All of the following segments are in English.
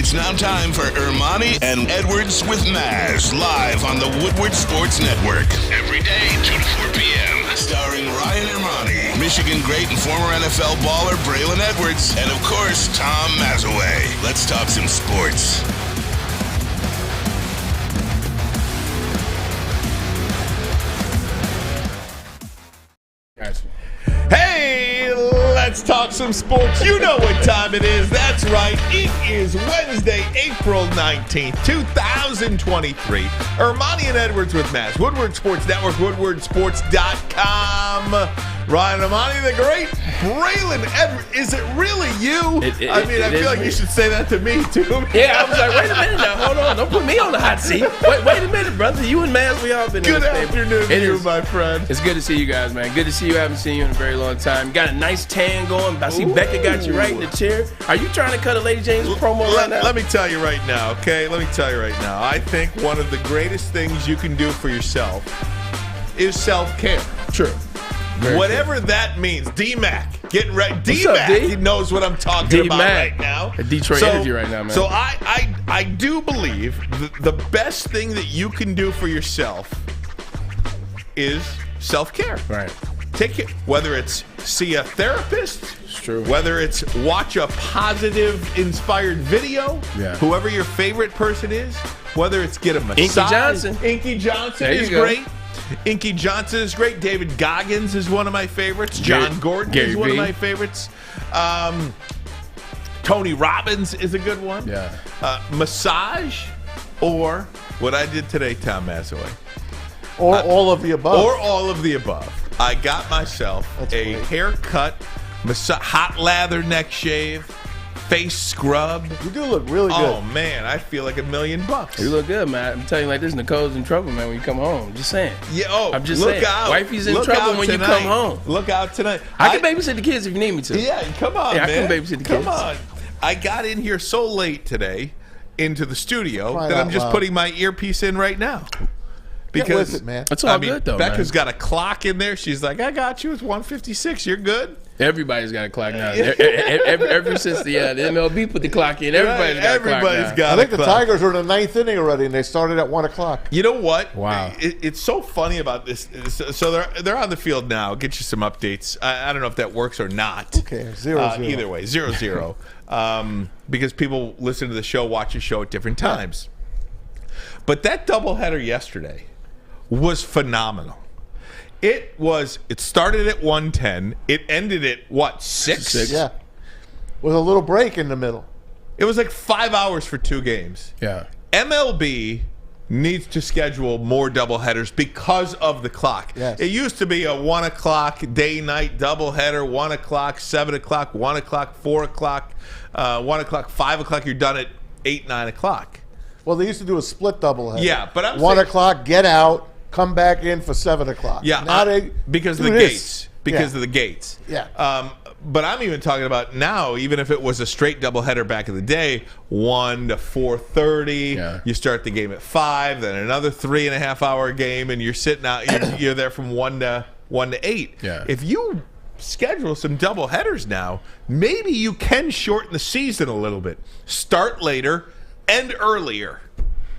It's now time for Ermanni and Edwards with Maz, live on the Woodward Sports Network. Every day, 2 to 4 p.m. Starring Ryan Ermanni, Michigan great and former NFL baller Braylon Edwards, and of course, Tom Mazawey. Let's talk some sports. Hey, let's talk some sports. You know what time it is. That's right. It is Wednesday, April 19th, 2023. Ermanni and Edwards with Maz. Woodward Sports Network, woodwardsports.com. Ryan Ermanni, the great Braylon Edwards. Is it really you? I feel like you should say that to me, too. Yeah, I was like, wait a minute now. Hold on. Don't put me on the hot seat. Wait a minute, brother. You and Maz, we all been Good afternoon to you, my friend. It's good to see you guys, man. Good to see you. I haven't seen you in a very long time. Got a nice tan going. I see Becca got you right in the chair. Are you trying to cut a Lady James promo right now? Let me tell you right now, okay? I think one of the greatest things you can do for yourself is self-care. True. Whatever that means. D-Mac, get right. D-Mac, he knows what I'm talking about right now. A Detroit energy right now, man. So I do believe the best thing that you can do for yourself is self-care. Right. Take it, whether it's see a therapist, it's true. Whether it's watch a positive, inspired video, whoever your favorite person is, whether it's get a massage. Inky Johnson is great. Inky Johnson is great. David Goggins is one of my favorites. John Gordon is one of my favorites. Tony Robbins is a good one. Yeah. Massage, or what I did today, Tom Mazawey. Or all of the above. Or all of the above. I got myself a haircut, hot lather neck shave, face scrub. You do look really good. Oh, man, I feel like $1 million. You look good, man. I'm telling you like this, Nicole's in trouble, man, when you come home. Just saying. Yeah, I'm just saying. Out. Wifey's in trouble when you come home. Look out tonight. I can babysit the kids if you need me to. Yeah, come on, man. I can babysit the kids. Come on. I got in here so late today into the studio that I'm just putting my earpiece in right now. Because with it, man. It's all good, though, Becca's man. got a clock in there. She's like, I got you. It's 1:56. You're good. Everybody's got a clock now. Ever since the MLB put the clock in, everybody's got a clock now. I think the Tigers are in the 9th inning already, and they started at 1 o'clock. You know what? Wow. It's so funny about this. So they're on the field now. I'll get you some updates. I don't know if that works or not. Okay, 0-0. Either way, 0-0. Because people listen to the show, watch the show at different times. But that doubleheader yesterday was phenomenal. It started at 1:10. It ended at what, 6? Yeah. With a little break in the middle. It was like 5 hours for 2 games. Yeah. MLB needs to schedule more doubleheaders because of the clock. Yes. It used to be a 1 o'clock day-night doubleheader, 1 o'clock, 7 o'clock, 1 o'clock, 4 o'clock, 1 o'clock, 5 o'clock. You're done at 8, 9 o'clock. Well, they used to do a split doubleheader. Yeah, but I'm 1 saying, o'clock, get out, come back in for 7 o'clock. Yeah, now because of the gates. Because of the gates. Yeah. But I'm even talking about now, even if it was a straight doubleheader back in the day, 1 to 4:30, you start the game at 5, then another 3.5-hour game, and you're sitting out, you're there from 1 to 8. Yeah. If you schedule some doubleheaders now, maybe you can shorten the season a little bit. Start later, end earlier.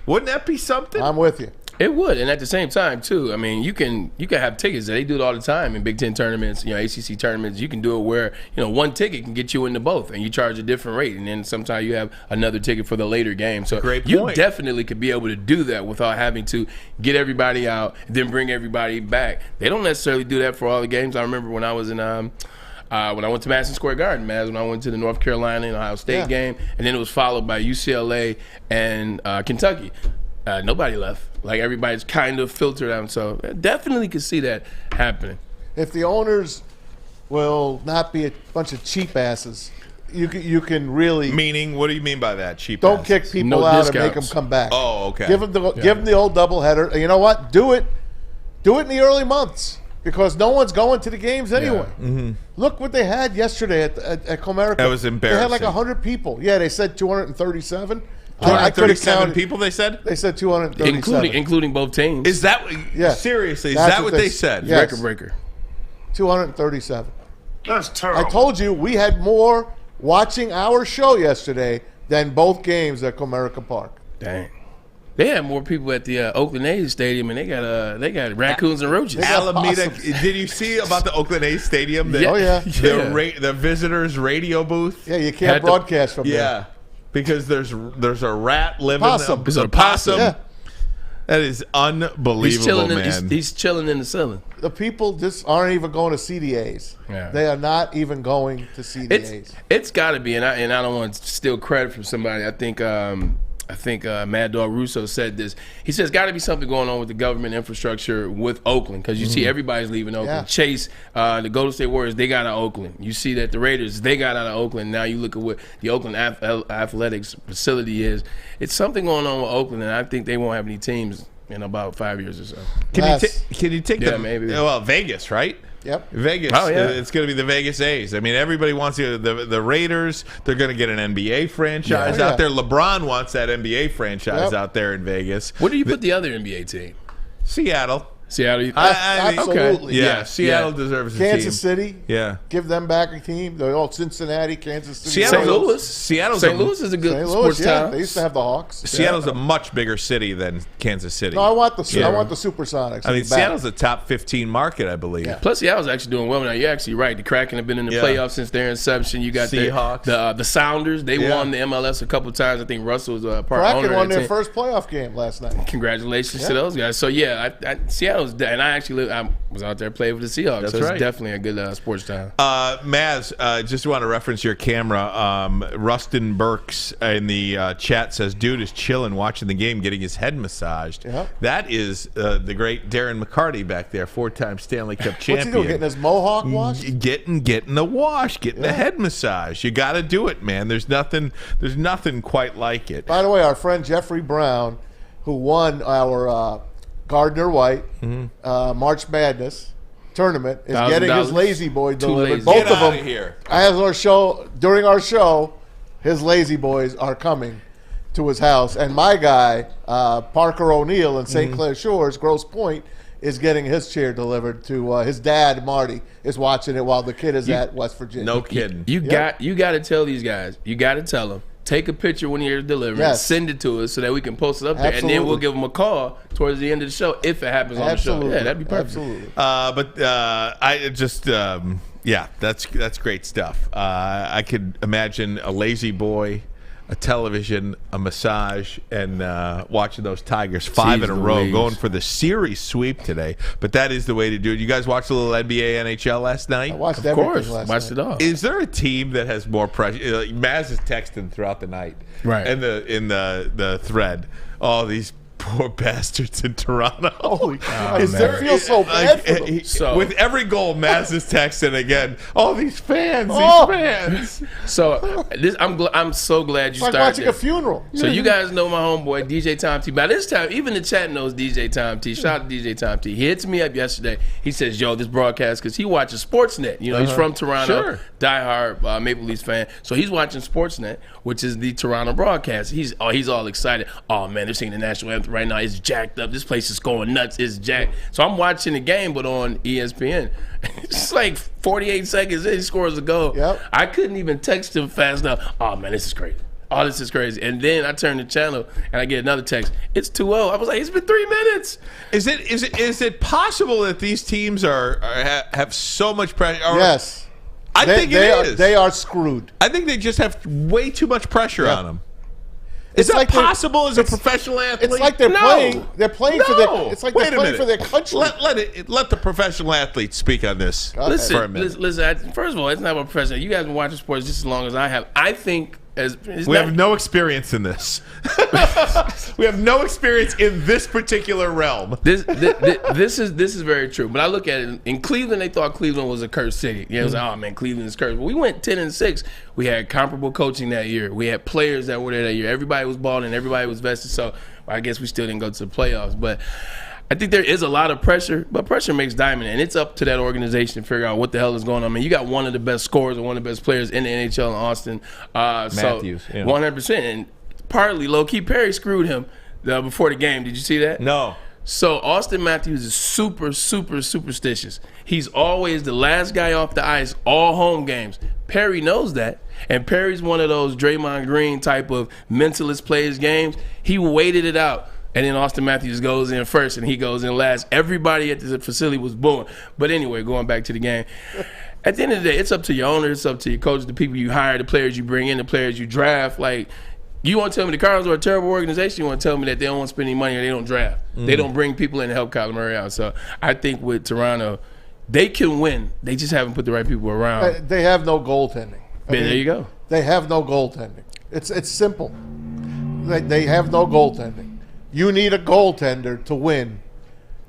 Wouldn't that be something? I'm with you. It would, and at the same time too. I mean, you can have tickets. They do it all the time in Big Ten tournaments, ACC tournaments. You can do it where one ticket can get you into both, and you charge a different rate. And then sometimes you have another ticket for the later game. So you definitely could be able to do that without having to get everybody out, then bring everybody back. They don't necessarily do that for all the games. I remember when I was in when I went to Madison Square Garden, when I went to the North Carolina and Ohio State game, and then it was followed by UCLA and Kentucky. Nobody left. Like, everybody's kind of filtered out. So definitely could see that happening. If the owners will not be a bunch of cheap asses, you can really. Meaning, what do you mean by that? Cheap Don't asses? kick people out and make them come back. Oh, okay. Give them the old doubleheader. And you know what? Do it in the early months. Because no one's going to the games anyway. Yeah. Mm-hmm. Look what they had yesterday at Comerica. That was embarrassing. They had like 100 people. Yeah, they said 237. 237 people, they said? They said 237. Including both teams. Is that seriously? Is that what they said? Yes. Record breaker. 237. That's terrible. I told you we had more watching our show yesterday than both games at Comerica Park. Dang. They had more people at the Oakland A's stadium, and they got raccoons and roaches. Alameda. Did you see about the Oakland A's stadium? The visitors' radio booth. Yeah, you can't broadcast from there. Yeah, because there's a rat living. Possum. There's a possum. Yeah. That is unbelievable, man. He's chilling in the ceiling. The people just aren't even going to see the A's. Yeah. They are not even going to see the A's. It's got to be, and I don't want to steal credit from somebody. I think Mad Dog Russo said this. He says, got to be something going on with the government infrastructure with Oakland, because you see everybody's leaving Oakland. Yeah. Chase, the Golden State Warriors, they got out of Oakland. You see that the Raiders, they got out of Oakland. Now you look at what the Oakland Athletics facility is. It's something going on with Oakland, and I think they won't have any teams in about 5 years or so. Can you take them? Maybe. Well, Vegas, right? Yep. Vegas. Oh, yeah. It's going to be the Vegas A's. I mean, everybody wants the Raiders. They're going to get an NBA franchise out there. LeBron wants that NBA franchise out there in Vegas. Where do you put the other NBA team? Seattle. Seattle. Absolutely. Yeah, Seattle deserves a team. Kansas City. Yeah. Give them back a team. They're all Cincinnati, Kansas City. St. Louis. St. Louis is a good St. sports Louis, town. They used to have the Hawks. Seattle's a much bigger city than Kansas City. No, I want the Supersonics. I mean, Seattle's a top 15 market, I believe. Yeah. Plus, Seattle's actually doing well now. You're actually right. The Kraken have been in the playoffs since their inception. You got Seahawks. the Sounders. They won the MLS a couple times. I think Russell was a part owner. Kraken won their team. first playoff game last night. Congratulations to those guys. So Seattle's, and I was out there playing with the Seahawks. That's so it's right. definitely a good sports town. Maz, just want to reference your camera. Rustin Burks in the chat says, dude is chilling watching the game, getting his head massaged. Yep. That is the great Darren McCarty back there, 4-time Stanley Cup champion. What's he doing, getting his mohawk washed? Getting the wash, getting the head massage. You got to do it, man. There's nothing quite like it. By the way, our friend Jeffrey Brown, who won our Gardner White March Madness tournament, is getting his Lazy Boy delivered. Both Get of them. Get here. During our show, his Lazy Boys are coming to his house, and my guy Parker O'Neill in St. Clair Shores, Grosse Pointe, is getting his chair delivered to his dad. Marty is watching it while the kid is at West Virginia. No kidding. You got to tell these guys. You got to tell them. Take a picture when you're delivering, send it to us so that we can post it up there, and then we'll give them a call towards the end of the show if it happens on the show. Yeah, that'd be perfect. Absolutely. I just, that's great stuff. I could imagine a Lazy Boy, a television, a massage, and watching those Tigers 5 in a row, going for the series sweep today. But that is the way to do it. You guys watched a little NBA, NHL last night? I watched everything last night. It all. Is there a team that has more pressure? Maz is texting throughout the night, right? In the thread, all these poor bastards in Toronto. Holy God. It feels so bad for them. With every goal, Maz is texting again. Oh, these fans, So I'm so glad you started. Like watching a funeral. So you guys know my homeboy DJ Tom T. By this time, even the chat knows DJ Tom T. Shout out to DJ Tom T. He hits me up yesterday. He says, "Yo, this broadcast," because he watches Sportsnet. You know, he's from Toronto, diehard Maple Leafs fan. So he's watching Sportsnet, which is the Toronto broadcast. He's all excited. Oh man, they're singing the national anthem right now. It's jacked up. This place is going nuts. It's jacked. So I'm watching the game, but on ESPN. It's like 48 seconds in, he scores a goal. Yep. I couldn't even text him fast enough. Oh man, this is crazy. Oh, this is crazy. And then I turn the channel and I get another text. It's 2-0. I was like, it's been 3 minutes. Is it possible that these teams have so much pressure? Yes. I think it is. They are screwed. I think they just have way too much pressure on them. Is It's that like possible as a professional athlete? It's like they're playing. They're playing for their. It's like Wait they're playing for their country. Let the professional athletes speak on this for a minute. Listen. First of all, it's not about professional. You guys have been watching sports just as long as I have. I think we have no experience in this. We have no experience in this particular realm. This is very true. But I look at it in Cleveland. They thought Cleveland was a cursed city. Yeah, it was like, oh man, Cleveland is cursed. But we went 10-6. We had comparable coaching that year. We had players that were there that year. Everybody was balling. Everybody was vested. So I guess we still didn't go to the playoffs. But I think there is a lot of pressure, but pressure makes diamond, and it's up to that organization to figure out what the hell is going on. I mean, you got one of the best scorers and one of the best players in the NHL in Austin. Matthews. So 100%. And partly, low-key, Perry screwed him before the game. Did you see that? No. So Austin Matthews is super, super superstitious. He's always the last guy off the ice all home games. Perry knows that. And Perry's one of those Draymond Green type of mentalist plays games. He waited it out. And then Austin Matthews goes in first and he goes in last. Everybody at the facility was booing. But anyway, going back to the game. At the end of the day, it's up to your owner, it's up to your coach, the people you hire, the players you bring in, the players you draft. Like, you want to tell me the Cardinals are a terrible organization? You want to tell me that they don't want to spend any money or they don't draft? They don't bring people in to help Kyler Murray out. So I think with Toronto, they can win. They just haven't put the right people around. They have no goaltending. There you go. They have no goaltending. It's simple. They have no goaltending. You need a goaltender to win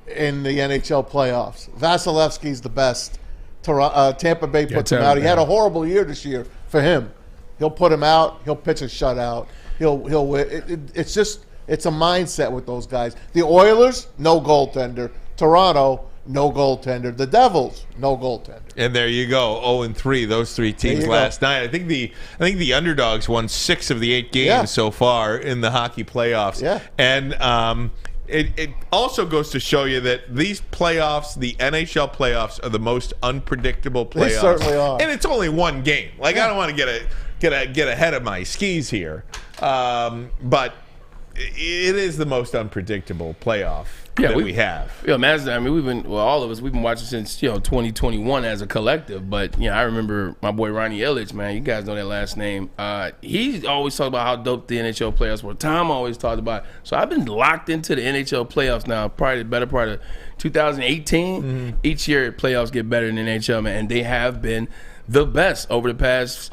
in the NHL playoffs. Vasilevsky's the best. Tampa Bay puts him out. He had a horrible year this year for him. He'll put him out. He'll pitch a shutout. He'll win. It's a mindset with those guys. The Oilers, no goaltender. Toronto, no goaltender. The Devils, no goaltender. And there you go, 0-3. Those three teams last night. I think the underdogs won 6 of the 8 games so far in the hockey playoffs. Yeah. And it also goes to show you that these playoffs, the NHL playoffs, are the most unpredictable playoffs. They certainly are. And it's only one game. Like, I don't want to get ahead of my skis here, but it is the most unpredictable playoff that we have. Yeah, Mazda, I mean, all of us, we've been watching since 2021 as a collective. But I remember my boy Ronnie Illich, man. You guys know that last name. He always talked about how dope the NHL playoffs were. Tom always talked about it. So I've been locked into the NHL playoffs now, probably the better part of 2018. Each year, playoffs get better in the NHL, man, and they have been the best over the past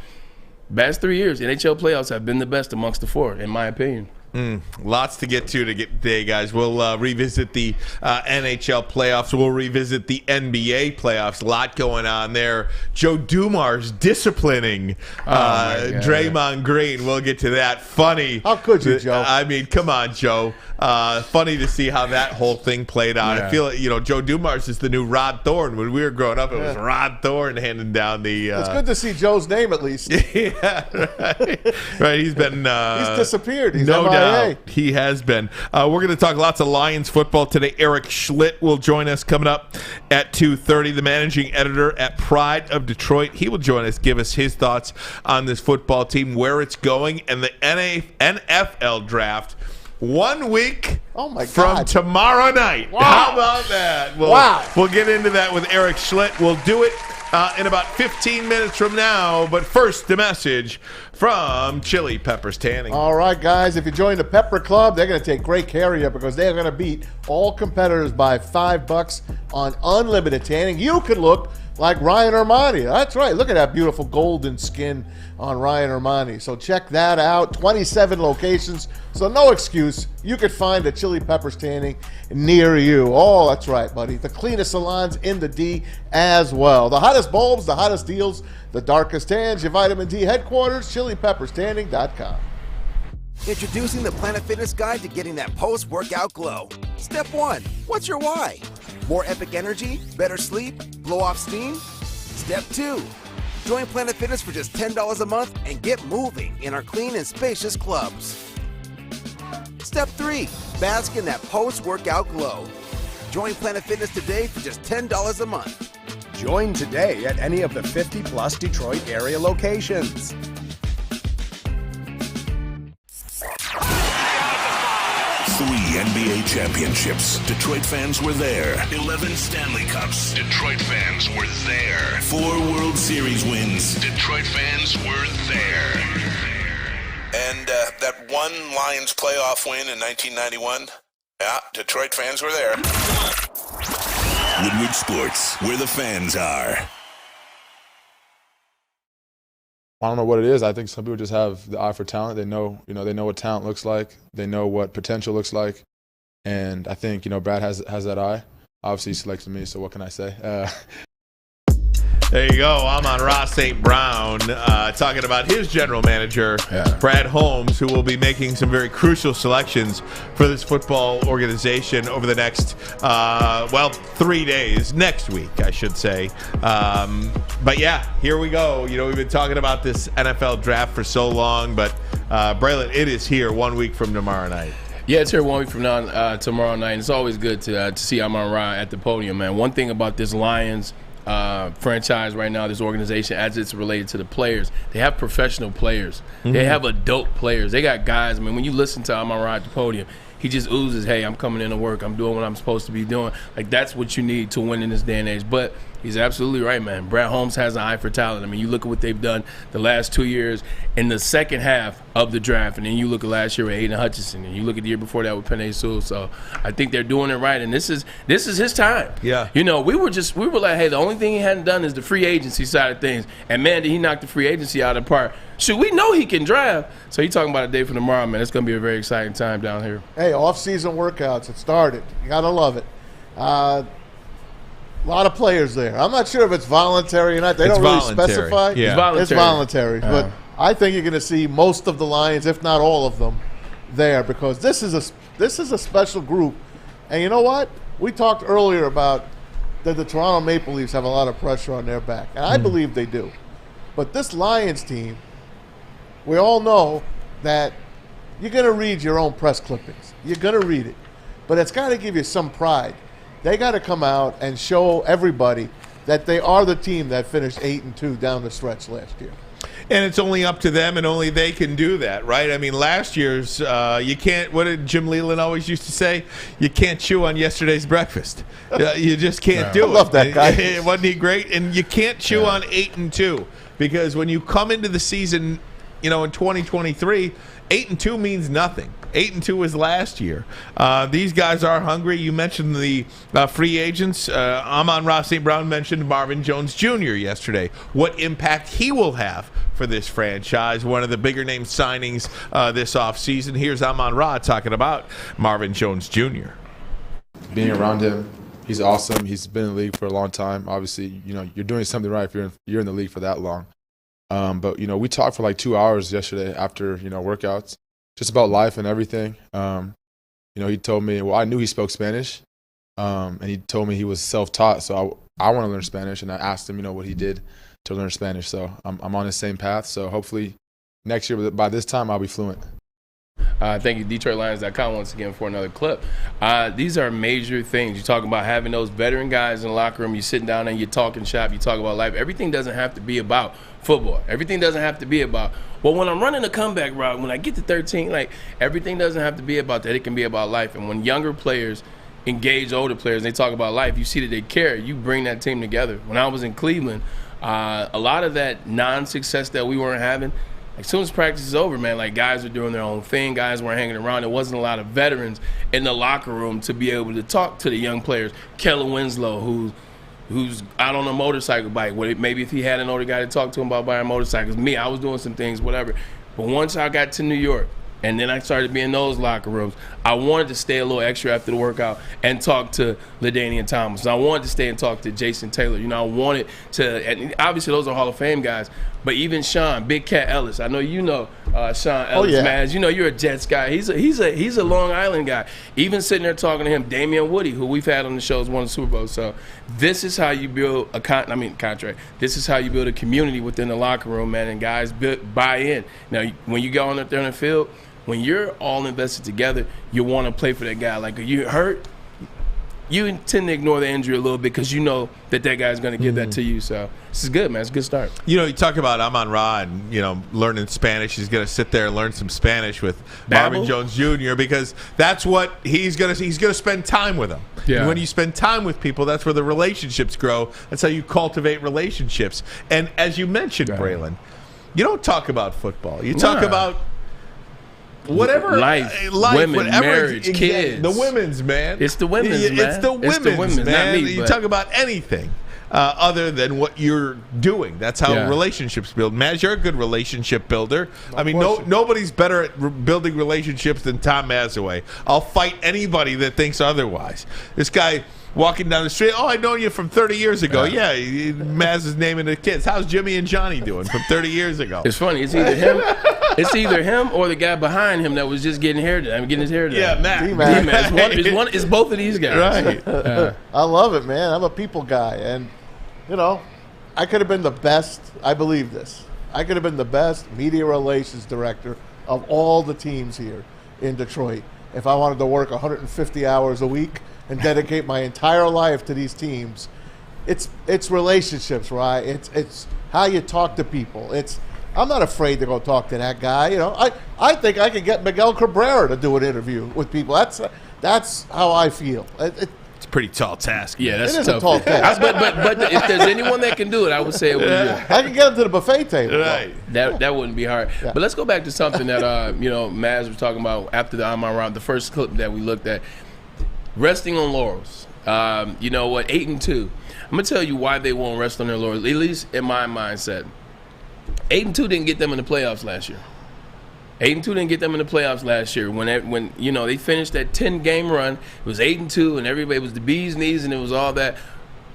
3 years. NHL playoffs have been the best amongst the 4, in my opinion. Lots to get to today, guys. We'll revisit the NHL playoffs. We'll revisit the NBA playoffs. A lot going on there. Joe Dumars disciplining Draymond Green. We'll get to that. Funny. How could you, Joe? I mean, come on, Joe. Funny to see how that whole thing played out. I feel like, Joe Dumars is the new Rod Thorne. When we were growing up, it was Rod Thorne handing down the... It's good to see Joe's name at least. Yeah, right. He's been... he's disappeared. He's no MIA. doubt. He has been. We're going to talk lots of Lions football today. Erik Schlitt will join us coming up at 2:30. The managing editor at Pride of Detroit. He will join us, give us his thoughts on this football team, where it's going, and the NFL draft. 1 week from tomorrow night. Wow. How about that? We'll get into that with Erik Schlitt. We'll do it in about 15 minutes from now. But first, the message from Chili Peppers Tanning. All right, guys. If you join the Pepper Club, they're going to take great care of you because they're going to beat all competitors by $5 on unlimited tanning. You could look like Ryan Ermanni. That's right. Look at that beautiful golden skin on Ryan Ermanni. So check that out. 27 locations. So no excuse. You could find a Chili Peppers Tanning near you. Oh, that's right, buddy. The cleanest salons in the D as well. The hottest bulbs, the hottest deals, the darkest tans. Your vitamin D headquarters, ChiliPeppersTanning.com. Introducing the Planet Fitness Guide to getting that post-workout glow. Step 1. What's your why? More epic energy? Better sleep? Blow off steam? Step 2. Join Planet Fitness for just $10 a month and get moving in our clean and spacious clubs. Step 3. Bask in that post-workout glow. Join Planet Fitness today for just $10 a month. Join today at any of the 50-plus Detroit area locations. 3 NBA championships. Detroit fans were there. 11 Stanley Cups. Detroit fans were there. 4 World Series wins. Detroit fans were there. And that one Lions playoff win in 1991. Yeah, Detroit fans were there. Woodward Sports, where the fans are. I don't know what it is. I think some people just have the eye for talent. They know what talent looks like. They know what potential looks like. And I think, Brad has that eye. Obviously, he selected me, so what can I say? There you go. I'm on Ross St. Brown talking about his general manager, Brad Holmes, who will be making some very crucial selections for this football organization over the next, 3 days. Next week, I should say. But yeah, here we go. We've been talking about this NFL draft for so long, but Braylon, it is here 1 week from tomorrow night. Yeah, it's here 1 week from now, tomorrow night. And it's always good to see Amon-Ra at the podium, man. One thing about this Lions franchise right now, this organization, as it's related to the players, they have professional players. Mm-hmm. They have adult players. They got guys. I mean, when you listen to Amon-Ra at the podium, he just oozes, hey, I'm coming in to work. I'm doing what I'm supposed to be doing. Like, that's what you need to win in this day and age. But he's absolutely right, man. Brad Holmes has an eye for talent. I mean, you look at what they've done the last 2 years in the second half of the draft, and then you look at last year with Aiden Hutchinson, and you look at the year before that with Penei Sewell. So I think they're doing it right, and this is his time. Yeah. You know, we were like, hey, the only thing he hadn't done is the free agency side of things. And, man, did he knock the free agency out of the park. Shoot, we know he can draft. So you're talking about a day for tomorrow, man. It's going to be a very exciting time down here. Hey, off-season workouts. It started. You got to love it. A lot of players there. I'm not sure if it's voluntary or not. They don't really specify. Yeah. It's voluntary. But I think you're going to see most of the Lions, if not all of them, there because this is a special group. And you know what? We talked earlier about that the Toronto Maple Leafs have a lot of pressure on their back, and I believe they do. But this Lions team, we all know that you're going to read your own press clippings. You're going to read it. But it's got to give you some pride. They got to come out and show everybody that they are the team that finished 8-2 down the stretch last year. And it's only up to them, and only they can do that, right? I mean, last year's, you can't, what did Jim Leland always used to say? You can't chew on yesterday's breakfast. You just can't do it. I love that guy. Wasn't he great? And you can't chew on 8-2 because when you come into the season, you know, in 2023, 8-2 means nothing. 8-2 was last year. These guys are hungry. You mentioned the free agents. Amon-Ra St. Brown mentioned Marvin Jones Jr. yesterday. What impact he will have for this franchise. One of the bigger name signings this offseason. Here's Amon-Ra talking about Marvin Jones Jr. Being around him, he's awesome. He's been in the league for a long time. Obviously, you know, you're doing something right if you're in the league for that long. But, you know, we talked for like 2 hours yesterday after, you know, workouts, just about life and everything. You know, he told me, well, I knew he spoke Spanish, and he told me he was self-taught. So I want to learn Spanish, and I asked him, you know, what he did to learn Spanish. So I'm on the same path. So hopefully next year, by this time, I'll be fluent. Thank you, DetroitLions.com, once again for another clip. These are major things. You're talking about having those veteran guys in the locker room. You're sitting down and you're talking shop. You talk about life. Everything doesn't have to be about football. Everything doesn't have to be about, well, when I'm running a comeback route, when I get to 13, like, everything doesn't have to be about that. It can be about life. And when younger players engage older players and they talk about life, you see that they care. You bring that team together. When I was in Cleveland, a lot of that non-success that we weren't having, as soon as practice is over, man, like, guys were doing their own thing. Guys weren't hanging around. There wasn't a lot of veterans in the locker room to be able to talk to the young players. Kellen Winslow, who's out on a motorcycle bike. Maybe if he had an older guy to talk to him about buying motorcycles. Me, I was doing some things, whatever. But once I got to New York, and then I started being in those locker rooms, I wanted to stay a little extra after the workout and talk to LaDainian Thomas. I wanted to stay and talk to Jason Taylor. You know, I wanted to, and obviously those are Hall of Fame guys, but even Sean, Big Cat Ellis. I know you know Sean Ellis, man. You know, you're a Jets guy. He's a Long Island guy. Even sitting there talking to him, Damian Woody, who we've had on the show, has won the Super Bowl. So this is how you build a contract. This is how you build a community within the locker room, man, and guys buy in. Now, when you go on up there in the field, when you're all invested together, you want to play for that guy. Like, if you're hurt, you tend to ignore the injury a little bit because you know that guy's going to give that to you. So this is good, man. It's a good start. You know, you talk about Amon-Ra and, you know, learning Spanish. He's going to sit there and learn some Spanish with Marvin Jones Jr. because that's what he's going to spend time with them. Yeah. And when you spend time with people, that's where the relationships grow. That's how you cultivate relationships. And as you mentioned, Braylon, you don't talk about football. You talk about whatever life, women, whatever, marriage, kids, the women's, man. It's the women's, man. It's the women's, man. Not me, you talk about anything other than what you're doing. That's how relationships build. Maz, you're a good relationship builder. I mean, nobody's better at building relationships than Tom Mazawey. I'll fight anybody that thinks otherwise. This guy walking down the street, oh, I know you from 30 years ago. Yeah, Maz is naming the kids. How's Jimmy and Johnny doing from 30 years ago? It's funny. It's either him or the guy behind him that was just getting his hair done. Yeah, Matt. It's both of these guys. Right. I love it, man. I'm a people guy. And, you know, I could have been the best. I believe this. I could have been the best media relations director of all the teams here in Detroit. if I wanted to work 150 hours a week and dedicate my entire life to these teams, it's relationships, right? It's how you talk to people. I'm not afraid to go talk to that guy. You know, I think I could get Miguel Cabrera to do an interview with people. That's how I feel. It's a pretty tall task. Yeah, that's it is tough. a tall task. But if there's anyone that can do it, I would say it would be you. I can get him to the buffet table. Right. That wouldn't be hard. Yeah. But let's go back to something that Maz was talking about after the I'm round, the first clip that we looked at. Resting on laurels. You know what? 8-2. I'm gonna tell you why they won't rest on their laurels. At least in my mindset, 8-2 didn't get them in the playoffs last year. 8-2 didn't get them in the playoffs last year. When they finished that 10-game run, it was 8-2, and everybody was the bee's knees, and it was all that.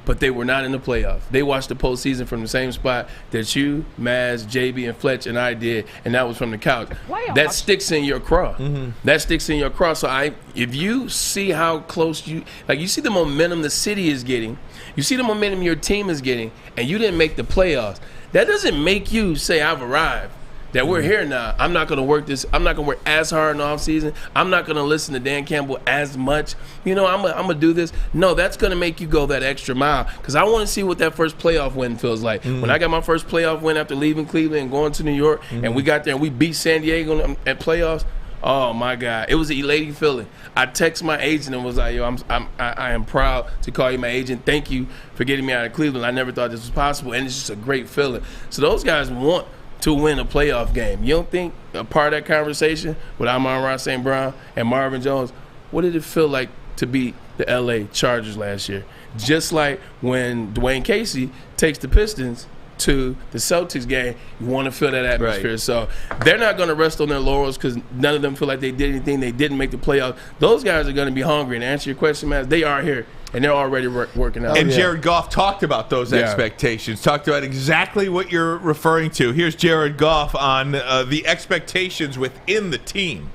But they were not in the playoffs. They watched the postseason from the same spot that you, Maz, JB, and Fletch and I did, and that was from the couch. That sticks in your craw. Mm-hmm. That sticks in your craw. So if you see how close you see the momentum the city is getting, you see the momentum your team is getting, and you didn't make the playoffs, that doesn't make you say I've arrived. That we're here now. I'm not going to work this. I'm not going to work as hard in the offseason. I'm not going to listen to Dan Campbell as much. I'm going to do this. No, that's going to make you go that extra mile because I want to see what that first playoff win feels like. Mm-hmm. When I got my first playoff win after leaving Cleveland and going to New York, and we got there and we beat San Diego at playoffs, oh, my God. It was an elating feeling. I texted my agent and was like, yo, I am proud to call you my agent. Thank you for getting me out of Cleveland. I never thought this was possible, and it's just a great feeling. So those guys want to win a playoff game. You don't think a part of that conversation with Amon-Ra St. Brown and Marvin Jones, what did it feel like to beat the L.A. Chargers last year? Just like when Dwayne Casey takes the Pistons to the Celtics game, you want to feel that atmosphere. Right. So they're not going to rest on their laurels because none of them feel like they did anything. They didn't make the playoffs. Those guys are going to be hungry. And to answer your question, man, they are here. And they're already working out. And Jared Goff talked about those expectations, talked about exactly what you're referring to. Here's Jared Goff on the expectations within the team.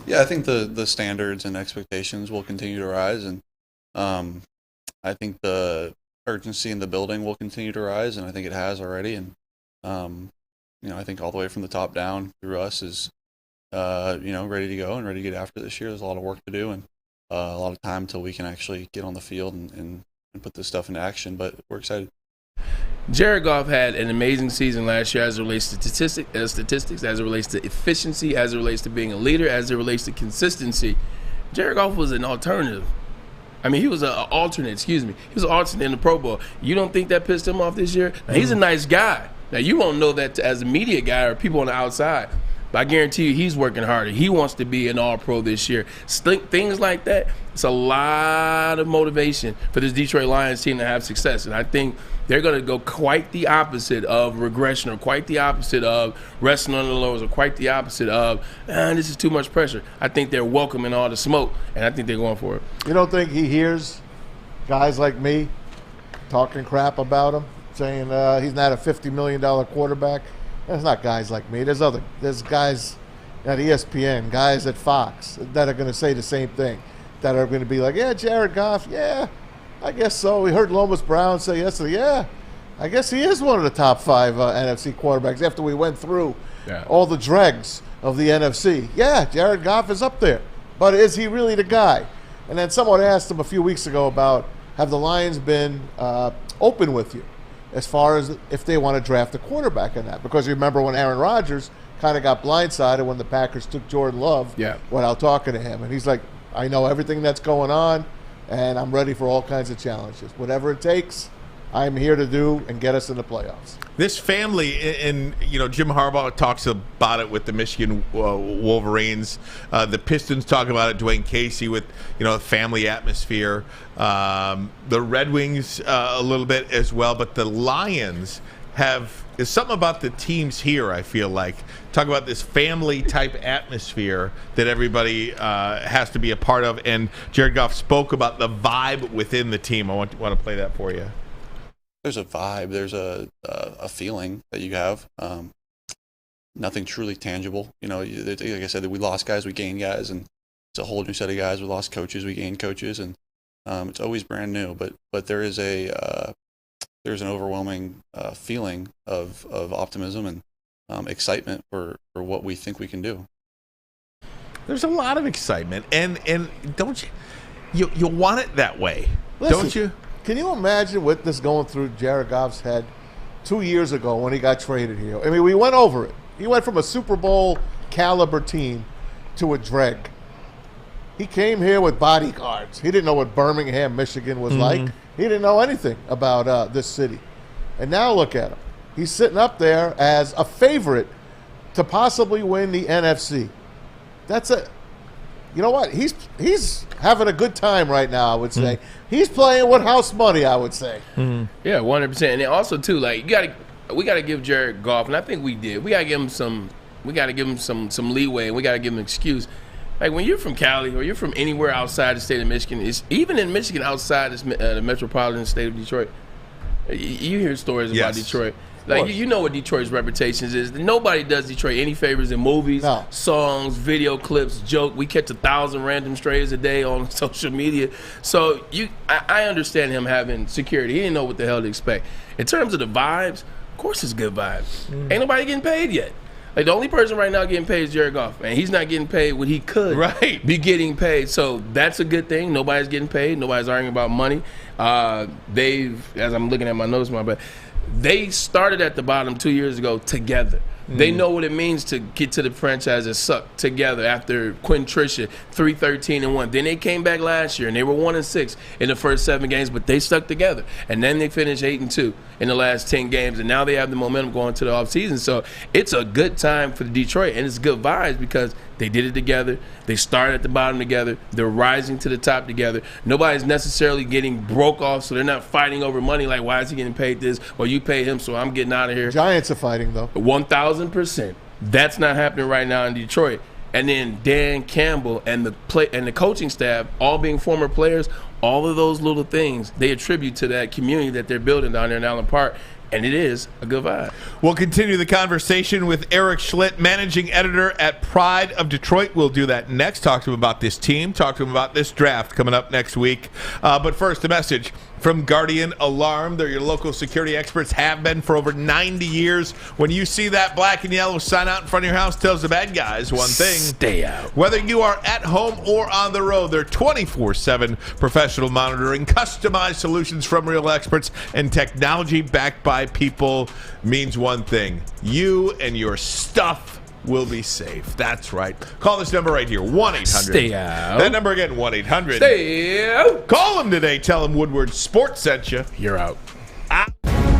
Yeah, I think the standards and expectations will continue to rise. And I think the urgency in the building will continue to rise, and I think it has already. And, I think all the way from the top down through us is, ready to go and ready to get after this year. There's a lot of work to do and a lot of time until we can actually get on the field and put this stuff into action, but we're excited. Jared Goff had an amazing season last year as it relates to statistics, as it relates to efficiency, as it relates to being a leader, as it relates to consistency. Jared Goff was an alternative. I mean, he was an alternate, He was an alternate in the Pro Bowl. You don't think that pissed him off this year? Now, he's a nice guy. Now, you won't know that as a media guy or people on the outside. But I guarantee you he's working harder. He wants to be an all-pro this year. Things like that, it's a lot of motivation for this Detroit Lions team to have success. And I think they're going to go quite the opposite of regression or quite the opposite of resting on the laurels or quite the opposite of, this is too much pressure. I think they're welcoming all the smoke, and I think they're going for it. You don't think he hears guys like me talking crap about him, saying he's not a $50 million quarterback? There's not guys like me. There's guys at ESPN, guys at Fox that are going to say the same thing, that are going to be like, yeah, Jared Goff, yeah, I guess so. We heard Lomas Brown say yesterday, yeah, I guess he is one of the top 5 NFC quarterbacks after we went through all the dregs of the NFC. Yeah, Jared Goff is up there, but is he really the guy? And then someone asked him a few weeks ago about, have the Lions been open with you as far as if they want to draft a quarterback in that? Because you remember when Aaron Rodgers kind of got blindsided when the Packers took Jordan Love without talking to him. And he's like, I know everything that's going on, and I'm ready for all kinds of challenges. Whatever it takes, I'm here to do and get us in the playoffs. This family, and Jim Harbaugh talks about it with the Michigan Wolverines. The Pistons talk about it. Dwayne Casey with family atmosphere. The Red Wings a little bit as well, but the Lions there's something about the teams here. I feel like talk about this family type atmosphere that everybody has to be a part of. And Jared Goff spoke about the vibe within the team. I want to play that for you. There's a vibe. There's a feeling that you have. Nothing truly tangible. Like I said, we lost guys, we gained guys, and it's a whole new set of guys. We lost coaches, we gained coaches, and it's always brand new. But there is there's an overwhelming feeling of optimism and excitement for what we think we can do. There's a lot of excitement, and don't you want it that way, Listen, don't you? Can you imagine what this going through Jared Goff's head 2 years ago when he got traded here? I mean, we went over it. He went from a Super Bowl caliber team to a dreg. He came here with bodyguards. He didn't know what Birmingham, Michigan was like. He didn't know anything about this city. And now look at him. He's sitting up there as a favorite to possibly win the NFC. That's it. You know what? He's having a good time right now, I would say. He's playing with house money, I would say. Yeah, 100%. And then also too, like we gotta give Jared Goff, and I think we did. We gotta give him some leeway, and we gotta give him an excuse. Like when you're from Cali or you're from anywhere outside the state of Michigan, it's even in Michigan outside the metropolitan state of Detroit. You hear stories about Detroit. Like you know what Detroit's reputation is. Nobody does Detroit any favors in movies, songs, video clips, joke. We catch 1,000 random strays a day on social media. So I understand him having security. He didn't know what the hell to expect. In terms of the vibes, of course it's good vibes. Ain't nobody getting paid yet. Like the only person right now getting paid is Jared Goff, and he's not getting paid what he could be getting paid. So that's a good thing. Nobody's getting paid. Nobody's arguing about money. As I'm looking at my notes, they started at the bottom 2 years ago together. They know what it means to get to the franchise and suck together after Quinn Tricia 3-13-1. Then they came back last year and they were 1-6 in the first 7 games, but they stuck together. And then they finished 8-2 in the last 10 games, and now they have the momentum going to the offseason. So it's a good time for Detroit, and it's good vibes because they did it together. They started at the bottom together. They're rising to the top together. Nobody's necessarily getting broke off, so they're not fighting over money like, why is he getting paid this? Or you pay him, so I'm getting out of here. Giants are fighting, though. 1,000%. That's not happening right now in Detroit. And then Dan Campbell and the coaching staff, all being former players, all of those little things, they attribute to that community that they're building down there in Allen Park. And it is a good vibe. We'll continue the conversation with Erik Schlitt, managing editor at Pride of Detroit. We'll do that next. Talk to him about this team. Talk to him about this draft coming up next week. But first, a message from Guardian Alarm. They're your local security experts, have been for over 90 years. When you see that black and yellow sign out in front of your house, tells the bad guys one thing: stay out. Whether you are at home or on the road, they're 24/7 professional monitoring, customized solutions from real experts, and technology backed by people means one thing: you and your stuff will be safe. That's right. Call this number right here, 1-800. Stay out. That number again, 1-800. Stay out. Call them today. Tell them Woodward Sports sent you. You're out.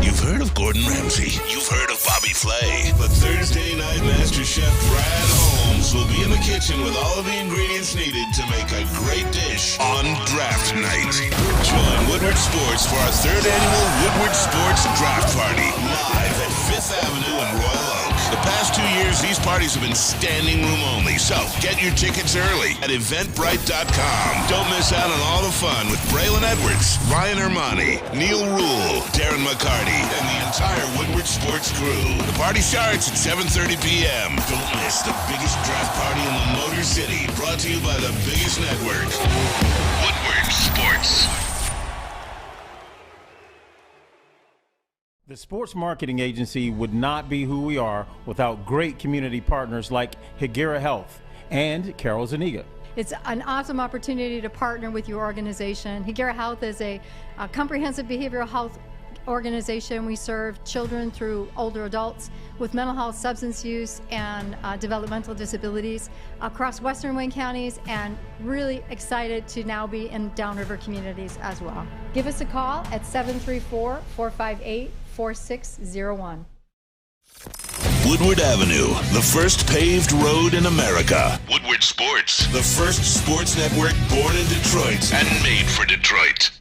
You've heard of Gordon Ramsay. You've heard of Bobby Flay. But Thursday night Master Chef Brad Holmes will be in the kitchen with all of the ingredients needed to make a great dish on draft night. Join Woodward Sports for our 3rd annual Woodward Sports Draft Party, live at 5th Avenue in Royal Oak. The past 2 years, these parties have been standing room only, so get your tickets early at eventbrite.com. Don't miss out on all the fun with Braylon Edwards, Ryan Ermanni, Neil Rule, Darren McCarty, and the entire Woodward Sports crew. The party starts at 7:30 p.m. Don't miss the biggest draft party in the Motor City, brought to you by the biggest network, Woodward Sports. The sports marketing agency would not be who we are without great community partners like Higuera Health and Carol Zuniga. It's an awesome opportunity to partner with your organization. Higuera Health is a comprehensive behavioral health organization. We serve children through older adults with mental health, substance use, and developmental disabilities across Western Wayne counties, and really excited to now be in downriver communities as well. Give us a call at 734-458-4601. Woodward Avenue, the first paved road in America. Woodward Sports, the first sports network born in Detroit and made for Detroit.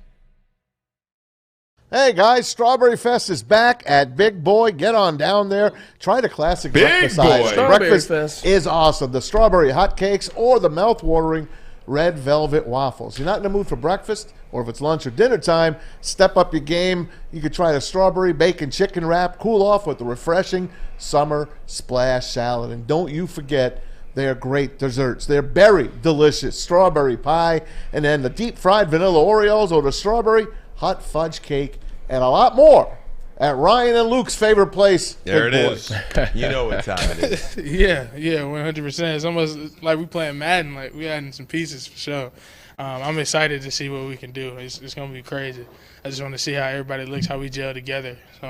Hey guys, Strawberry Fest is back at Big Boy. Get on down there. Try the classic breakfast Boy. Breakfast Fest is awesome. The strawberry hotcakes or the mouth-watering red velvet waffles. You're not in the mood for breakfast, or if it's lunch or dinner time, step up your game. You could try the strawberry bacon chicken wrap. Cool off with the refreshing summer splash salad. And don't you forget, they are great desserts. They're berry delicious strawberry pie, and then the deep fried vanilla Oreos or the strawberry hot fudge cake, and a lot more at Ryan and Luke's favorite place. There it is. You know what time it is. Yeah, 100%. It's almost like we playing Madden. Like we adding some pieces for sure. I'm excited to see what we can do. It's going to be crazy. I just want to see how everybody looks, how we gel together. So,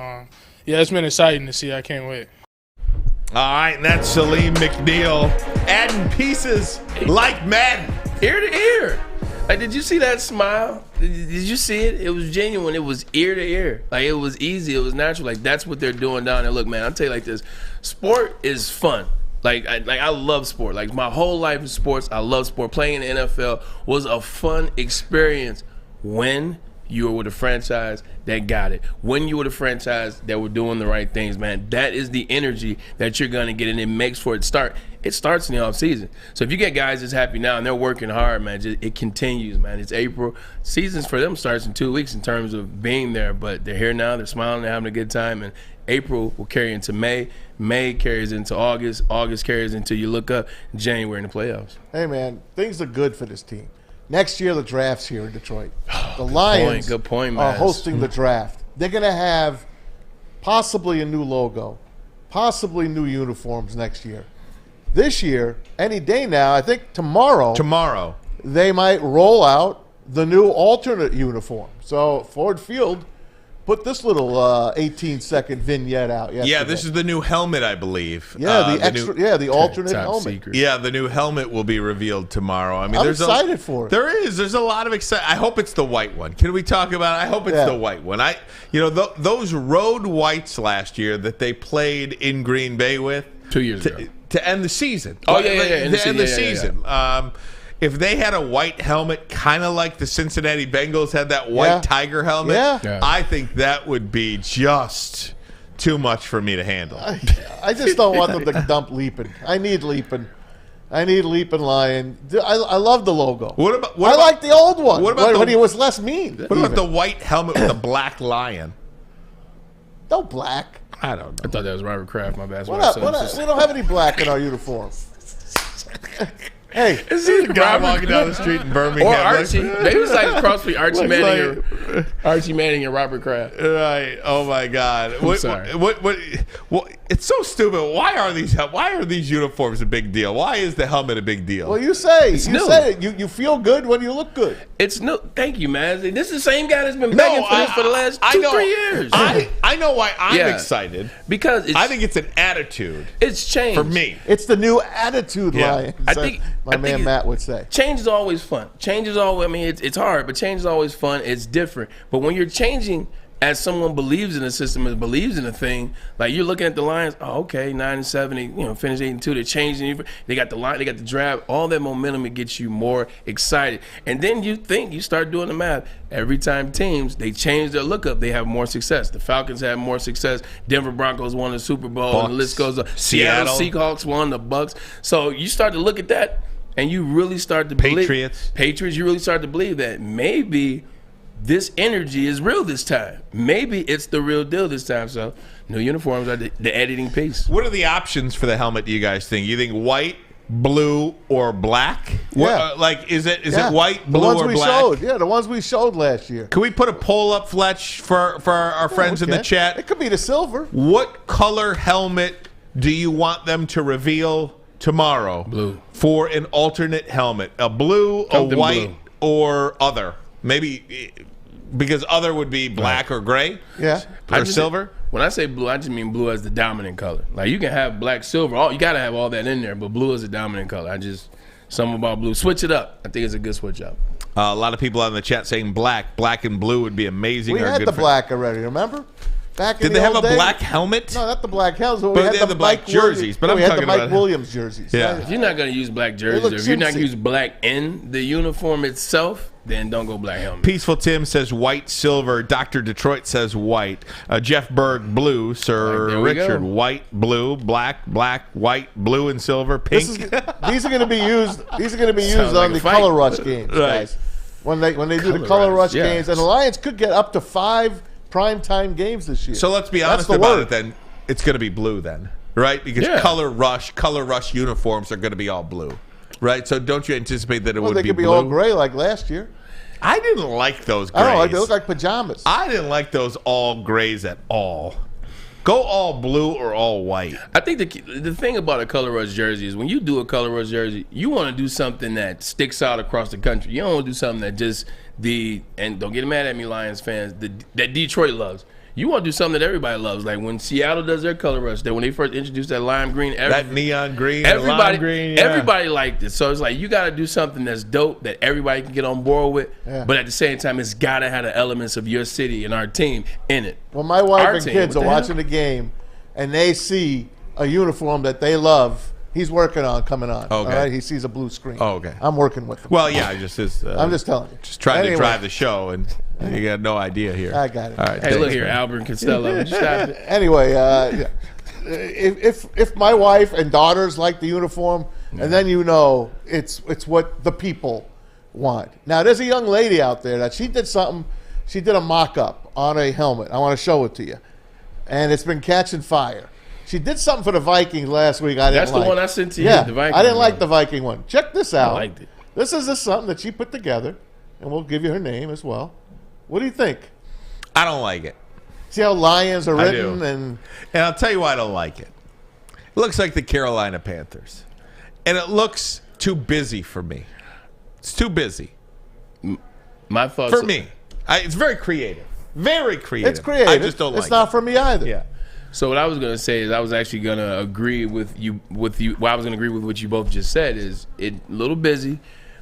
yeah, it's been exciting to see. I can't wait. All right, and that's Alim McNeill adding pieces like Madden. Ear to ear. Like, did you see that smile? Did you see it? It was genuine. It was ear to ear. Like, it was easy. It was natural. Like, that's what they're doing down there. Look, man, I'll tell you like this. Sport is fun. I love sport. Like, my whole life is sports. I love sport. Playing in the NFL was a fun experience when you were with a franchise that got it. When you were the franchise that were doing the right things, man, that is the energy that you're going to get, and it makes for it start. It starts in the offseason. So if you get guys that's happy now and they're working hard, man, it continues, man. It's April. Seasons for them starts in 2 weeks in terms of being there, but they're here now. They're smiling. They're having a good time, and April will carry into May. May carries into August. August carries into, you look up, January in the playoffs. Hey, man, things are good for this team. Next year, the draft's here in Detroit. The Lions good point, are hosting the draft. They're going to have possibly a new logo, possibly new uniforms next year. This year, any day now, I think tomorrow, they might roll out the new alternate uniform. So Ford Field put this little 18-second vignette out yesterday. Yeah, this is the new helmet, I believe. Yeah, the alternate helmet. Secret. Yeah, the new helmet will be revealed tomorrow. I mean, I'm excited for it. There's a lot of excitement. I hope it's the white one. Can we talk about it? I hope it's the white one. Those road whites last year that they played in Green Bay with 2 years ago to end the season. Oh, to end the season. If they had a white helmet, kind of like the Cincinnati Bengals had that white Tiger helmet, I think that would be just too much for me to handle. I just don't want them to dump Leapin. I need Leapin. Lion. I love the logo. I like the old one. What about when he was less mean? What about the white helmet with the black lion? No black. I don't know. I thought that was Robert Kraft. My bad. We don't have any black in our uniform. Hey, is he the guy walking down the street in Birmingham? Or Archie. Maybe it's like cross between Archie Manning and Robert Kraft. Right. Oh my God. I'm sorry. What? It's so stupid. Why are these uniforms a big deal? Why is the helmet a big deal? Well, you say it. You feel good when you look good. It's new. Thank you, man. This is the same guy that's been begging for this for the last 2-3 years. I know why I'm excited. Because I think it's an attitude. It's changed. For me. It's the new attitude, Lion. I think Matt would say. Change is always fun. Change is always, it's hard, but change is always fun. It's different. But when you're changing as someone believes in a system and believes in a thing, like you're looking at the Lions, 9-7, they finish 8-2, they're changing. They got the line, they got the draft, all that momentum, it gets you more excited. And then you start doing the math. Every time teams, they change their look up, they have more success. The Falcons have more success. Denver Broncos won the Super Bowl, Bucks, and the list goes on. Seattle Seahawks won, the Bucks. So you start to look at that, and you really start to believe. Patriots, you really start to believe that maybe this energy is real this time. Maybe it's the real deal this time. So new uniforms are the editing piece. What are the options for the helmet, do you guys think? You think white, blue, or black? Yeah. Is it white, blue, or black? The ones we showed last year. Can we put a poll up, Fletch, for our friends in the chat? It could be the silver. What color helmet do you want them to reveal tomorrow? Blue. For an alternate helmet. A blue, a white, or other. Maybe because other would be black or gray. Yeah. Or silver. When I say blue, I just mean blue as the dominant color. Like you can have black, silver. You got to have all that in there, but blue is the dominant color. Something about blue. Switch it up. I think it's a good switch up. A lot of people on the chat saying black. Black and blue would be amazing. We had the black already, remember? Did they have a black helmet? No, not the black helmet. But they had the black jerseys. But we had the Mike Williams jerseys. Yeah. If you're not going to use black jerseys, or if you're not going to use black in the uniform itself, then don't go black helmet. Peaceful Tim says white, silver. Dr. Detroit says white. Jeff Berg, blue. Sir Richard, white, blue, black, white, blue, and silver. Pink. These are going to be used. These are going to be used on the Color Rush games, guys. When they do the Color Rush games, and the Lions could get up to 5 primetime games this year. So let's be honest about it then. It's going to be blue then, right? Because Color Rush uniforms are going to be all blue, right? So don't you anticipate that it would be blue? They could be all gray like last year. I didn't like those grays. I don't like. They look like pajamas. I didn't like those all grays at all. Go all blue or all white. I think the thing about a color rush jersey is when you do a color rush jersey, you want to do something that sticks out across the country. You don't want to do something that just and don't get mad at me, Lions fans, that Detroit loves. You want to do something that everybody loves. Like when Seattle does their color rush, when they first introduced that lime green, that neon green, everybody, lime green, everybody liked it. So it's like you got to do something that's dope that everybody can get on board with. Yeah. But at the same time, it's got to have the elements of your city and our team in it. Well, my wife and kids are watching the game, and they see a uniform that they love. He's working on coming on. Okay. All right, he sees a blue screen. Oh, okay. I'm working with him. Well, yeah, I'm just telling you. Just trying to drive the show, and you got no idea here. I got it. All right. Hey, look here, Albert and Costello. Anyway, if my wife and daughters like the uniform, and then it's what the people want. Now, there's a young lady out there that she did something. She did a mock-up on a helmet. I want to show it to you, and it's been catching fire. She did something for the Vikings last week. That's the one I sent to you. Yeah, the Viking I didn't like the Viking one. Check this out. I liked it. This is just something that she put together, and we'll give you her name as well. What do you think? I don't like it. See how lions are written? And I'll tell you why I don't like it. It looks like the Carolina Panthers. And it looks too busy for me. It's too busy. My thoughts for me. It's very creative. Very creative. It's creative. I just don't like it. It's not for me either. Yeah. So what I was gonna say is I was actually gonna agree with you. Well, I was gonna agree with what you both just said. Is it a little busy,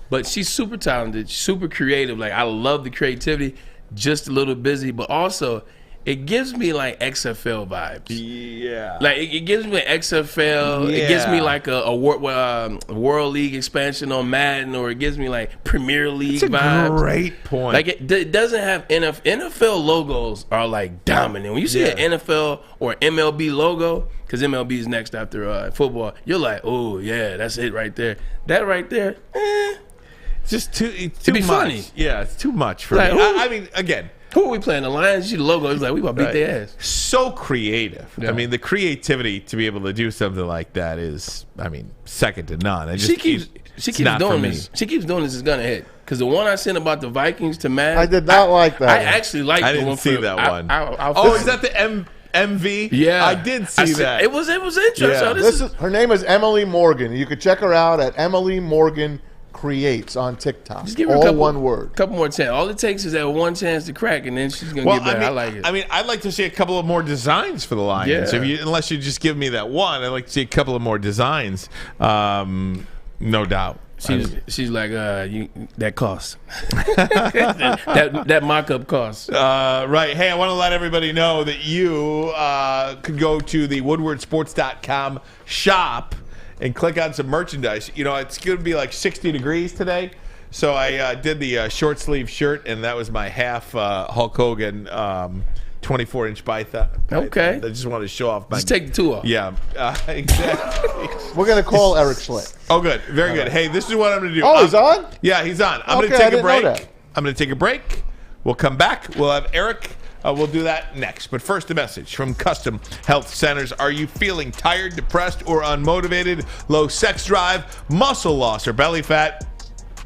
but she's super talented, super creative. Like I love the creativity. Just a little busy, but also it gives me like XFL vibes. Yeah. Like it gives me an XFL. Yeah. It gives me like a World League expansion on Madden, or it gives me like Premier League vibes. That's a great point. Like it doesn't have NFL logos are like dominant. When you see an NFL or MLB logo, because MLB is next after football, you're like, oh yeah, that's it right there. That right there, It's just too much. Funny. Yeah, it's too much for me. I mean, again. Who are we playing? The Lions? You see the logo. It's like, we about to beat their ass. So creative. Yeah. I mean, the creativity to be able to do something like that is, second to none. She keeps doing this. She keeps doing this. It's going to hit. Because the one I sent about the Vikings to Madden. I did not like that. I actually liked the one. I didn't see that one. Is that the MV? Yeah. I did see that. It was interesting. Yeah. So her name is Emily Morgan. You could check her out at Emily Morgan Creates on TikTok. Just give her all one word. Couple more chances. All it takes is that one chance to crack, and then she's gonna get better. I like it. I'd like to see a couple of more designs for the Lions. Yeah. Unless you just give me that one, I'd like to see a couple of more designs. No doubt. She's like, that costs. that mock-up costs. Right. Hey, I want to let everybody know that you could go to the woodwardsports.com shop and click on some merchandise. It's going to be like 60 degrees today. So I did the short sleeve shirt, and that was my half Hulk Hogan 24-inch python. Okay. I just wanted to show off my... Just take the two off. Yeah, exactly. We're going to call Erik Schlitt. Oh, good. Very good. Right. Hey, this is what I'm going to do. Oh, he's on? Yeah, he's on. I'm going to take a break. I'm going to take a break. We'll come back. We'll have Erik. We'll do that next. But first, a message from Custom Health Centers. Are you feeling tired, depressed, or unmotivated? Low sex drive, muscle loss, or belly fat?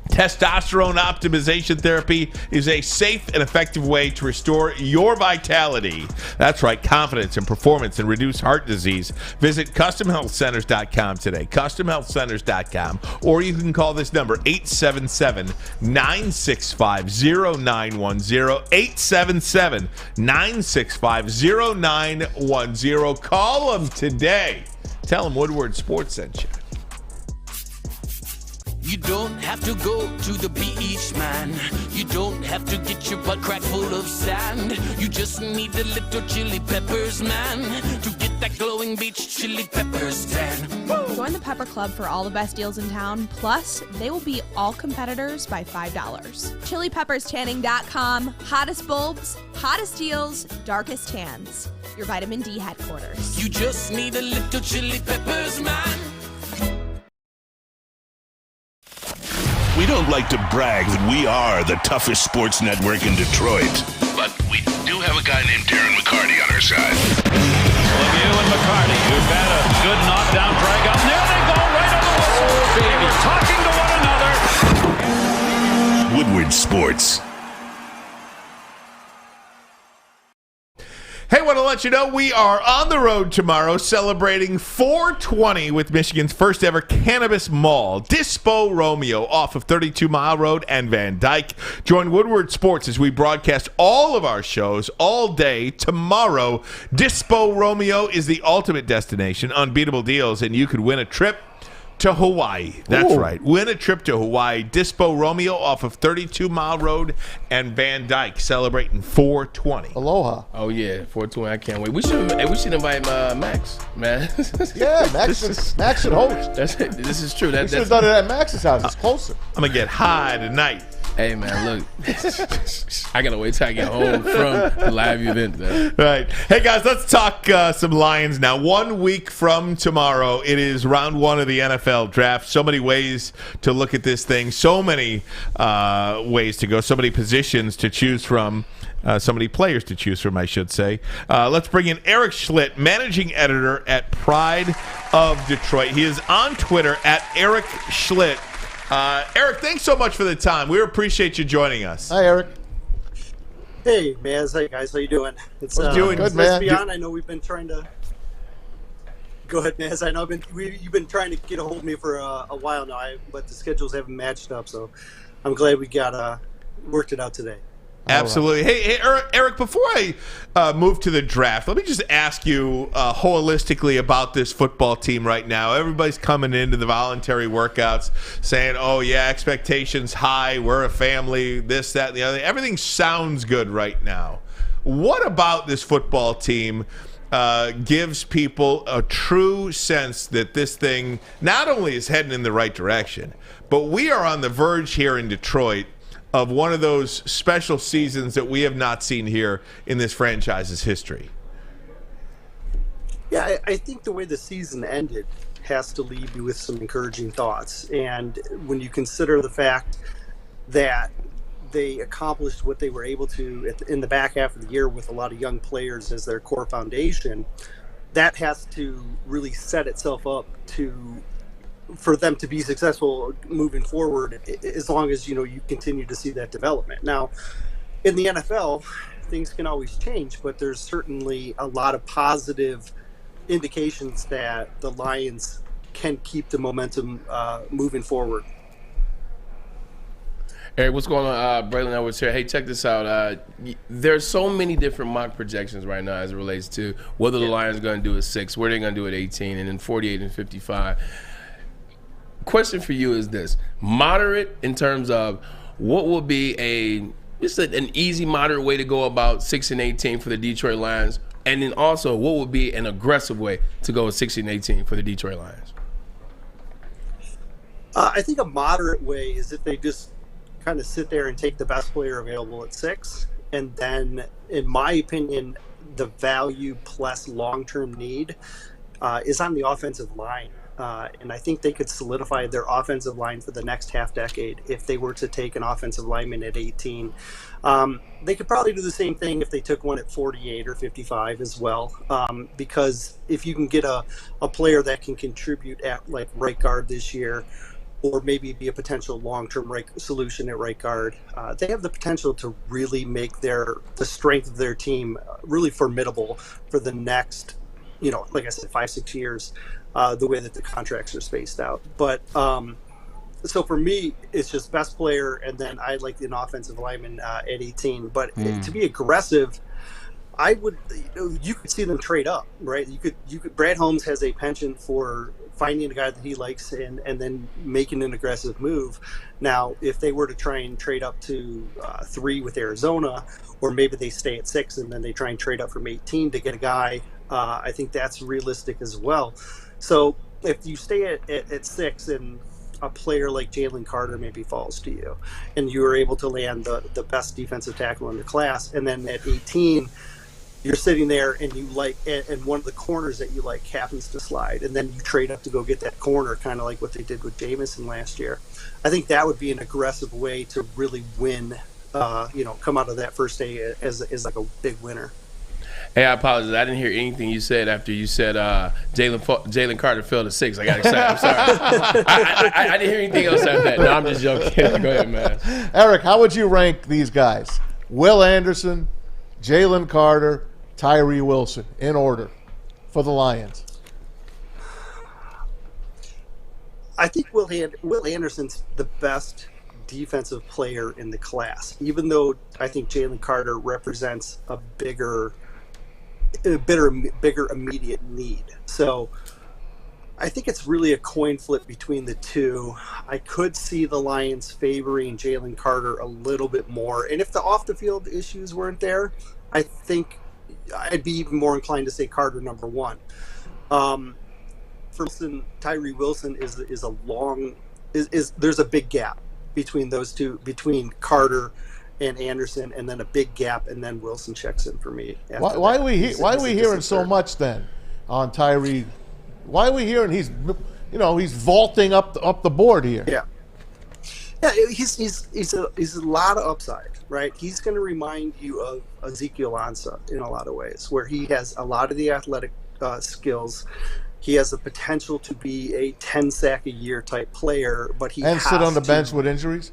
Testosterone optimization therapy is a safe and effective way to restore your vitality. That's right, confidence and performance and reduce heart disease. Visit CustomHealthCenters.com today, CustomHealthCenters.com, or you can call this number 877-965-0910, 877-965-0910. Call them today. Tell them Woodward Sports sent you. You don't have to go to the beach, man. You don't have to get your butt crack full of sand. You just need a little chili peppers, man, to get that glowing beach chili peppers tan. Join the Pepper Club for all the best deals in town. Plus, they will beat all competitors by $5. ChiliPeppersTanning.com. Hottest bulbs, hottest deals, darkest tans. Your vitamin D headquarters. You just need a little chili peppers, man. We don't like to brag that we are the toughest sports network in Detroit, but we do have a guy named Darren McCarty on our side. Lemieux and McCarty, who've had a good knockdown drag up. There they go, right on the whistle. They were talking to one another. Woodward Woodward Sports. Hey, want to let you know we are on the road tomorrow celebrating 420 with Michigan's first ever cannabis mall, Dispo Romeo, off of 32 Mile Road and Van Dyke. Join Woodward Sports as we broadcast all of our shows all day tomorrow. Dispo Romeo is the ultimate destination, unbeatable deals, and you could win a trip to Hawaii. That's right. Win a trip to Hawaii. Dispo Romeo off of 32 Mile Road and Van Dyke, celebrating 420. Aloha. Oh yeah, 420. I can't wait. We should invite Max, man. Yeah, Max should host. This is true. We should have done it at Max's house. It's closer. I'm gonna get high tonight. Hey man, look, I gotta wait till I get home from the live event, man. Right. Hey guys, let's talk some Lions now. 1 week from tomorrow, it is round 1 of the NFL draft. So many ways to look at this thing. So many ways to go. So many positions to choose from. So many players to choose from, I should say. Let's bring in Erik Schlitt, managing editor at Pride of Detroit. He is on Twitter at Erik Schlitt. Erik, thanks so much for the time. We appreciate you joining us. Hi, Erik. Hey, Maz. Hey, guys. How you doing? It's doing good, nice man. to be on. I know we've been trying to. Go ahead, Maz. I know you've been trying to get a hold of me for a while now, but the schedules haven't matched up. So I'm glad we got worked it out today. Absolutely. Hey, Erik, before I move to the draft, let me just ask you holistically about this football team right now. Everybody's coming into the voluntary workouts saying, oh, yeah, expectations high, we're a family, this, that, and the other. Everything sounds good right now. What about this football team gives people a true sense that this thing not only is heading in the right direction, but we are on the verge here in Detroit of one of those special seasons that we have not seen here in this franchise's history? Yeah, I think the way the season ended has to leave you with some encouraging thoughts. And when you consider the fact that they accomplished what they were able to in the back half of the year with a lot of young players as their core foundation, that has to really set itself up for them to be successful moving forward, as long as you continue to see that development. Now, in the NFL, things can always change, but there's certainly a lot of positive indications that the Lions can keep the momentum moving forward. Erik, what's going on? Braylon Edwards here. Hey, check this out. There's so many different mock projections right now as it relates to whether the Lions are going to do at 6, where they're going to do at 18, and then 48 and 55. Question for you is this: moderate in terms of what will be an easy, moderate way to go about 6 and 18 for the Detroit Lions, and then also what would be an aggressive way to go with 6 and 18 for the Detroit Lions? I think a moderate way is if they just kind of sit there and take the best player available at 6, and then, in my opinion, the value plus long-term need is on the offensive line. And I think they could solidify their offensive line for the next half decade if they were to take an offensive lineman at 18. They could probably do the same thing if they took one at 48 or 55 as well, because if you can get a player that can contribute at like right guard this year, or maybe be a potential long-term solution at right guard, they have the potential to really make the strength of their team really formidable for the next, like I said, 5-6 years. The way that the contracts are spaced out. But so for me, it's just best player, and then I like an offensive lineman at 18. But to be aggressive, I would, you could see them trade up, right? You could. Brad Holmes has a penchant for finding a guy that he likes and then making an aggressive move. Now, if they were to try and trade up to 3 with Arizona, or maybe they stay at 6 and then they try and trade up from 18 to get a guy, I think that's realistic as well. So if you stay at 6 and a player like Jalen Carter maybe falls to you, and you are able to land the best defensive tackle in the class, and then at 18 you're sitting there and you like, and one of the corners that you like happens to slide, and then you trade up to go get that corner, kind of like what they did with Jamison last year. I think that would be an aggressive way to really win, come out of that first day as like a big winner. Hey, I apologize. I didn't hear anything you said after you said Jalen Carter fell to 6. I got excited. I'm sorry. I didn't hear anything else after that. No, I'm just joking. Go ahead, man. Erik, how would you rank these guys? Will Anderson, Jalen Carter, Tyree Wilson, in order for the Lions. I think Will Anderson's the best defensive player in the class, even though I think Jalen Carter represents a bigger immediate need. So I think it's really a coin flip between the two. I could see the Lions favoring Jalen Carter a little bit more. And if the off-the-field issues weren't there, I think I'd be even more inclined to say Carter number one. For Wilson, Tyree Wilson is there's a big gap between those two, between Carter and Anderson, and then a big gap, and then Wilson checks in for me. Why are we hearing so much then on Tyree? Why are we hearing he's vaulting up the board here? Yeah, he's a lot of upside, right? He's going to remind you of Ezekiel Ansah in a lot of ways, where he has a lot of the athletic skills. He has the potential to be a 10-sack-a-year type player, but he has sit on the bench with injuries.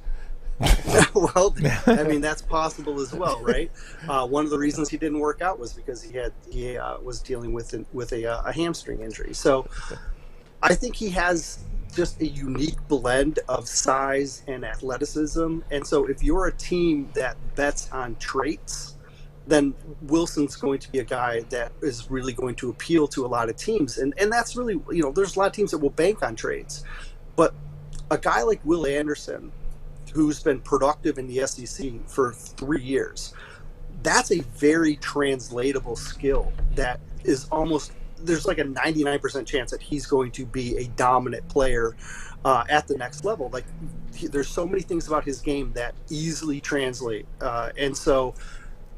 Well, I mean, that's possible as well, right? One of the reasons he didn't work out was because he was dealing with a hamstring injury. So I think he has just a unique blend of size and athleticism. And so if you're a team that bets on traits, then Wilson's going to be a guy that is really going to appeal to a lot of teams. And that's really, there's a lot of teams that will bank on traits. But a guy like Will Anderson, who's been productive in the SEC for 3 years, that's a very translatable skill that is almost, there's like a 99% chance that he's going to be a dominant player at the next level. Like, there's so many things about his game that easily translate. And so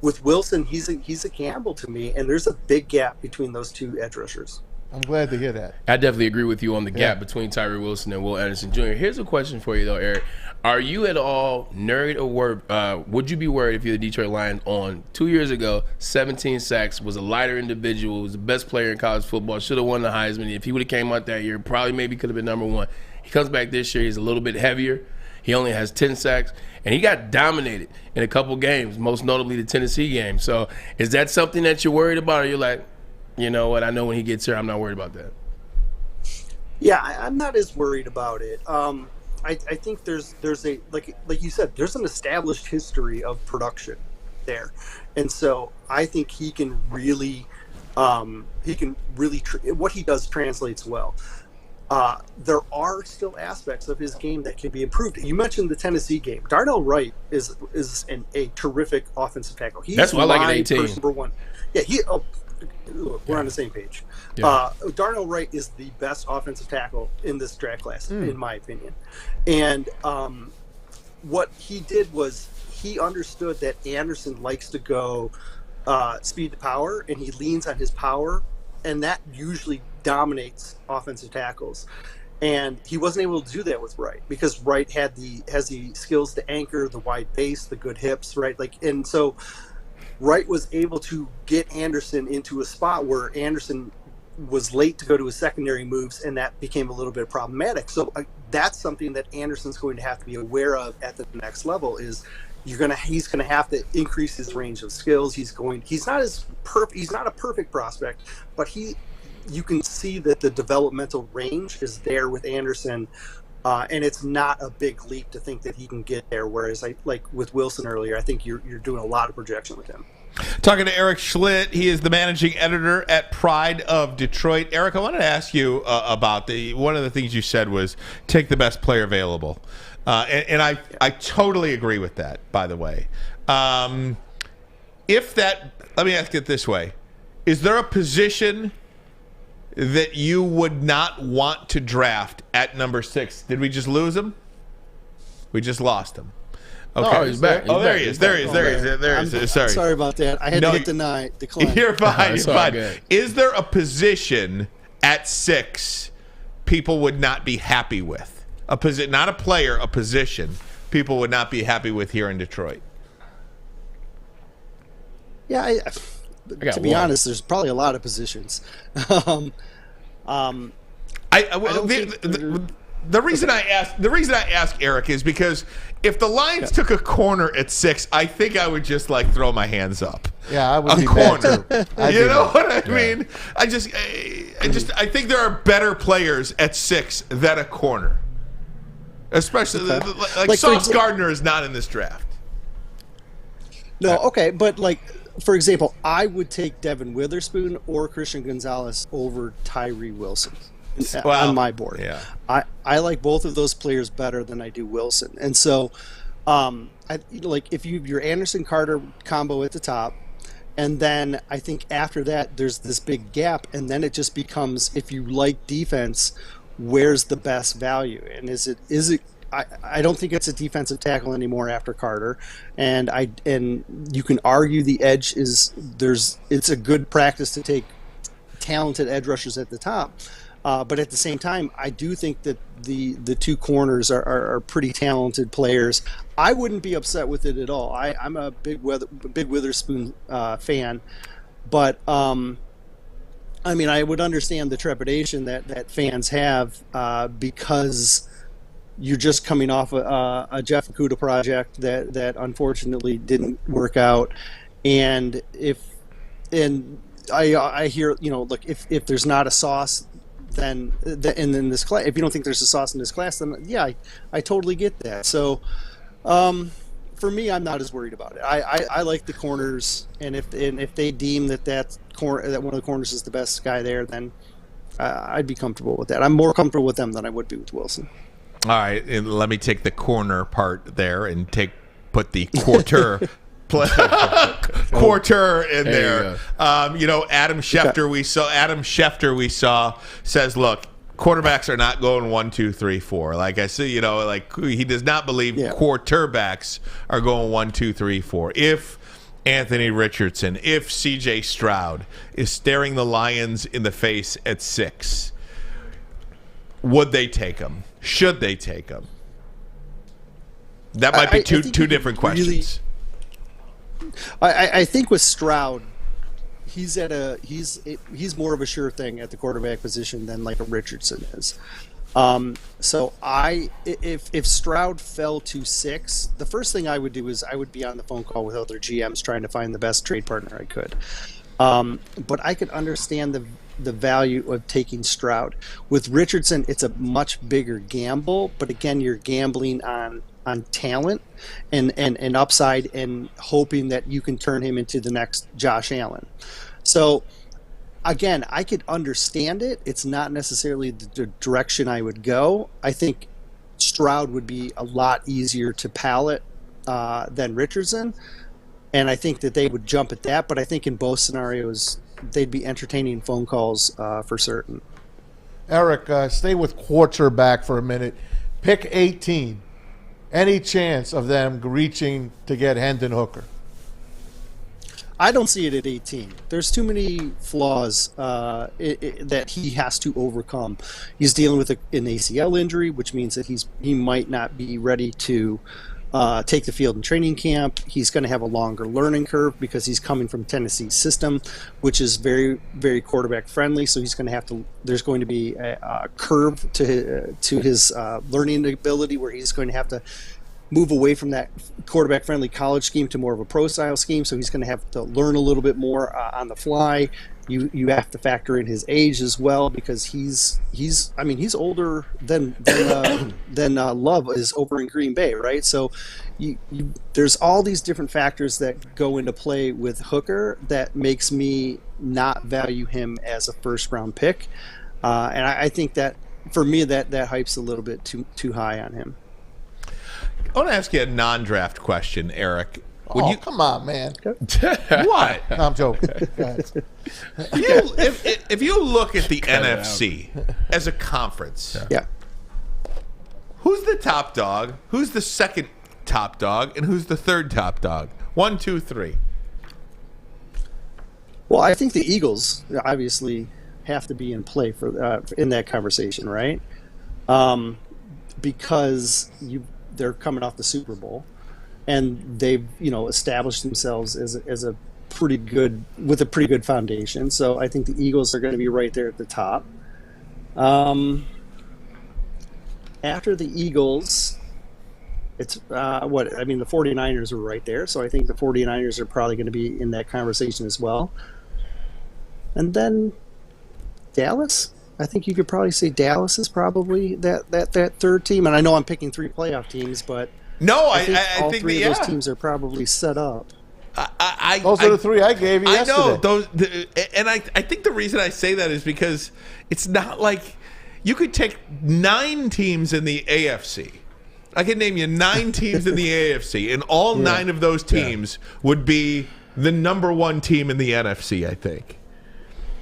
with Wilson, he's a gamble to me, and there's a big gap between those two edge rushers. I'm glad to hear that. I definitely agree with you on the gap between Tyree Wilson and Will Anderson Jr. Here's a question for you, though, Erik. Are you at all worried or worried? Would you be worried if you're the Detroit Lions on 2 years ago, 17 sacks, was a lighter individual, was the best player in college football, should have won the Heisman. If he would have came out that year, probably maybe could have been number one. He comes back this year, he's a little bit heavier. He only has 10 sacks, and he got dominated in a couple games, most notably the Tennessee game. So is that something that you're worried about, or you're like, you know what, I know when he gets here, I'm not worried about that? Yeah, I'm not as worried about it. I think there's a like you said, there's an established history of production there, and so I think he can really what he does translates well. There are still aspects of his game that can be improved. You mentioned the Tennessee game. Darnell Wright is a terrific offensive tackle. That's why I like an 18. Number one. Yeah, we're on the same page. Yeah. Darnell Wright is the best offensive tackle in this draft class, in my opinion. And what he did was he understood that Anderson likes to go speed to power, and he leans on his power, and that usually dominates offensive tackles. And he wasn't able to do that with Wright because Wright has the skills to anchor, the wide base, the good hips, right? And so Wright was able to get Anderson into a spot where Anderson was late to go to his secondary moves, and that became a little bit problematic. So that's something that Anderson's going to have to be aware of at the next level. Is he's going to have to increase his range of skills. He's not a perfect prospect, but you can see that the developmental range is there with Anderson. And it's not a big leap to think that he can get there. Whereas, like with Wilson earlier, I think you're doing a lot of projection with him. Talking to Erik Schlitt, he is the managing editor at Pride of Detroit. Erik, I wanted to ask you about one of the things you said was take the best player available, and I totally agree with that. By the way, let me ask it this way: is there a position that you would not want to draft at number 6? Did we just lose him? We just lost him. Okay. Oh, he's back. There he is. There he is. Sorry. Sorry about that. I had to hit decline. You're fine. It's You're all fine. good. Is there a position at 6 people would not be happy with? Not a player, a position people would not be happy with here in Detroit? Yeah, to be honest, there's probably a lot of positions. The reason I ask Erik is because if the Lions took a corner at 6, I think I would just like throw my hands up. Yeah, I would be corner. Bad too. You know what I mean? I think there are better players at 6 than a corner, especially like Sauce Gardner is not in this draft. No, okay, but like for example, I would take Devin Witherspoon or Christian Gonzalez over Tyree Wilson. On my board. Yeah. I like both of those players better than I do Wilson. And so if your Anderson Carter combo at the top, and then I think after that there's this big gap, and then it just becomes, if you like defense, where's the best value? And is it I don't think it's a defensive tackle anymore after Carter, and you can argue the edge it's a good practice to take talented edge rushers at the top. But at the same time, I do think that the two corners are pretty talented players. I wouldn't be upset with it at all. I'm a big Witherspoon fan, but I mean, I would understand the trepidation that fans have because you're just coming off a Jeff Okudah project that unfortunately didn't work out, and I hear, look, if there's not a sauce. Then in this class, if you don't think there's a sauce in this class, then yeah, I totally get that. So for me, I'm not as worried about it. I like the corners, and if they deem that one of the corners is the best guy there, then I'd be comfortable with that. I'm more comfortable with them than I would be with Wilson. All right, and let me take the corner part there and put the quarter. Quarter in there. Adam Schefter we saw says, look, quarterbacks are not going 1, 2, 3, 4. Like I say, he does not believe quarterbacks are going 1, 2, 3, 4. If Anthony Richardson, if CJ Stroud is staring the Lions in the face at 6, would they take him? Should they take him? That might be two different questions. I think with Stroud, he's more of a sure thing at the quarterback position than like a Richardson is. So if Stroud fell to 6, the first thing I would do is I would be on the phone call with other GMs trying to find the best trade partner I could. But I could understand the value of taking Stroud. With Richardson, it's a much bigger gamble, but again, you're gambling on talent and upside and hoping that you can turn him into the next Josh Allen. So again, I could understand it. It's not necessarily the direction I would go. I think Stroud would be a lot easier to palate than Richardson, and I think that they would jump at that, but I think in both scenarios they'd be entertaining phone calls for certain. Erik, stay with quarterback for a minute. Pick 18. Any chance of them reaching to get Hendon Hooker? I don't see it at 18. There's too many flaws that he has to overcome. He's dealing with an ACL injury, which means that he might not be ready to take the field in training camp. He's going to have a longer learning curve because he's coming from Tennessee's system, which is very, very quarterback friendly. So he's going to have to. There's going to be a curve to his learning ability where he's going to have to move away from that quarterback friendly college scheme to more of a pro style scheme. So he's going to have to learn a little bit more on the fly. You have to factor in his age as well because he's older than Love is over in Green Bay, right? So there's all these different factors that go into play with Hooker that makes me not value him as a first round pick, and I think that for me that hype's a little bit too high on him. I want to ask you a non-draft question, Erik. Come on, man. What? No, I'm joking. If you look at the NFC as a conference, who's the top dog? Who's the second top dog? And who's the third top dog? 1, 2, 3. Well, I think the Eagles obviously have to be in play for in that conversation, right? Because they're coming off the Super Bowl. And they've, established themselves as a pretty good with a pretty good foundation. So I think the Eagles are going to be right there at the top. After the Eagles, it's the 49ers are right there. So I think the 49ers are probably going to be in that conversation as well. And then Dallas. I think you could probably say Dallas is probably that third team. And I know I'm picking 3 playoff teams, but I think all 3 of those teams are probably set up. Those are the 3 I gave you yesterday. I know and I think the reason I say that is because it's not like you could take 9 teams in the AFC. I can name you 9 teams in the AFC, and all 9 of those teams would be the number 1 team in the NFC. I think,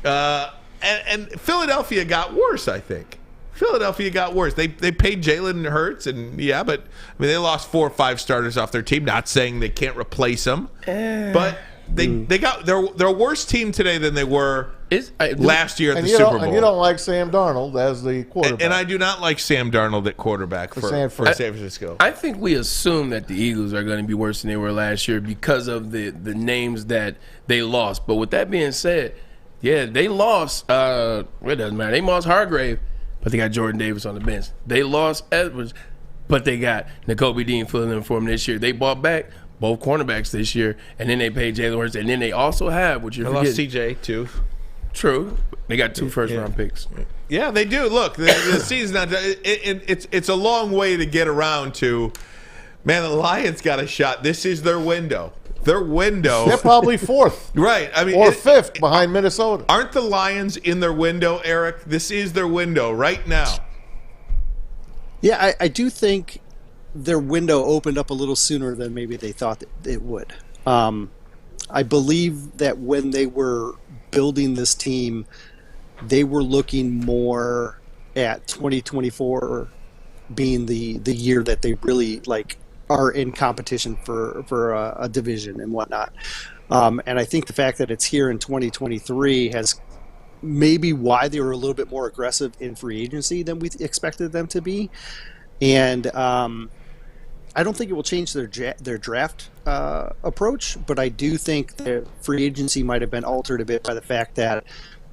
and Philadelphia got worse. I think Philadelphia got worse. They paid Jalen Hurts, and but they lost 4 or 5 starters off their team. Not saying they can't replace them, but they got they're a worse team today than they were last year at the Super Bowl. And you don't like Sam Darnold as the quarterback. And I do not like Sam Darnold at quarterback for San Francisco. I think we assume that the Eagles are going to be worse than they were last year because of the names that they lost. But with that being said, they lost. It doesn't matter. They lost Hargrave, but they got Jordan Davis on the bench. They lost Edwards, but they got Nakobe Dean filling in for them this year. They bought back both cornerbacks this year, and then they paid Jalen Hurts, and then they also have what you're forgetting. They lost CJ too. True, they got 2 first-round picks. Yeah, they do. Look, the season's not. It's a long way to get around to. Man, the Lions got a shot. This is their window. They're probably 4th, right? I mean, or 5th behind Minnesota. Aren't the Lions in their window, Erik? This is their window right now. Yeah, I do think their window opened up a little sooner than maybe they thought it would. I believe that when they were building this team, they were looking more at 2024 being the year that they really are in competition for a division and whatnot. And I think the fact that it's here in 2023 has maybe why they were a little bit more aggressive in free agency than we expected them to be. And I don't think it will change their draft approach, but I do think the free agency might have been altered a bit by the fact that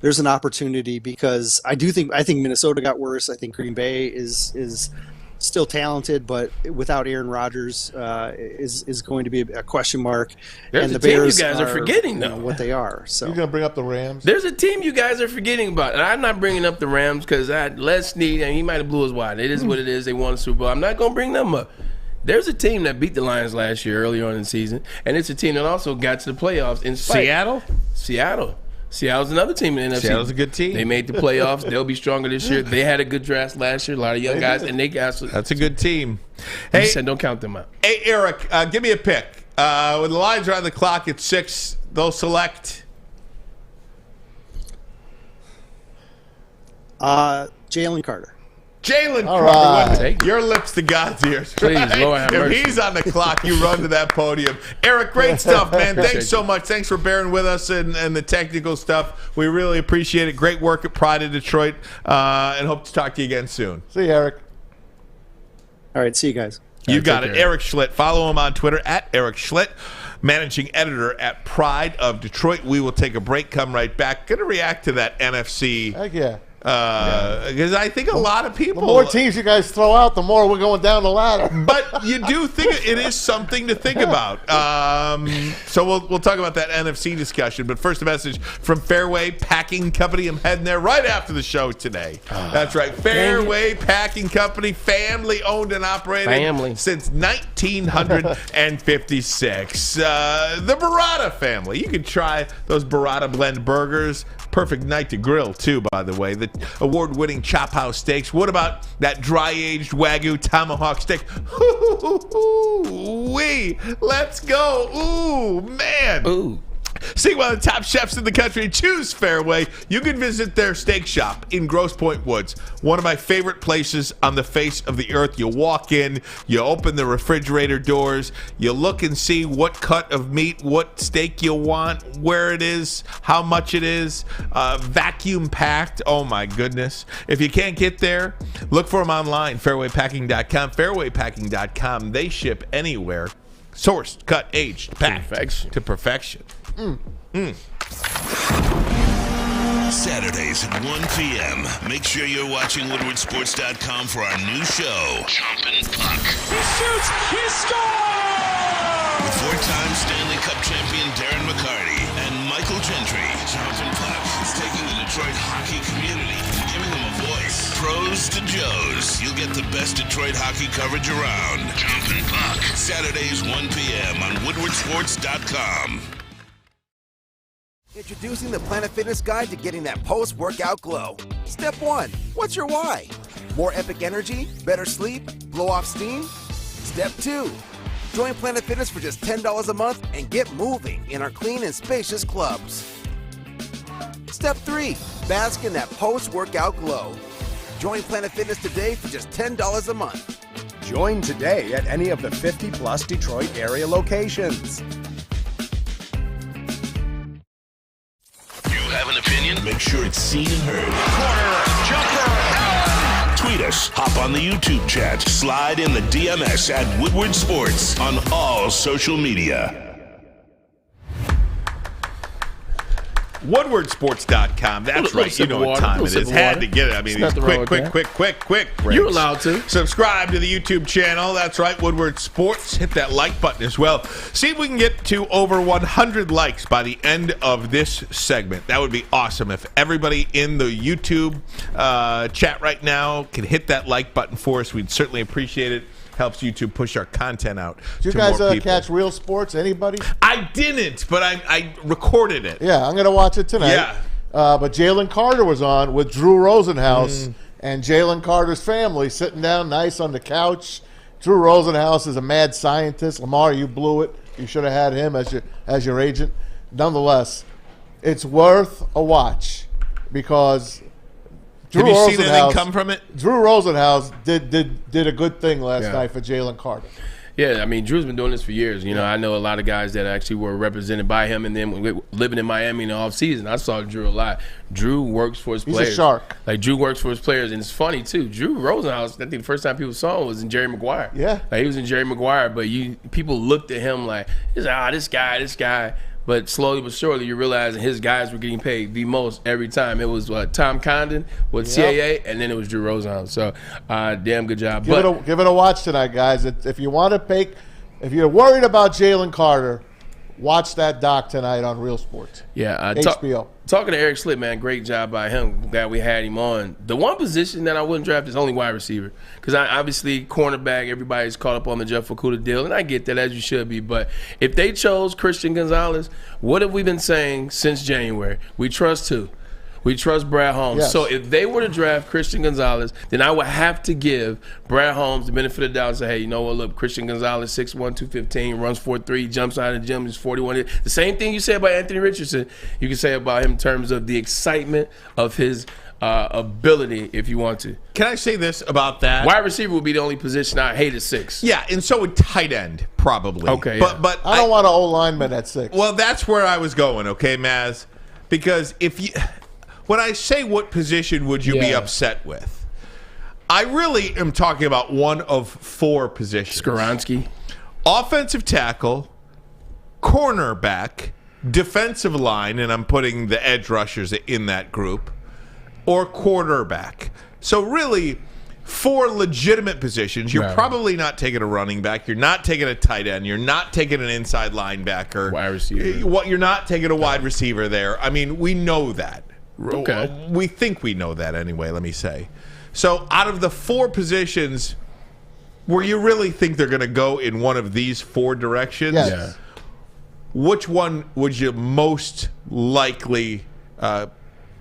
there's an opportunity, because I think Minnesota got worse. I think Green Bay is still talented, but without Aaron Rodgers is going to be a question mark. There's and a the team Bears you guys are forgetting, though. What they are. So you're going to bring up the Rams? There's a team you guys are forgetting about. And I'm not bringing up the Rams because Les Snead, and he might have blew his wide. It is what it is. They won the Super Bowl. I'm not going to bring them up. There's a team that beat the Lions last year early on in the season, and it's a team that also got to the playoffs in spite. Seattle's another team in the NFC. Seattle's a good team. They made the playoffs. They'll be stronger this year. They had a good draft last year. A lot of young guys, and they got. That's a good team. Hey, said don't count them out. Hey, Erik, give me a pick. When the Lions are on the clock at 6, they'll select. Jalen Carter. Jalen Carter, right. Your lips to God's ears. Please, right? Lord have mercy. If he's on the clock, you run to that podium. Erik, great stuff, man. Thanks so much. Thanks for bearing with us and the technical stuff. We really appreciate it. Great work at Pride of Detroit, and hope to talk to you again soon. See you, Erik. All right, see you guys. You got it. Erik Schlitt. Follow him on Twitter at Erik Schlitt, managing editor at Pride of Detroit. We will take a break, come right back. Going to react to that NFC. Heck yeah. Because I think a lot of people. The more teams you guys throw out, the more we're going down the ladder. But you do think it is something to think about. So we'll talk about that NFC discussion. But first, a message from Fairway Packing Company. I'm heading there right after the show today. That's right, Fairway Packing Company, family owned and operated since 1956. The Burrata family. You can try those Burrata blend burgers. Perfect night to grill, too, by the way. The award-winning Chop House steaks. What about that dry-aged Wagyu tomahawk steak? Ooh-wee. Let's go. Ooh, man. Ooh. See one of the top chefs in the country. Choose Fairway. You can visit their steak shop in Grosse Pointe Woods. One of my favorite places on the face of the earth. You walk in, you open the refrigerator doors, you look and see what cut of meat, what steak you want, where it is, how much it is, vacuum packed. Oh my goodness. If you can't get there, look for them online, fairwaypacking.com, fairwaypacking.com. They ship anywhere. Sourced, cut, aged, packed to perfection. Saturdays at 1 p.m. Make sure you're watching WoodwardSports.com for our new show, Chompin' Puck. He shoots! He scores! With four-time Stanley Cup champion Darren McCarty and Michael Gentry, Chompin' Puck is taking the Detroit hockey community and giving them a voice. Pros to Joes. You'll get the best Detroit hockey coverage around. Chompin' Puck. Saturdays 1 p.m. on WoodwardSports.com. Introducing the Planet Fitness Guide to getting that post-workout glow. Step 1. What's your why? More epic energy? Better sleep? Blow off steam? Step 2. Join Planet Fitness for just $10 a month and get moving in our clean and spacious clubs. Step 3. Bask in that post-workout glow. Join Planet Fitness today for just $10 a month. Join today at any of the 50-plus Detroit area locations. Have an opinion? Make sure it's seen and heard. Corner, jumper, Tweet us, hop on the YouTube chat, slide in the DMS at Woodward Sports on all social media. WoodwardSports.com. That's right. You know what time it is. Had to get it. I mean, it's quick. You're allowed to. Subscribe to the YouTube channel. That's right, Woodward Sports. Hit that like button as well. See if we can get to over 100 likes by the end of this segment. That would be awesome. If everybody in the YouTube chat right now can hit that like button for us, we'd certainly appreciate it. Helps YouTube push our content out. Did you guys catch Real Sports? Anybody? I didn't, but I recorded it. Yeah, I'm going to watch it tonight. Yeah. But Jalen Carter was on with Drew Rosenhaus and Jalen Carter's family sitting down nice on the couch. Drew Rosenhaus is a mad scientist. Lamar, you blew it. You should have had him as your agent. Nonetheless, it's worth a watch because Have you seen anything come from it? Drew Rosenhaus did a good thing last night for Jalen Carter. Yeah, I mean, Drew's been doing this for years. You know, I know a lot of guys that actually were represented by him, and then living in Miami in the offseason. I saw Drew a lot. Drew works for his players. He's a shark. Like, Drew works for his players, and it's funny, too. Drew Rosenhaus, I think the first time people saw him was in Jerry Maguire. Yeah. Like, he was in Jerry Maguire, but people looked at him like, this guy. But slowly but surely, you realize his guys were getting paid the most every time. It was Tom Condon with CAA, and then it was Drew Rosenhaus. So, damn good job. Give it a watch tonight, guys. If you want to if you're worried about Jalen Carter, watch that doc tonight on Real Sports. Yeah, HBO. Talking to Erik Schlitt, man, great job by him. Glad we had him on. The one position that I wouldn't draft is only wide receiver, because obviously cornerback, everybody's caught up on the Jeff Okudah deal, and I get that, as you should be. But if they chose Christian Gonzalez, what have we been saying since January? We trust who? We trust Brad Holmes. Yes. So if they were to draft Christian Gonzalez, then I would have to give Brad Holmes the benefit of the doubt and say, hey, you know what, look, Christian Gonzalez, 6'1", 215, runs 4'3", jumps out of the gym, is 41. The same thing you say about Anthony Richardson, you can say about him in terms of the excitement of his ability, if you want to. Can I say this about that? Wide receiver would be the only position I hate at 6. Yeah, and so would tight end, probably. Okay, but I don't want an O-lineman at 6. Well, that's where I was going, okay, Maz? Because when I say what position would you be upset with, I really am talking about one of 4 positions. Skoronski. Offensive tackle, cornerback, defensive line, and I'm putting the edge rushers in that group, or quarterback. So really, 4 legitimate positions. You're probably not taking a running back. You're not taking a tight end. You're not taking an inside linebacker. Wide receiver. You're not taking a wide receiver there. I mean, we know that. Okay. We think we know that anyway, let me say. So out of the 4 positions where you really think they're going to go in one of these 4 directions, which one would you most likely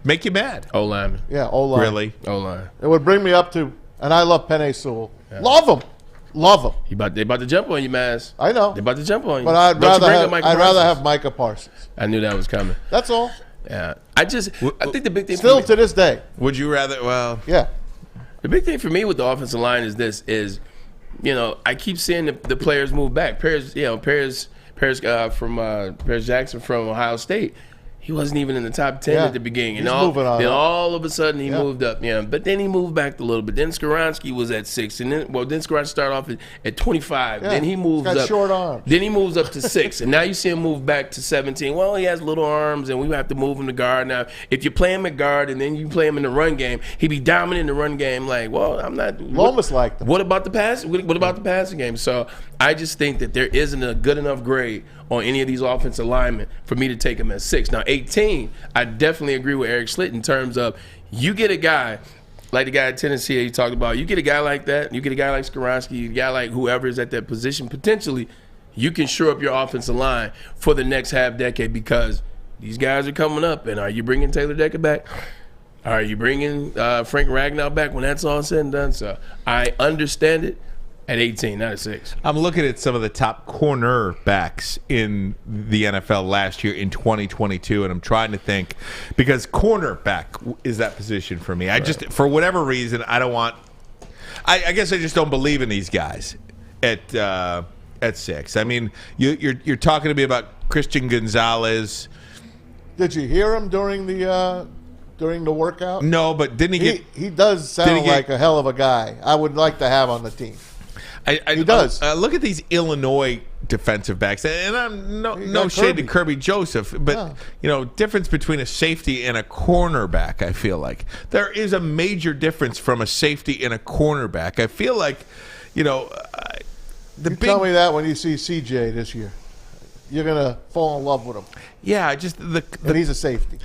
make you mad? O-line. Yeah, O-line. Really? O-line. It would bring me up to, and I love Penei Sewell. Yeah. Love him. They about to jump on you, Maz. I know. They about to jump on you. But I'd rather have Micah Parsons. I knew that was coming. That's all. Yeah. I think the big thing still to this day. Would you rather? Well, yeah. The big thing for me with the offensive line is I keep seeing the players move back. Paris Jackson from Ohio State. He wasn't even in the top 10 at the beginning. And all of a sudden he moved up. Yeah, but then he moved back a little bit. Then Skoronski was at 6. And then Skoronski started off at 25. Then he moves up. Short arms. Then he moves up to 6. And now you see him move back to 17. Well, he has little arms, and we have to move him to guard. Now, if you play him at guard and then you play him in the run game, he'd be dominant in the run game. Like, well, I'm not. Lomas liked him. What about the pass? What about the passing game? So I just think that there isn't a good enough grade on any of these offensive linemen for me to take him at 6. Now, 18, I definitely agree with Erik Schlitt in terms of you get a guy like the guy at Tennessee that you talked about. You get a guy like that. You get a guy like Skoronski. You get a guy like whoever is at that position. Potentially, you can shore up your offensive line for the next half decade because these guys are coming up. And are you bringing Taylor Decker back? Are you bringing Frank Ragnow back when that's all said and done? So I understand it. At 18, not at 6. I'm looking at some of the top cornerbacks in the NFL last year in 2022, and I'm trying to think because cornerback is that position for me. I just, for whatever reason, I don't want. I guess I just don't believe in these guys at 6. I mean, you're talking to me about Christian Gonzalez. Did you hear him during the workout? No, but didn't he? He does sound like a hell of a guy. I would like to have on the team. He does. Look at these Illinois defensive backs, and I'm no shade to Kirby Joseph, but difference between a safety and a cornerback. I feel like there is a major difference from a safety and a cornerback. I feel like, tell me that when you see CJ this year, you're gonna fall in love with him. Yeah, and he's a safety.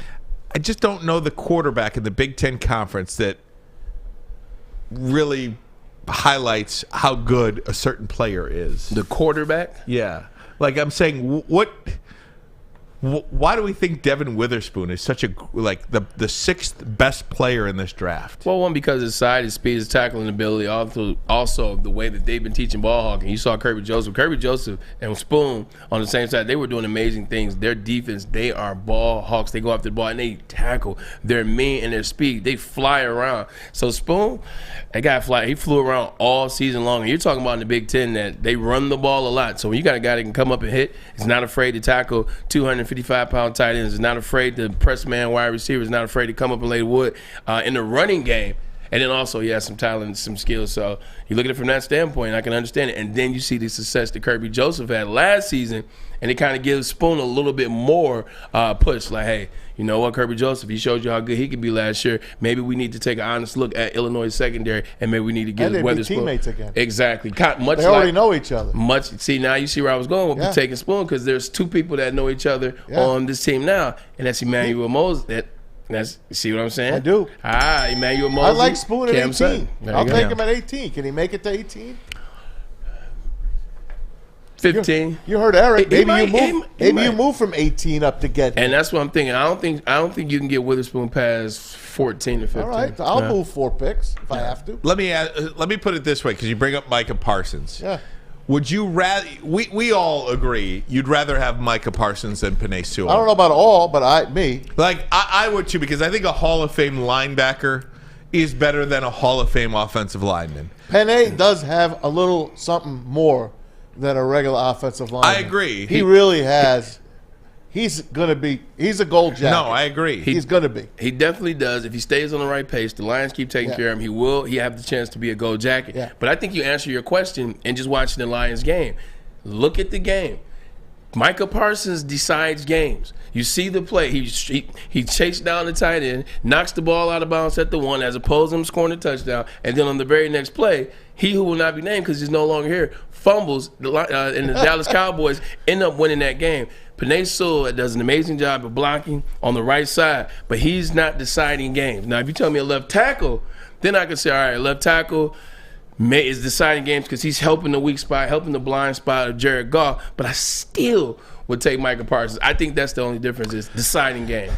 I just don't know the quarterback in the Big Ten Conference that really highlights how good a certain player is. The quarterback? Yeah. Like I'm saying, why do we think Devin Witherspoon is such the 6th best player in this draft? Well, one, because his size, his speed, his tackling ability, also the way that they've been teaching ball hawking. You saw Kirby Joseph and Spoon on the same side. They were doing amazing things. Their defense, they are ball hawks. They go after the ball and they tackle. They're mean in their speed. They fly around. So Spoon, that guy he flew around all season long. And you're talking about in the Big Ten that they run the ball a lot. So when you got a guy that can come up and hit, is not afraid to tackle 255-pound tight ends, is not afraid to press man wide receivers, not afraid to come up and lay wood in the running game. And then also he has some talent and some skills. So you look at it from that standpoint, I can understand it. And then you see the success that Kirby Joseph had last season, and it kind of gives Spoon a little bit more push. Like, hey, you know what, Kirby Joseph, he showed you how good he could be last year. Maybe we need to take an honest look at Illinois secondary, and maybe we need to get Witherspoon. Teammates again. Exactly. They already know each other. See, now you see where I was going with taking Spoon, because there's 2 people that know each other on this team now, and that's Emmanuel Moses. See what I'm saying? I do. Emmanuel Moses. I like Spoon at 18. Sutton. I'll take him at 18. Can he make it to 18? 15. You heard Erik. Maybe you move from 18 up to get him. And that's what I'm thinking. I don't think you can get Witherspoon past 14 or 15. All right, I'll move 4 picks if I have to. Let me put it this way, because you bring up Micah Parsons. Yeah. Would you rather? We all agree you'd rather have Micah Parsons than Penei Sewell. I don't know about all, but I would too, because I think a Hall of Fame linebacker is better than a Hall of Fame offensive lineman. Penei does have a little something more than a regular offensive lineman. I agree. He really has. He's a gold jacket. No, I agree. He's going to be. He definitely does. If he stays on the right pace, the Lions keep taking care of him, he have the chance to be a gold jacket. Yeah. But I think you answer your question in just watching the Lions game. Look at the game. Micah Parsons decides games. You see the play. He chased down the tight end, knocks the ball out of bounds at the 1, as opposed to him scoring a touchdown. And then on the very next play, he who will not be named because he's no longer here, fumbles, and the Dallas Cowboys end up winning that game. Penei Sewell does an amazing job of blocking on the right side, but he's not deciding games. Now, if you tell me a left tackle, then I can say, all right, left tackle is deciding games because he's helping the weak spot, helping the blind spot of Jared Goff, but I still would take Micah Parsons. I think that's the only difference, is deciding games.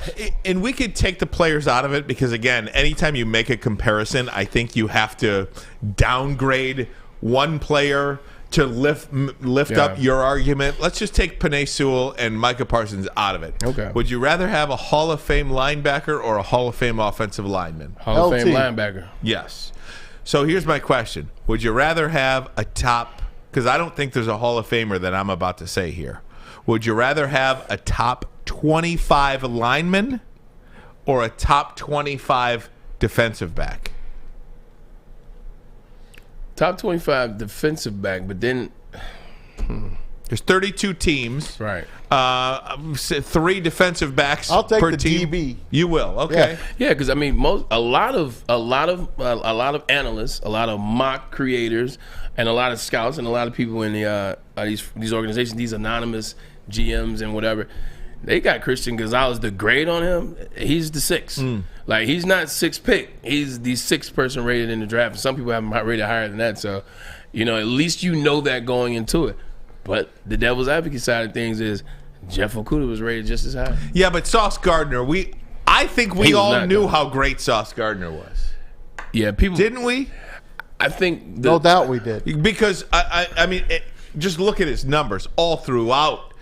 And we could take the players out of it because, again, anytime you make a comparison, I think you have to downgrade one player to lift up your argument. Let's just take Penei Sewell and Micah Parsons out of it. Okay. Would you rather have a Hall of Fame linebacker or a Hall of Fame offensive lineman? Hall of Fame linebacker. Yes. So here's my question. Would you rather have a top – because I don't think there's a Hall of Famer that I'm about to say here. Would you rather have a top 25 lineman or a top 25 defensive back? Top 25 defensive back, but then there's 32 teams. Right. 3 defensive backs. I'll take per the team. DB. You will. Okay. Yeah, because I mean, a lot of analysts, a lot of mock creators, and a lot of scouts, and a lot of people in these organizations, these anonymous GMs and whatever. They got Christian Gonzalez. The grade on him, he's the 6th. Like, he's not 6th pick. He's the 6th person rated in the draft. Some people have him rated higher than that. So, at least you know that going into it. But the devil's advocate side of things is Jeff Okudah was rated just as high. Yeah, but Sauce Gardner, I think we all knew how great Sauce Gardner was. Yeah, people didn't we? I think no doubt we did. Because I mean, just look at his numbers all throughout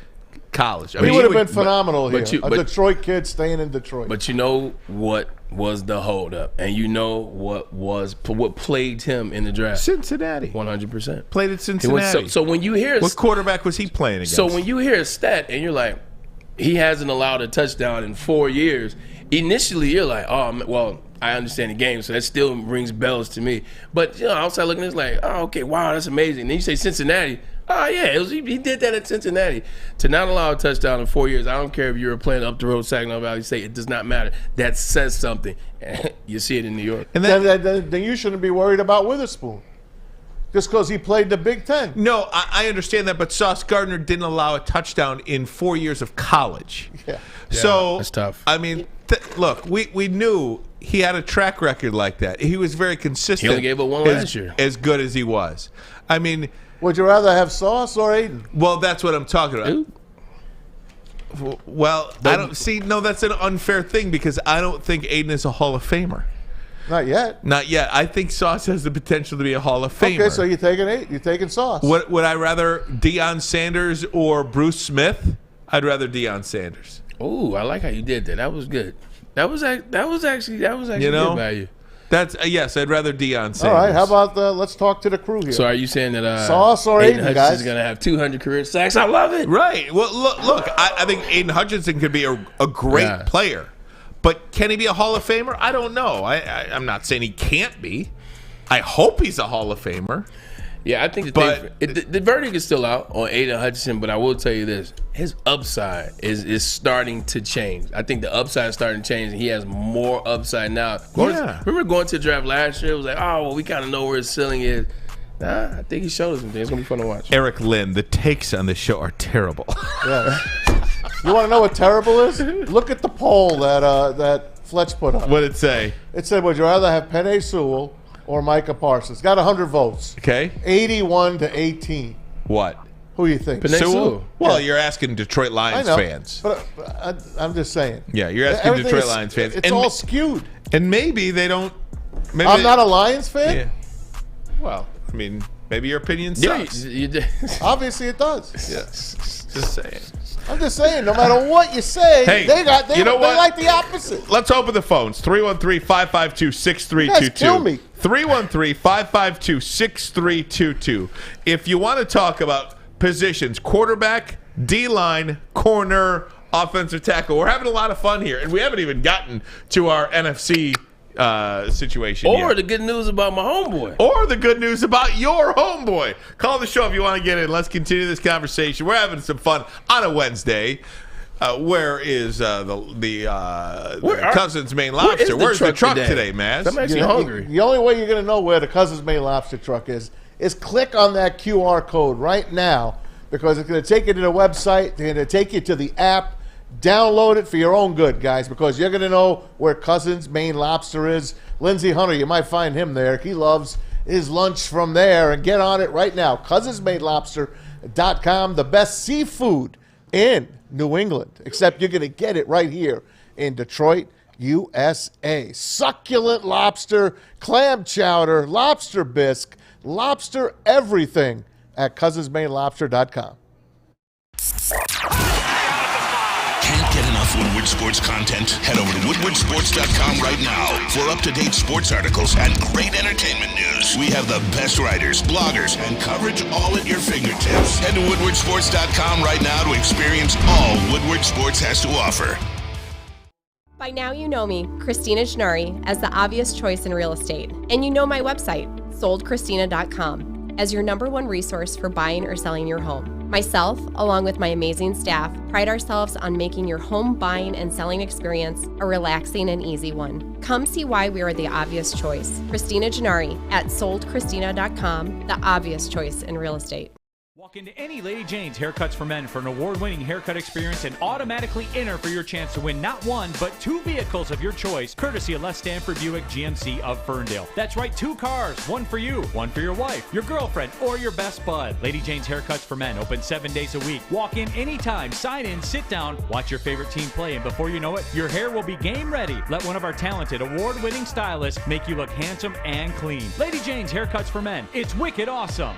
college. I mean, he would have been phenomenal here. A Detroit kid staying in Detroit. But you know what was the holdup, and you know what plagued him in the draft? Cincinnati. 100%. Played at Cincinnati. So when you hear what quarterback was he playing against? So when you hear a stat and you're like, he hasn't allowed a touchdown in 4 years, initially you're like, oh, well, I understand the game, so that still rings bells to me. But outside looking, it's like, oh, okay, wow, that's amazing. And then you say Cincinnati. Oh, yeah, he did that at Cincinnati. To not allow a touchdown in 4 years, I don't care if you were playing up the road, Saginaw Valley State, it does not matter. That says something. You see it in New York. And then you shouldn't be worried about Witherspoon just because he played the Big Ten. No, I understand that, but Sauce Gardner didn't allow a touchdown in 4 years of college. Yeah. So that's tough. I mean, look, we knew he had a track record like that. He was very consistent. He only gave up one last year. As good as he was. I mean, would you rather have Sauce or Aiden? Well, that's what I'm talking about. Ooh. Well, I don't see. No, that's an unfair thing because I don't think Aiden is a Hall of Famer. Not yet. Not yet. I think Sauce has the potential to be a Hall of Famer. Okay, so you're taking Aiden. You're taking Sauce. Would I rather Deion Sanders or Bruce Smith? I'd rather Deion Sanders. Ooh, I like how you did that. That was good. That was actually good value. That's yes. I'd rather Deion Sanders. All right. How about let's talk to the crew here. So are you saying that Sauce or Aiden, guys? is going to have 200 career sacks? I love it. Right. Well, look. I think Aiden Hutchinson could be a great player, but can he be a Hall of Famer? I don't know. I'm not saying he can't be. I hope he's a Hall of Famer. Yeah, I think the verdict is still out on Aiden Hutchinson, but I will tell you this. His upside is starting to change. I think the upside is starting to change, and he has more upside now. Remember going to the draft last year? It was like, oh, well, we kind of know where his ceiling is. Nah, I think he showed us some things. It's going to be fun to watch. Eric Lynn, the takes on this show are terrible. Yeah. You want to know what terrible is? Look at the poll that Fletch put up. What did it say? It said, would you rather have Penei Sewell or Micah Parsons? Got 100 votes. Okay. 81 to 18. What? Who do you think? Sewell? Well, you're asking Detroit Lions fans. But I'm just saying. Yeah, you're asking Detroit Lions fans. It's all skewed. And maybe they don't. Maybe I'm not a Lions fan? Yeah. Well, I mean, maybe your opinion sucks. Obviously it does. Yes. Just saying. I'm just saying, no matter what you say, they like the opposite. Let's open the phones. 313-552-6322. You guys kill me. 313-552-6322. If you want to talk about positions, quarterback, D-line, corner, offensive tackle, we're having a lot of fun here. And we haven't even gotten to our NFC situation or yet. The good news about my homeboy. Or the good news about your homeboy. Call the show if you want to get in. Let's continue this conversation. We're having some fun on a Wednesday. Where is the Cousins Maine Lobster? Where's the truck today, Maz? I'm actually hungry. The only way you're going to know where the Cousins Maine Lobster truck is click on that QR code right now because it's going to take you to the website. They're going to take you to the app. Download it for your own good, guys, because you're going to know where Cousins Maine Lobster is. Lindsey Hunter, you might find him there. He loves his lunch from there. And get on it right now. Cousins-MaineLobster.com, the best seafood in New England, except you're going to get it right here in Detroit, USA. Succulent lobster, clam chowder, lobster bisque, lobster everything at Cousins-MaineLobster.com. Can't get enough Woodward Sports content, head over to woodwardsports.com right now for up-to-date sports articles and great entertainment news. We have the best writers, bloggers, and coverage all at your fingertips. Head to woodwardsports.com right now to experience all Woodward Sports has to offer. By now you know me, Christina Gennari, as the obvious choice in real estate. And you know my website, soldchristina.com, as your #1 resource for buying or selling your home. Myself, along with my amazing staff, pride ourselves on making your home buying and selling experience a relaxing and easy one. Come see why we are the obvious choice. Christina Gennari at soldchristina.com, the obvious choice in real estate. Walk into any Lady Jane's Haircuts for Men for an award-winning haircut experience and automatically enter for your chance to win not one, but 2 vehicles of your choice, courtesy of Les Stanford Buick GMC of Ferndale. That's right, 2 cars, one for you, one for your wife, your girlfriend, or your best bud. Lady Jane's Haircuts for Men, open 7 days a week. Walk in anytime, sign in, sit down, watch your favorite team play, and before you know it, your hair will be game ready. Let one of our talented, award-winning stylists make you look handsome and clean. Lady Jane's Haircuts for Men. It's wicked awesome.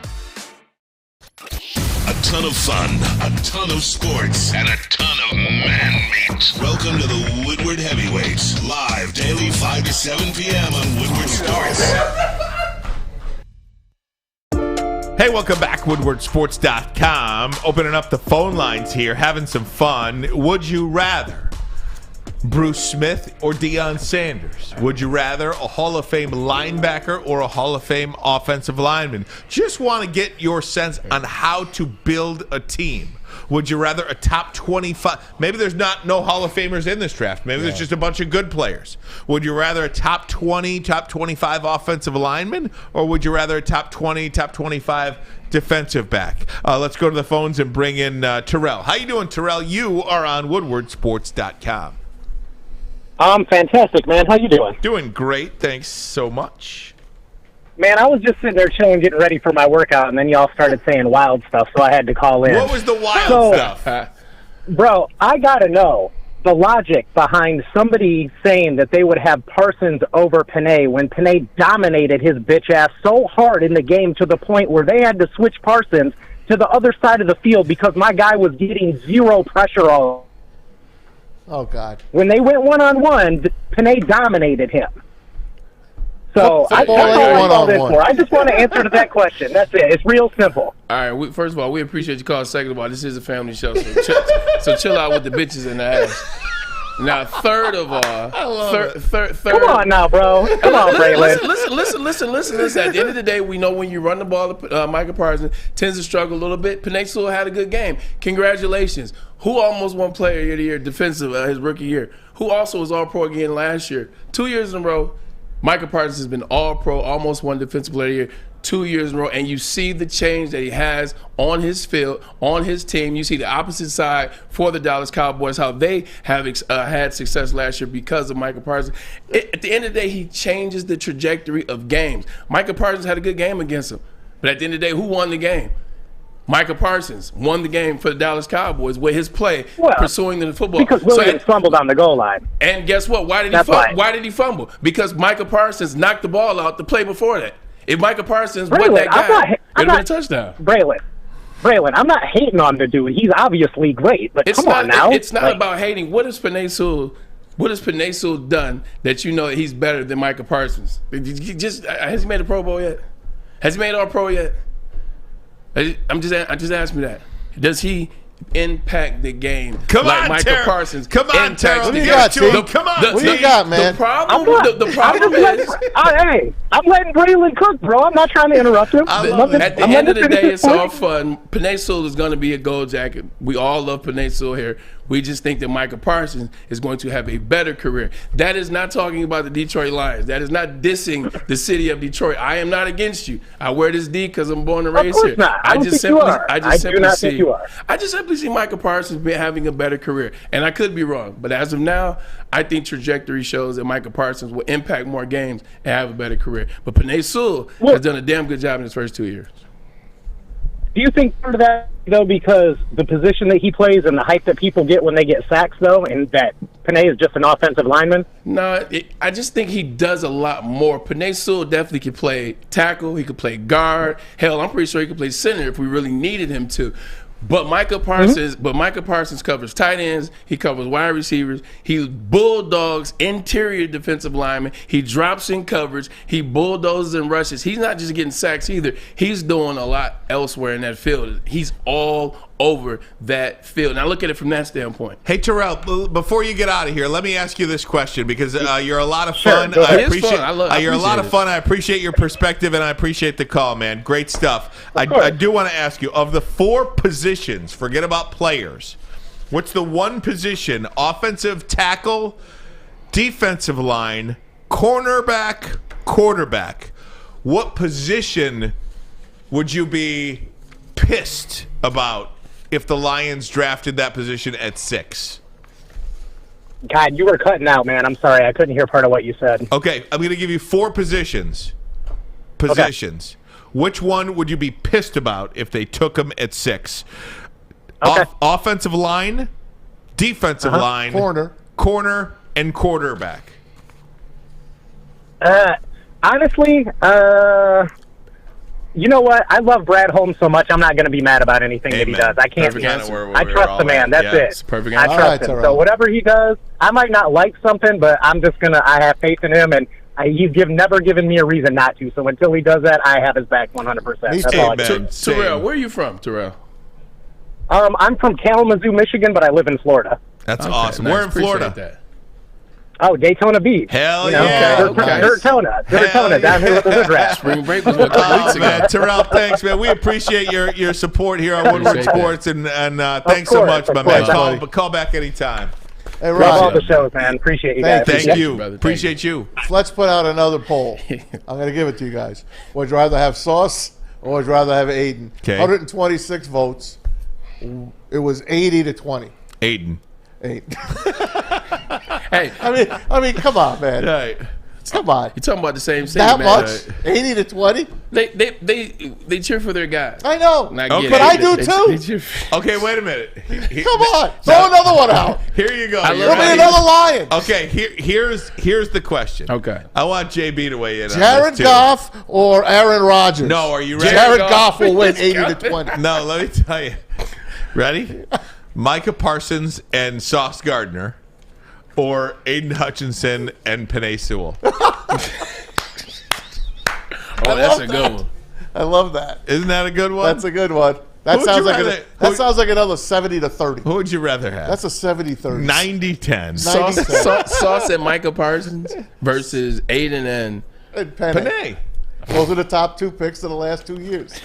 A ton of fun, a ton of sports, and a ton of man meat. Welcome to the Woodward Heavyweights, live daily 5 to 7 p.m. on Woodward Sports. Hey, welcome back, woodwardsports.com. Opening up the phone lines here, having some fun. Would you rather Bruce Smith or Deion Sanders? Would you rather a Hall of Fame linebacker or a Hall of Fame offensive lineman? Just want to get your sense on how to build a team. Would you rather a top 25? Maybe there's no Hall of Famers in this draft. Maybe there's just a bunch of good players. Would you rather a top 20, top 25 offensive lineman, or would you rather a top 20, top 25 defensive back? Let's go to the phones and bring in Terrell. How you doing, Terrell? You are on woodwardsports.com. I'm fantastic, man. How you doing? Doing great. Thanks so much. Man, I was just sitting there chilling, getting ready for my workout, and then y'all started saying wild stuff, so I had to call in. What was the wild stuff? Bro, I got to know the logic behind somebody saying that they would have Parsons over Panay when Panay dominated his bitch ass so hard in the game to the point where they had to switch Parsons to the other side of the field because my guy was getting zero pressure on. Oh, God. When they went one-on-one, Panay dominated him. So that's all I call this for. I just want to answer to that question. That's it. It's real simple. All right. First of all, we appreciate you calling. Second of all, this is a family show, so chill out with the bitches in the ass. Now, third of all, third. Come on now, bro. Come on, Braylon. Listen. At the end of the day, we know when you run the ball, Micah Parsons tends to struggle a little bit. Panay Sewell had a good game. Congratulations. Who almost won Player of the Year defensive his rookie year? Who also was All-Pro again last year? 2 years in a row, Micah Parsons has been All-Pro, almost won Defensive Player of the Year 2 years in a row, and you see the change that he has on his field, on his team. You see the opposite side for the Dallas Cowboys, how they have had success last year because of Micah Parsons. At the end of the day, he changes the trajectory of games. Micah Parsons had a good game against him, but at the end of the day, who won the game? Micah Parsons won the game for the Dallas Cowboys with his play, pursuing the football. Because Williams fumbled on the goal line. And guess what? Why did he fumble? Because Micah Parsons knocked the ball out the play before that. If Micah Parsons wasn't that guy, it would have been a touchdown. Braylon, I'm not hating on the dude. He's obviously great, but come on now. It's not about hating. What has Panay Sewell done that you know he's better than Micah Parsons? Has he made a Pro Bowl yet? Has he made All-Pro yet? I'm just asking me that. Does he impact the game like Micah Parsons? Come on, Terrell. What do you got, T? Come on. What do you got, man? The problem is... I'm letting Braylon cook, bro. I'm not trying to interrupt him. At the end of the day, it's all fun. Panay Sewell is going to be a gold jacket. We all love Panay Sewell here. We just think that Micah Parsons is going to have a better career. That is not talking about the Detroit Lions. That is not dissing the city of Detroit. I am not against you. I wear this D because I'm born and raised here. I just simply see Micah Parsons having a better career. And I could be wrong. But as of now, I think trajectory shows that Micah Parsons will impact more games and have a better career. But Panay Sewell has done a damn good job in his first 2 years. Do you think part of that, though, because the position that he plays and the hype that people get when they get sacks, though, and that Panay is just an offensive lineman? No, I just think he does a lot more. Panay Sewell definitely could play tackle. He could play guard. Hell, I'm pretty sure he could play center if we really needed him to. But Micah Parsons covers tight ends. He covers wide receivers. He bulldogs interior defensive linemen. He drops in coverage. He bulldozes and rushes. He's not just getting sacks either. He's doing a lot elsewhere in that field. He's all over that field. Now look at it from that standpoint. Hey, Terrell, before you get out of here, let me ask you this question because you're a lot of fun. Sure, I appreciate you're a lot of fun. I appreciate your perspective, and I appreciate the call, man. Great stuff. I do want to ask you, of the 4 positions, forget about players, what's the one position, offensive tackle, defensive line, cornerback, quarterback, what position would you be pissed about if the Lions drafted that position at 6? God, you were cutting out, man. I'm sorry. I couldn't hear part of what you said. Okay, I'm going to give you 4 positions. Okay. Which one would you be pissed about if they took them at 6? Okay. Offensive line, defensive line, corner, and quarterback. Honestly, you know what? I love Brad Holmes so much. I'm not going to be mad about anything that he does. I can't. I trust the man. That's it. It's perfect. I trust him. So whatever he does, I might not like something, but I'm just gonna. I have faith in him, and he's never given me a reason not to. So until he does that, I have his back 100%. That's all I can. Terrell, where are you from, Terrell? I'm from Kalamazoo, Michigan, but I live in Florida. That's awesome. Nice. We're in Florida. That. Oh, Daytona Beach. Hell yeah. Dirtona, down here with the hood rat. Spring break was a couple weeks ago. Man, Terrell, thanks, man. We appreciate your support here on Woodward Sports, and thanks so much, my man. Call back anytime. Hey, Rob. All the shows, man. Appreciate you guys. Thank you. Appreciate you. Let's put out another poll. I'm going to give it to you guys. Would you rather have Sauce or would you rather have Aiden? Okay. 126 votes. It was 80-20. Aiden. Hey, I mean, come on, man. Right. Come on. You're talking about the same thing, that man. Much? 80-20? They cheer for their guys. I know, okay. But I do too. Okay, wait a minute. Come on, throw another one out. Here you go. There'll be another Lion. Okay, here's the question. Okay, I want JB to weigh in. Jared Goff or Aaron Rodgers? No, are you ready? Jared Goff will win 80-20. No, let me tell you. Ready? Micah Parsons and Sauce Gardner, or Aiden Hutchinson and Penei Sewell. That's a good one. I love that. Isn't that a good one? That's a good one. That sounds like another 70-30. Who would you rather have? That's a 70-30. 90-10. Sauce and Micah Parsons versus Aiden and Penei. Those are the top 2 picks of the last 2 years.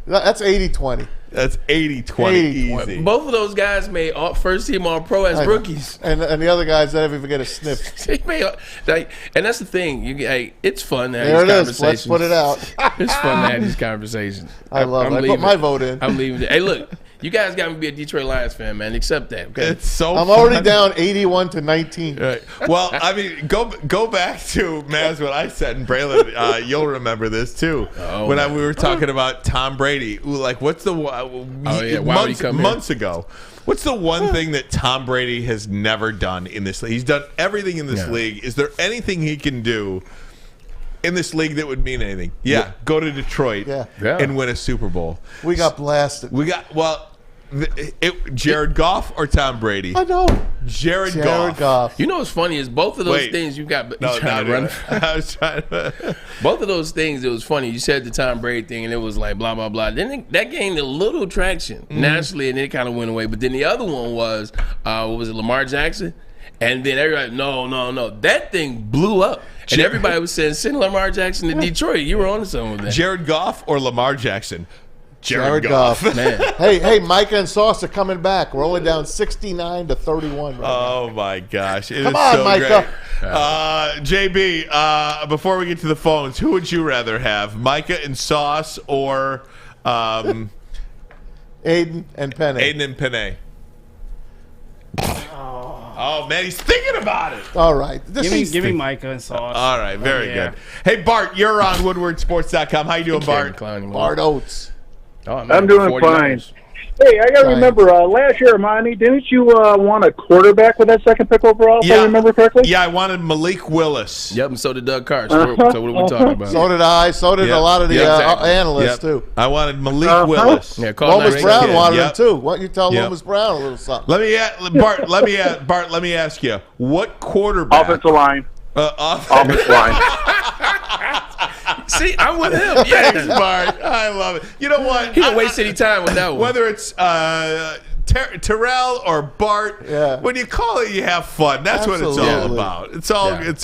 That's 80-20. That's 80-20 easy. Both of those guys made first team All-Pro as rookies, and the other guys never even get a sniff. And that's the thing. It's fun to have there these it conversations. is. Let's put it out. It's fun to have these conversations. I love it. I put my vote in. I'm leaving it. Hey, look, you guys got me to be a Detroit Lions fan, man. Accept that. Okay? It's so. I'm already down 81-19. Right. Well, I mean, go back to Maz what I said, and Braylon, you'll remember this too. When we were talking about Tom Brady, like what's the months ago? What's the one thing that Tom Brady has never done in this league? He's done everything in this league. Is there anything he can do in this league that would mean anything? Yeah. Go to Detroit and win a Super Bowl. We got blasted. Jared Goff or Tom Brady? I know. Jared Goff. You know what's funny is both of those things you got. I was trying to. Both of those things. It was funny. You said the Tom Brady thing, and it was like blah blah blah. Then that gained a little traction nationally, and then it kind of went away. But then the other one was what was it? Lamar Jackson. And then everybody, no. That thing blew up. And everybody was saying, send Lamar Jackson to Detroit. You were on to something with that. Jared Goff or Lamar Jackson? Jared Goff. Man. Hey, Micah and Sauce are coming back. We're only down 69-31 right now. Oh, my gosh. Come on, Micah. JB, before we get to the phones, who would you rather have, Micah and Sauce or Aiden and Penei? Aiden and Penei. Oh, man, he's thinking about it. All right. Give me Micah and Sauce. All right, very good. Hey, Bart, you're on WoodwardSports.com. How you doing, Bart? Bart Oates. Oh, man, I'm doing fine. Hey, I got to remember, last year, Ermanni, didn't you want a quarterback with that second pick overall, if I remember correctly? Yeah, I wanted Malik Willis. Yep, and so did Doug Carr. So what are we talking about? So did I. So did a lot of the analysts, too. I wanted Malik Willis. Yeah, Loomis Brown wanted him, too. Why don't you tell Loomis Brown a little something? Let me Bart, let me ask you, what quarterback? Offensive line. Offensive line. See, I'm with him. Yes, Bart. I love it. You know what? He didn't waste any time with that one. Whether it's Terrell or Bart, when you call it, you have fun. That's what it's all about. It's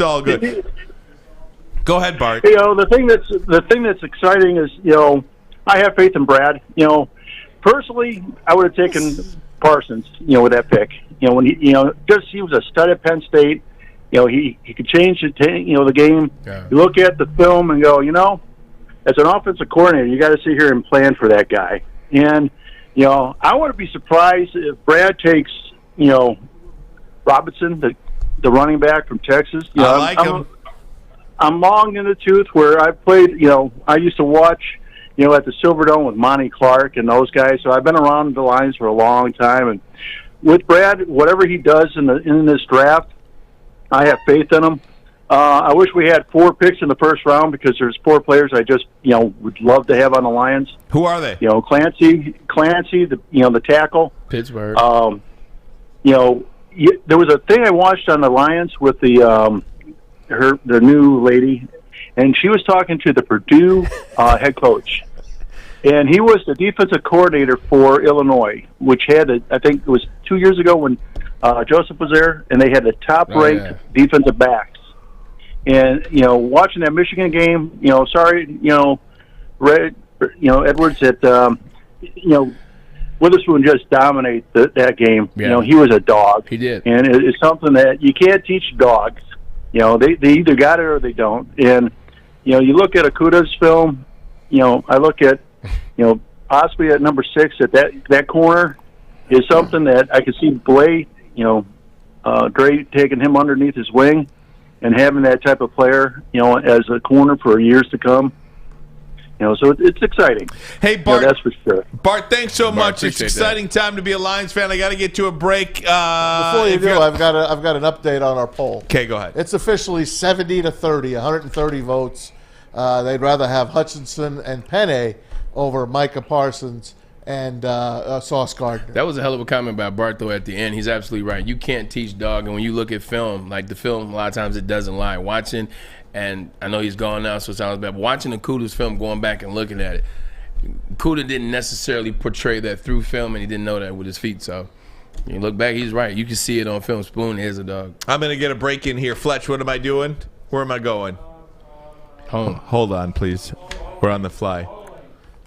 all good. Go ahead, Bart. The thing that's exciting is, I have faith in Brad. Personally, I would have taken Parsons, with that pick. When he was a stud at Penn State. He could change the game. Yeah. You look at the film and go, as an offensive coordinator, you got to sit here and plan for that guy. And, I wouldn't be surprised if Brad takes, Robinson, the running back from Texas. I like him. I'm long in the tooth where I played, I used to watch, at the Silverdome with Monty Clark and those guys. So I've been around the lines for a long time. And with Brad, whatever he does in this draft, I have faith in him. I wish we had 4 picks in the first round because there's 4 players I just, would love to have on the Lions. Who are they? Clancy, the tackle. Pittsburgh. There was a thing I watched on the Lions with the new lady, and she was talking to the Purdue head coach. And he was the defensive coordinator for Illinois, which had, I think it was 2 years ago when Joseph was there, and they had the top-ranked defensive backs. And, watching that Michigan game, Edwards that, Witherspoon just dominated that game. Yeah. He was a dog. He did. And it's something that you can't teach dogs. They either got it or they don't. And, you look at Okudah's film, I look at, possibly at number 6 at that corner is something that I could see Blake, Dre taking him underneath his wing and having that type of player, as a corner for years to come. So it's exciting. Hey, Bart. That's for sure. Bart, thanks so much. It's an exciting time to be a Lions fan. I got to get to a break. Before you do, I've got an update on our poll. Okay, go ahead. It's officially 70-30, 130 votes. They'd rather have Hutchinson and Penny over Micah Parsons and Sauce Gardner. That was a hell of a comment by Bart, though, at the end. He's absolutely right. You can't teach dog. And when you look at film, like the film, a lot of times it doesn't lie. Watching, and I know he's gone now, so it sounds bad, but watching Okudah's film, going back and looking at it, Okudah didn't necessarily portray that through film, and he didn't know that with his feet. So you look back, he's right. You can see it on film. Spoon is a dog. I'm going to get a break in here. Fletch, what am I doing? Where am I going? Home. Hold on, please. We're on the fly.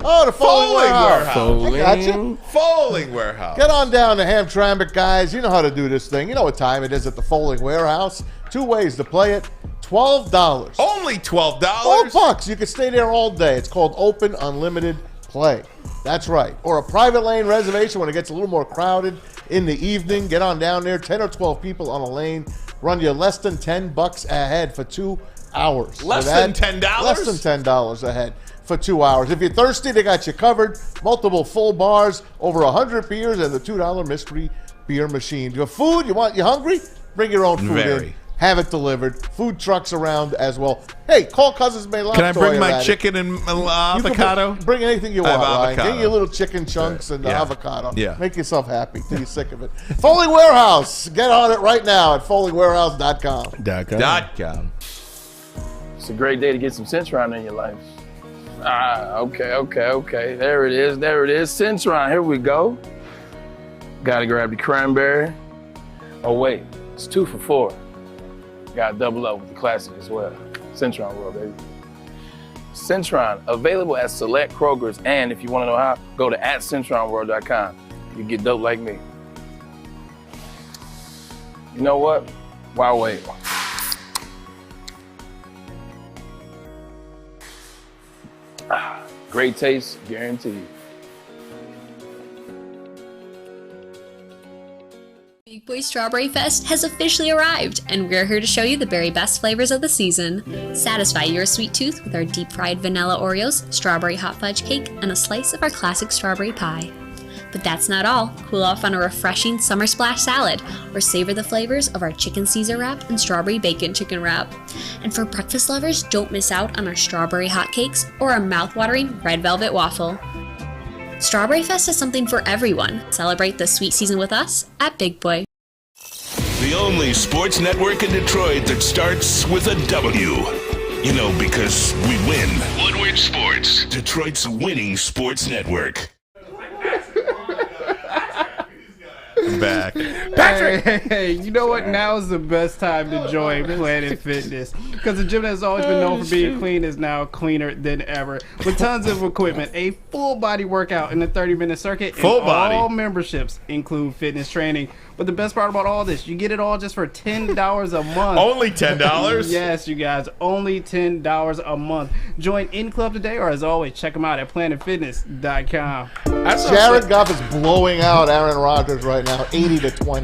Oh, the Foaling Warehouse. Foaling. I got you. Foaling Warehouse. Get on down to Hamtramck, guys. You know how to do this thing. You know what time it is at the Foaling Warehouse. 2 ways to play it. $12. Only $12? $12. You can stay there all day. It's called Open Unlimited Play. That's right. Or a private lane reservation when it gets a little more crowded in the evening. Get on down there. 10 or 12 people on a lane. Run you less than $10 ahead for 2 hours. Less than $10? Less than $10 ahead for 2 hours. If you're thirsty, they got you covered. Multiple full bars, over 100 beers, and the $2 mystery beer machine. Your food, you hungry? Bring your own food in. Have it delivered. Food trucks around as well. Hey, call Cousins May Love. Can I bring my chicken and avocado? Bring anything you want, Ryan. Avocado. Get your little chicken chunks and avocado. Yeah. Make yourself happy till you're sick of it. Foaling Warehouse. Get on it right now at foalingwarehouse.com. It's a great day to get some Centron in your life. Okay. There it is. Centron, here we go. Gotta grab the cranberry. Oh, wait, it's 2 for $4. Gotta double up with the classic as well. Centron World, baby. Centron, available at select Kroger's, and if you wanna know how, go to @CentronWorld.com. You get dope like me. You know what? Why wait? Great taste, guaranteed. Big Boy Strawberry Fest has officially arrived, and we're here to show you the very best flavors of the season. Satisfy your sweet tooth with our deep-fried vanilla Oreos, strawberry hot fudge cake, and a slice of our classic strawberry pie. But that's not all. Cool off on a refreshing summer splash salad, or savor the flavors of our chicken Caesar wrap and strawberry bacon chicken wrap. And for breakfast lovers, don't miss out on our strawberry hotcakes or our mouth-watering red velvet waffle. Strawberry Fest is something for everyone. Celebrate the sweet season with us at Big Boy. The only sports network in Detroit that starts with a W. You know, because we win. Woodward Sports, Detroit's winning sports network. Back. Patrick! Hey, you know what? Now is the best time to join Planet Fitness, because the gym that has always been known for being clean is now cleaner than ever. With tons of equipment, a full body workout in a 30-minute circuit, Full and body. all memberships include fitness training. But the best part about all this, you get it all just for $10 a month. Only $10? Yes, you guys, only $10 a month. Join In Club today, or as always, check them out at planetfitness.com. Jared Goff is blowing out Aaron Rodgers right now, 80-20.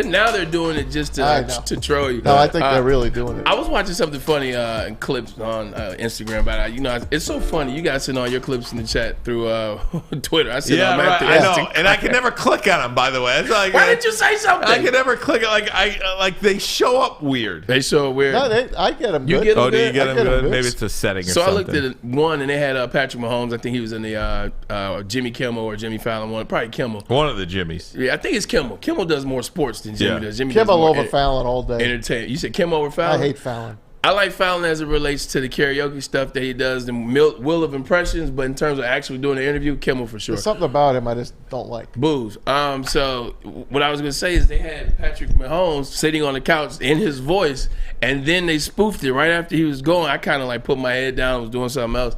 Now they're doing it just to troll you. No, I think they're really doing it. I was watching something funny in clips on Instagram about it. You know, it's so funny. You guys send all your clips in the chat through Twitter. I send all my I know, and I can never click on them. By the way, it's like, why did you say something? I can never click. Like they show up weird. They show up weird. No, I get them. You good. get them Oh, do you get them good? good? Maybe it's a setting or So something. I looked at one, and they had Patrick Mahomes. I think he was in the Jimmy Kimmel or Jimmy Fallon one. Probably Kimmel. One of the Jimmys. Yeah, I think it's Kimmel. Kimmel does more sports than Jimmy does. Jimmy Kimmel does more over Fallon all day. Entertainment. You said Kimmel over Fallon? I hate Fallon. I like Fallon as it relates to the karaoke stuff that he does, the will of impressions, but in terms of actually doing the interview, Kimmel for sure. There's something about him I just don't like. Booze. So what I was going to say is they had Patrick Mahomes sitting on the couch in his voice, and then they spoofed it right after he was going. I kind of like put my head down, was doing something else.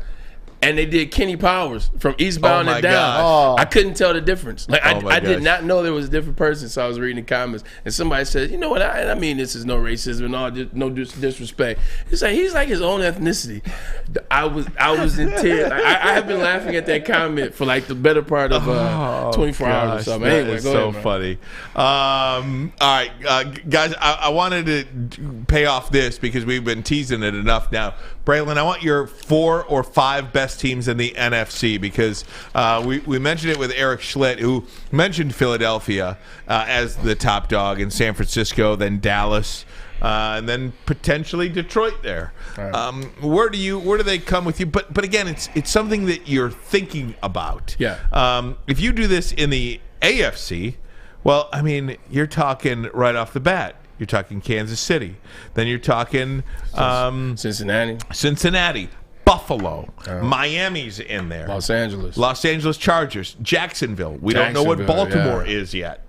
And they did Kenny Powers from Eastbound and Down. Oh. I couldn't tell the difference. Like I did gosh. not know there was a different person. So I was reading the comments, and somebody said, "You know what? I mean, this is no racism and all, no disrespect." He's like his own ethnicity. I was in tears. I have been laughing at that comment for like the better part of 24 hours or something. Anyway, It's go so ahead, funny. All right, guys, I wanted to pay off this because we've been teasing it enough now. Braylon, I want your 4 or 5 best teams in the NFC, because we mentioned it with Erik Schlitt, who mentioned Philadelphia as the top dog, in San Francisco, then Dallas, and then potentially Detroit there. Right. Where do they come with you? But again, it's something that you're thinking about. Yeah. If you do this in the AFC, well, I mean, you're talking right off the bat. You're talking Kansas City. Then you're talking Cincinnati. Buffalo. Miami's in there. Los Angeles Chargers. Jacksonville. We don't know what Baltimore is yet.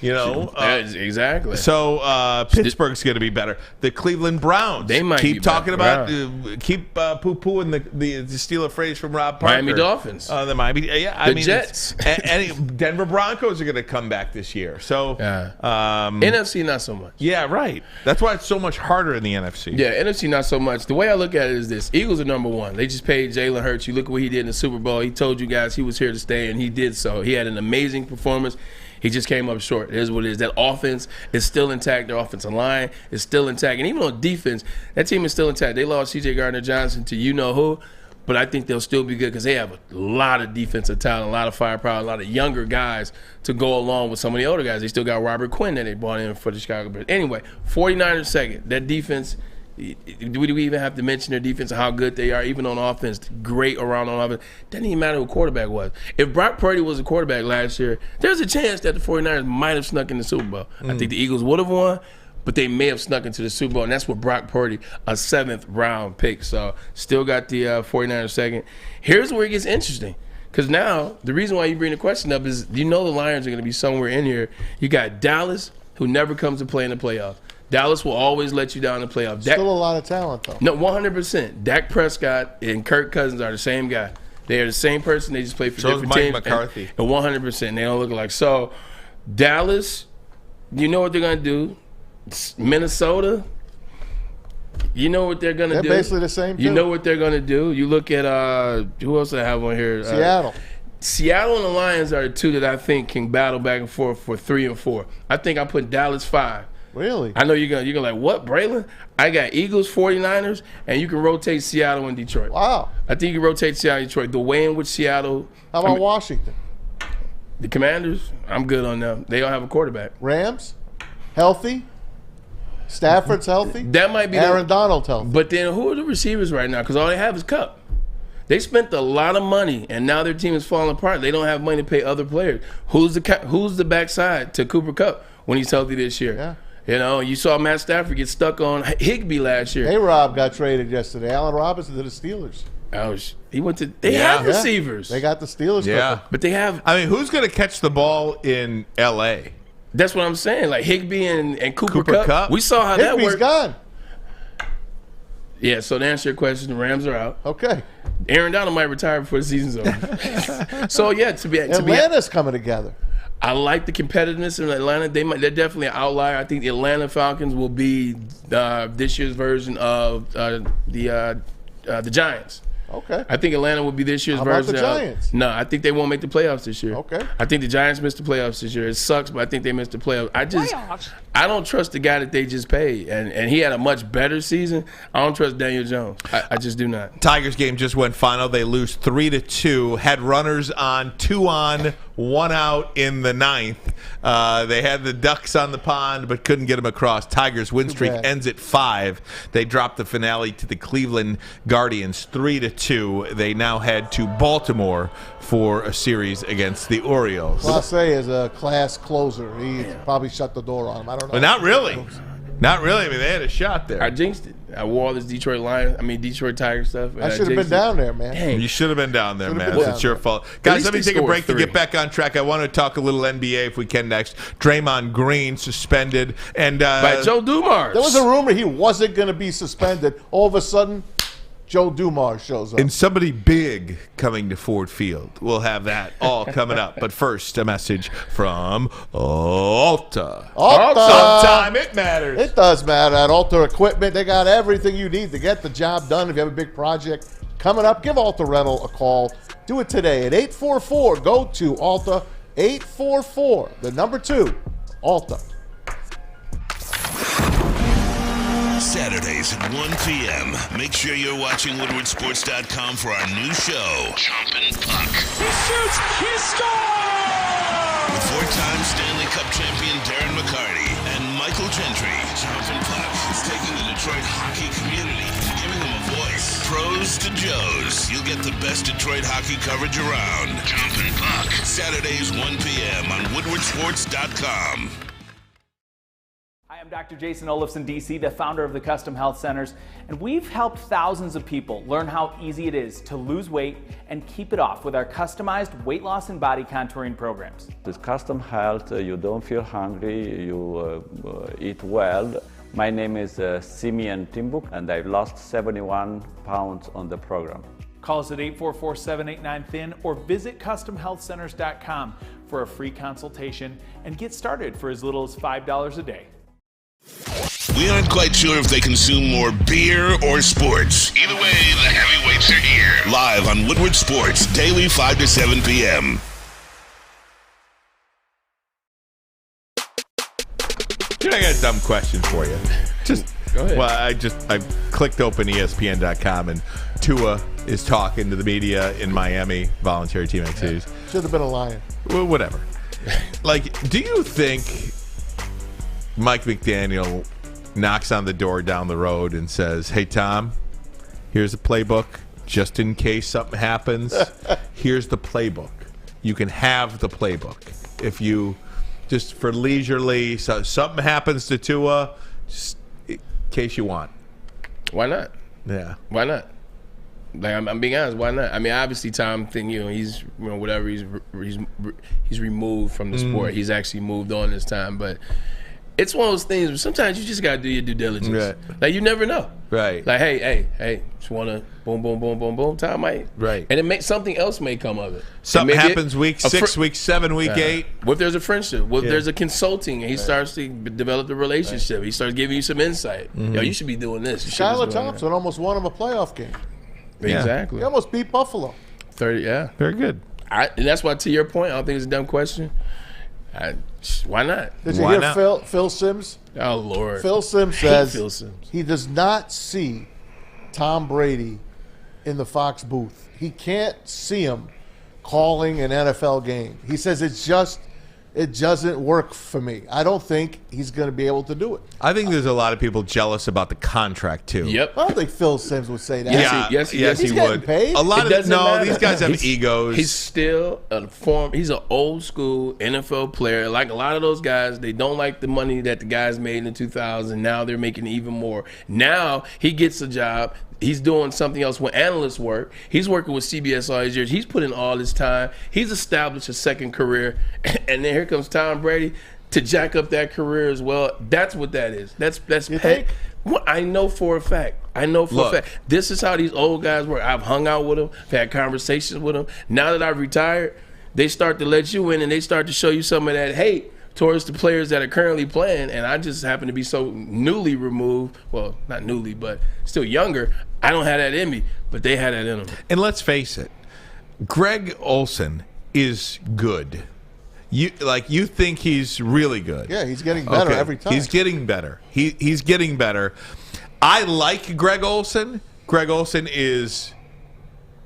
You know, exactly. So Pittsburgh's going to be better. The Cleveland Browns. They might keep be talking better. about keep poo-pooing the steal a phrase from Rob Parker. Miami Dolphins. The Miami. Yeah, The Jets. And Denver Broncos are going to come back this year. So NFC not so much. Yeah, right. That's why it's so much harder in the NFC. Yeah, NFC not so much. The way I look at it is this: Eagles are number one. They just paid Jalen Hurts. You look at what he did in the Super Bowl. He told you guys he was here to stay, and he did so. He had an amazing performance. He just came up short. It is what it is. That offense is still intact. Their offensive line is still intact. And even on defense, that team is still intact. They lost C.J. Gardner-Johnson to you-know-who, but I think they'll still be good because they have a lot of defensive talent, a lot of firepower, a lot of younger guys to go along with some of the older guys. They still got Robert Quinn that they brought in for the Chicago Bears. Anyway, 49ers second. That defense, do we even have to mention their defense and how good they are, even on offense, great around on offense? Doesn't even matter who quarterback was. If Brock Purdy was a quarterback last year, there's a chance that the 49ers might have snuck in the Super Bowl. I think the Eagles would have won, but they may have snuck into the Super Bowl, and that's with Brock Purdy, a 7th round pick. So still got the 49ers second. Here's where it gets interesting. Because now, the reason why you bring the question up is the Lions are going to be somewhere in here. You got Dallas, who never comes to play in the playoffs. Dallas will always let you down in the playoffs. Still a lot of talent, though. No, 100%. Dak Prescott and Kirk Cousins are the same guy. They are the same person. They just play for different teams. Mike McCarthy. And 100%. They don't look alike. So, Dallas, you know what they're going to do. Minnesota, you know what they're going to do. They're basically the same, too. You know what they're going to do. You look at, who else I have on here? Seattle. Seattle and the Lions are the two that I think can battle back and forth for 3 and 4. I think I put Dallas 5. Really? I know you're gonna like, what, Braylon? I got Eagles, 49ers, and you can rotate Seattle and Detroit. Wow. I think you can rotate Seattle and Detroit. The way in which Seattle. How about Washington? The Commanders, I'm good on them. They don't have a quarterback. Rams, healthy. Stafford's healthy. That might be Aaron Donald healthy. But then who are the receivers right now? Because all they have is Kupp. They spent a lot of money, and now their team is falling apart. They don't have money to pay other players. Who's the backside to Cooper Kupp when he's healthy this year? Yeah. You know, you saw Matt Stafford get stuck on Higbee last year. A-Rob got traded yesterday. Allen Robinson to the Steelers. He went to. They have receivers. They got the Steelers. Yeah, but they have. I mean, who's going to catch the ball in L.A.? That's what I'm saying. Like Higbee and Cooper Kupp. We saw how Higbee's that worked. Gone. Yeah. So to answer your question, the Rams are out. Okay. Aaron Donald might retire before the season's over. So yeah, Atlanta's coming together. I like the competitiveness in Atlanta. They're definitely an outlier. I think the Atlanta Falcons will be this year's version of the Giants. Okay. I think Atlanta will be this year's How about version. the Giants? No, I think they won't make the playoffs this year. Okay. I think the Giants missed the playoffs this year. It sucks, but I think they missed the playoffs. I don't trust the guy that they just paid, and he had a much better season. I don't trust Daniel Jones. I just do not. Tigers game just went final. They lose 3-2. Had runners on, 2 on, 1 out in the 9th. They had the ducks on the pond, but couldn't get them across. Tigers win streak ends at 5. They dropped the finale to the Cleveland Guardians 3-2. They now head to Baltimore for a series against the Orioles. Clase is a class closer. He probably shut the door on him. I don't know. But not really. Not really. I mean, they had a shot there. I jinxed it. I wore all this Detroit Tiger stuff. I should have been down there, man. Dang. You should have been down there, man. It's your fault. Guys, let me take a break to get back on track. I want to talk a little NBA if we can next. Draymond Green suspended. And by Joe Dumars. There was a rumor he wasn't going to be suspended. All of a sudden, Joe Dumars shows up. And somebody big coming to Ford Field. We'll have that all coming up. But first, a message from Alta. Sometime it matters. It does matter. At Alta Equipment, they got everything you need to get the job done. If you have a big project coming up, give Alta Rental a call. Do it today at 844. Go to Alta 844. The number 2, Alta. Saturdays at 1 p.m. Make sure you're watching WoodwardSports.com for our new show, Chompin' Puck. He shoots! He scores! With 4-time Stanley Cup champion Darren McCarty and Michael Gentry, Chompin' Puck is taking the Detroit hockey community and giving them a voice. Pros to Joes. You'll get the best Detroit hockey coverage around. Chompin' Puck. Saturdays 1 p.m. on WoodwardSports.com. I'm Dr. Jason Olafson, DC, the founder of the Custom Health Centers, and we've helped thousands of people learn how easy it is to lose weight and keep it off with our customized weight loss and body contouring programs. With Custom Health, you don't feel hungry, you eat well. My name is Simeon Timbuk, and I've lost 71 pounds on the program. Call us at 844-789-THIN or visit CustomHealthCenters.com for a free consultation and get started for as little as $5 a day. We aren't quite sure if they consume more beer or sports. Either way, the heavyweights are here. Live on Woodward Sports, daily 5 to 7 p.m. I got a dumb question for you. Go ahead. Well, I clicked open ESPN.com and Tua is talking to the media in Miami, voluntary team activities. Should have been a Lion. Well, whatever. Like, do you think Mike McDaniel knocks on the door down the road and says, "Hey, Tom, here's the playbook. Just in case something happens, here's the playbook. You can have the playbook. If you, just for leisurely, so something happens to Tua, just in case you want." Why not? Yeah. Why not? Like I'm being honest. Why not? I mean, obviously, Tom he's whatever he's removed from the sport. He's actually moved on this time, but it's one of those things where sometimes you just gotta do your due diligence. Right. Like you never know. Right. Like hey, just wanna boom, boom, boom, boom, boom. Tom might. Right. And something else may come of it. Something happens week 6, week 7, week 8. What if there's a friendship? What if there's a consulting and he starts to develop the relationship? Right. He starts giving you some insight. Mm-hmm. Yo, you should be doing this. Skylar Thompson almost won him a playoff game. Exactly. He almost beat Buffalo. 30, yeah. Very good. And that's why, to your point, I don't think it's a dumb question. Why not? Did you hear Phil Simms? Oh, Lord. Phil Simms says Phil Simms. He does not see Tom Brady in the Fox booth. He can't see him calling an NFL game. He says it doesn't work for me. I don't think he's going to be able to do it. I think there's a lot of people jealous about the contract too. Yep. I don't think Phil Sims would say that. Yes, he would. Paid? A lot of matter. these guys have egos. He's still he's an old school NFL player. Like a lot of those guys, they don't like the money that the guys made in 2000. Now they're making even more. Now he gets a job. He's doing something else with analyst work. He's working with CBS all these years. He's put in all his time. He's established a second career. And then here comes Tom Brady to jack up that career as well. That's what that is. That's pay. Well, I know for a fact. A fact. This is how these old guys work. I've hung out with them. I've had conversations with them. Now that I've retired, they start to let you in and they start to show you some of that hate towards the players that are currently playing. And I just happen to be so newly removed. Well, not newly, but still younger. I don't have that in me, but they had that in them. And let's face it, Greg Olsen is good. You think he's really good. Yeah, he's getting better every time. He's getting better. He's getting better. I like Greg Olsen. Greg Olsen is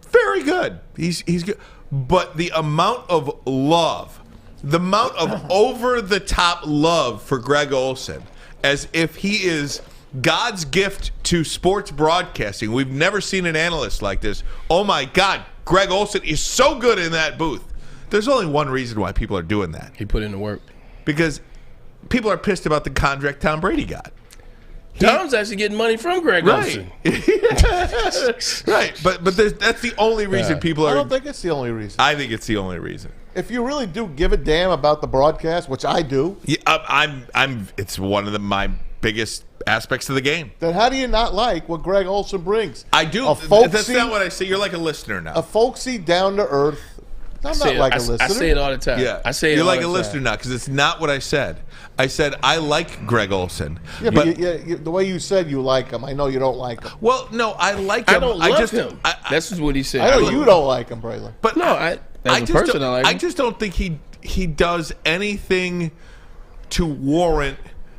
very good. He's good. But the amount of love, the amount of over-the-top love for Greg Olsen, as if he is God's gift to sports broadcasting. We've never seen an analyst like this. Oh, my God. Greg Olsen is so good in that booth. There's only one reason why people are doing that. He put in the work. Because people are pissed about the contract Tom Brady got. Tom's actually getting money from Greg Olsen. Right. But that's the only reason people are. I don't think it's the only reason. I think it's the only reason. If you really do give a damn about the broadcast, which I do. Yeah, it's one of my biggest aspects of the game. Then how do you not like what Greg Olsen brings? I do. That's not what I say. You're like a listener now. A folksy, down to earth. I'm not like a listener. I say it all the time. Yeah, you're like a listener now because it's not what I said. I said I like Greg Olsen. Yeah, but the way you said you like him, I know you don't like him. Well, no, I like him. I don't love him. That's just what he said. I know you don't like him, Braylon. But no, I just don't think he does anything to warrant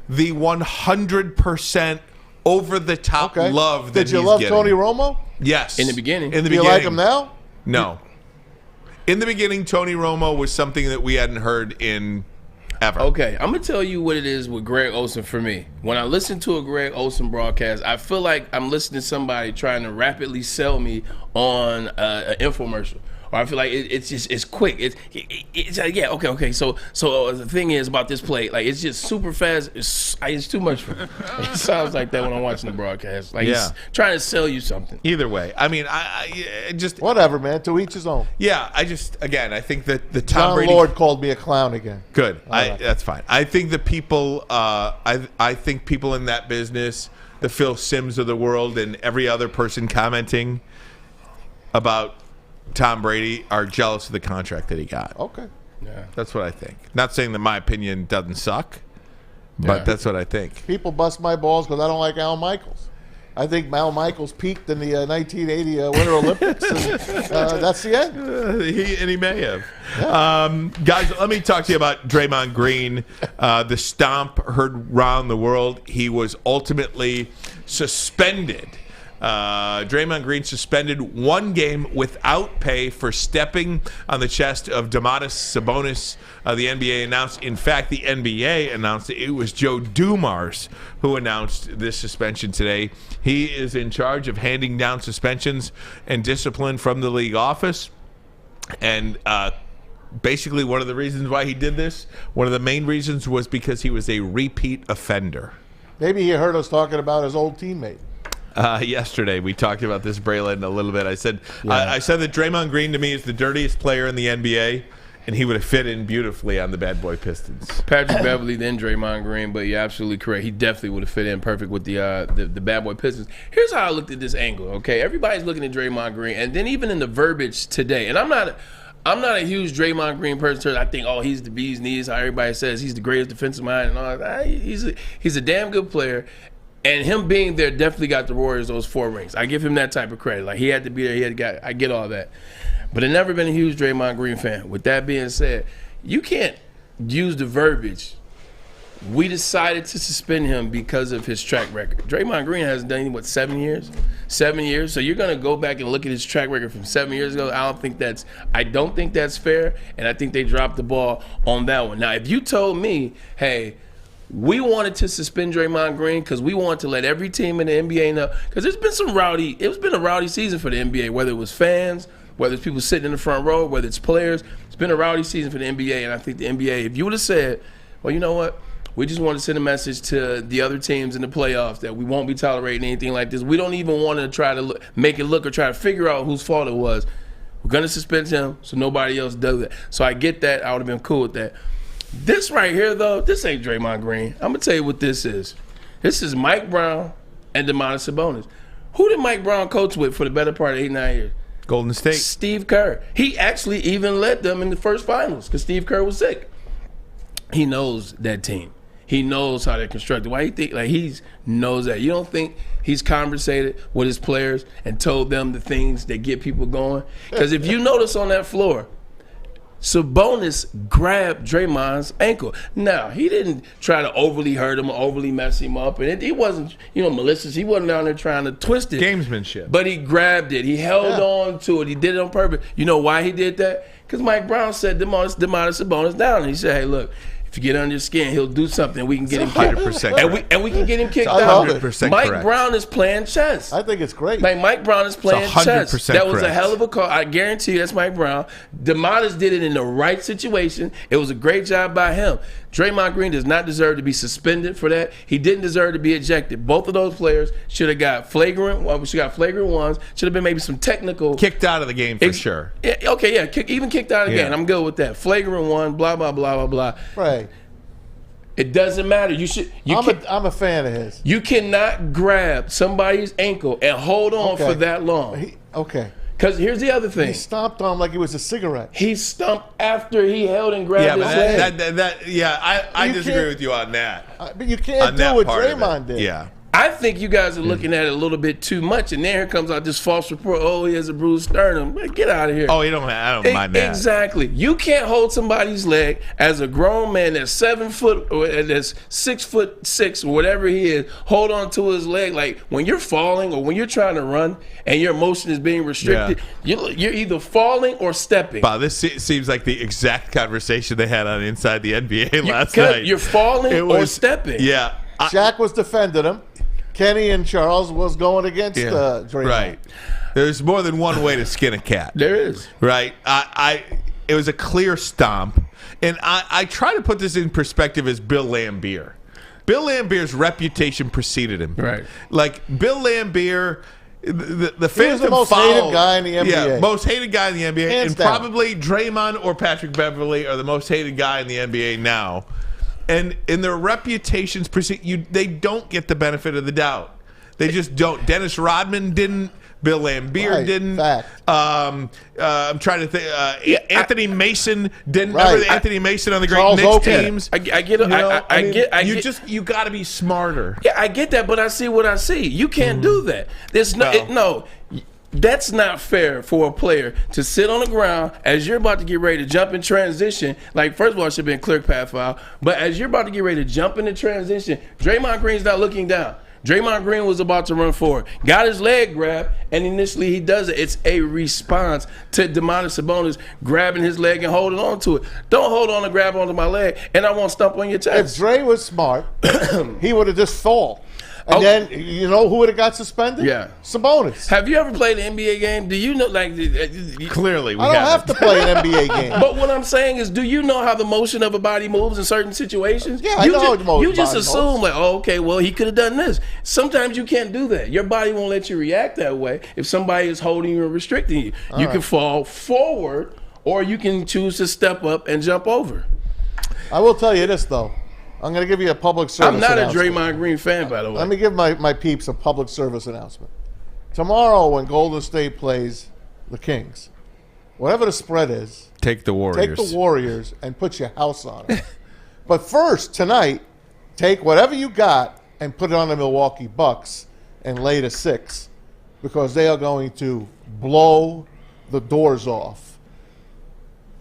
the 100% over the top love that he's getting. Did you love Tony Romo? Yes. In the beginning. Do you like him now? No. In the beginning, Tony Romo was something that we hadn't heard in ever. Okay, I'm going to tell you what it is with Greg Olsen for me. When I listen to a Greg Olsen broadcast, I feel like I'm listening to somebody trying to rapidly sell me on an infomercial. Or I feel like it's quick. It's okay. So the thing is about this play, like it's just super fast. It's too much for me. It sounds like that when I'm watching the broadcast. Like he's trying to sell you something. Either way, I mean, I just whatever, man. To each his own. Yeah, I think that the Tom Brady. Lord called me a clown again. Good, that's fine. I think the people. I think people in that business, the Phil Sims of the world, and every other person commenting about Tom Brady are jealous of the contract that he got. Okay. Yeah. That's what I think. Not saying that my opinion doesn't suck, but that's what I think. People bust my balls because I don't like Al Michaels. I think Al Michaels peaked in the 1980 Winter Olympics, and that's the end. He may have. Yeah. Guys, let me talk to you about Draymond Green. The stomp heard around the world. He was ultimately suspended. Draymond Green suspended 1 game without pay for stepping on the chest of Domantas Sabonis. The NBA announced, in fact, the NBA announced that it was Joe Dumars who announced this suspension today. He is in charge of handing down suspensions and discipline from the league office. And basically one of the reasons why he did this, one of the main reasons was because he was a repeat offender. Maybe he heard us talking about his old teammate. Yesterday we talked about this, Braylon, a little bit. I said I said that Draymond Green to me is the dirtiest player in the NBA, and he would have fit in beautifully on the bad boy Pistons. Patrick Beverly, then Draymond Green, but you're absolutely correct. He definitely would have fit in perfect with the bad boy Pistons. Here's how I looked at this angle. Okay, everybody's looking at Draymond Green, and then even in the verbiage today, and I'm not a huge Draymond Green person. I think, he's the bee's knees. How everybody says he's the greatest defensive mind and all that. He's a damn good player. And him being there definitely got the Warriors those 4 rings. I give him that type of credit. Like, he had to be there. I get all that. But I've never been a huge Draymond Green fan. With that being said, you can't use the verbiage we decided to suspend him because of his track record. Draymond Green hasn't done anything, what, 7 years? 7 years. So you're going to go back and look at his track record from 7 years ago. I don't think that's fair, and I think they dropped the ball on that one. Now, if you told me, hey, we wanted to suspend Draymond Green because we wanted to let every team in the NBA know, because it's been a rowdy season for the NBA, whether it was fans, whether it's people sitting in the front row, whether it's players. It's been a rowdy season for the NBA, and I think the NBA, if you would have said, well, you know what? We just want to send a message to the other teams in the playoffs that we won't be tolerating anything like this. We don't even want to try to make it look or try to figure out whose fault it was. We're going to suspend him so nobody else does it. So I get that. I would have been cool with that. This right here, though, this ain't Draymond Green. I'm going to tell you what this is. This is Mike Brown and Domantas Sabonis. Who did Mike Brown coach with for the better part of 8-9 years? Golden State. Steve Kerr. He actually even led them in the first finals because Steve Kerr was sick. He knows that team. He knows how they're constructed. Why you think he knows that? You don't think he's conversated with his players and told them the things that get people going? Because if you notice on that floor, Sabonis grabbed Draymond's ankle. Now, he didn't try to overly hurt him or overly mess him up. And he wasn't, malicious. He wasn't down there trying to twist it. Gamesmanship. But he grabbed it. He held on to it. He did it on purpose. You know why he did that? Because Mike Brown said Domantas Sabonis down. And he said, hey, look, if you get under his skin, he'll do something. We can get him kicked. 100% and we can get him kicked out. Mike Brown is playing chess. I think it's great. Mike Brown is playing chess. That was correct. a hell of a call. I guarantee you that's Mike Brown. Domantas did it in the right situation. It was a great job by him. Draymond Green does not deserve to be suspended for that. He didn't deserve to be ejected. Both of those players should have got flagrant ones. Should have been maybe some technical. Kicked out of the game for sure. Yeah, okay, yeah. Even kicked out of the game. I'm good with that. Flagrant one, blah, blah, blah, blah, blah. Right. It doesn't matter. I'm a fan of his. You cannot grab somebody's ankle and hold on for that long. Okay. Because here's the other thing. He stomped on him like it was a cigarette. He stomped after he held and grabbed his leg. I disagree with you on that. But you can't do what Draymond did. Yeah. I think you guys are looking at it a little bit too much, and then here comes out this false report. Oh, he has a bruised sternum. Man, get out of here. Oh, I don't mind that. Exactly. You can't hold somebody's leg as a grown man that's 7 foot or that's 6'6" or whatever he is. Hold on to his leg like when you're falling or when you're trying to run and your motion is being restricted. You're either falling or stepping. Wow, this seems like the exact conversation they had on Inside the NBA last night. You're falling or stepping. Yeah. Shaq was defending him. Kenny and Charles was going against Draymond. Right. There's more than one way to skin a cat. There is. Right. It was a clear stomp. And I try to put this in perspective as Bill Laimbeer. Bill Laimbeer's reputation preceded him. Right. Like, Bill Laimbeer, the he was the most hated guy in the NBA. Yeah, most hated guy in the NBA. Hands and down. probably Draymond or Patrick Beverley are the most hated guy in the NBA now. And in their reputations, they don't get the benefit of the doubt. They just don't. Dennis Rodman didn't. Bill Laimbeer didn't. I'm trying to think. Anthony Mason didn't. Right. Remember Anthony Mason on the great Charles Knicks Oakley. teams? I get it. You got to be smarter. Yeah, I get that, but I see what I see. You can't do that. There's no. That's not fair for a player to sit on the ground as you're about to get ready to jump in transition. Like, first of all, it should have been a clear path foul. But as you're about to get ready to jump into transition, Draymond Green's not looking down. Draymond Green was about to run forward. Got his leg grabbed, and initially he does it. It's a response to Domantas Sabonis grabbing his leg and holding on to it. Don't hold on and grab onto my leg, and I won't stomp on your chest. If Dre was smart, he would have just fall. And then, you know who would have got suspended? Yeah. Sabonis. Have you ever played an NBA game? Do you know, Clearly, I don't have to play an NBA game. But what I'm saying is, do you know how the motion of a body moves in certain situations? Yeah, I know how the You just body assume, moves. okay, well, he could have done this. Sometimes you can't do that. Your body won't let you react that way if somebody is holding you or restricting you. You can fall forward, or you can choose to step up and jump over. I will tell you this, though. I'm going to give you a public service I'm not announcement. a Draymond Green fan, by the way. Let me give my peeps a public service announcement. Tomorrow, when Golden State plays the Kings, whatever the spread is, take the Warriors and put your house on it. But first, tonight, take whatever you got and put it on the Milwaukee Bucks and lay the 6, because they are going to blow the doors off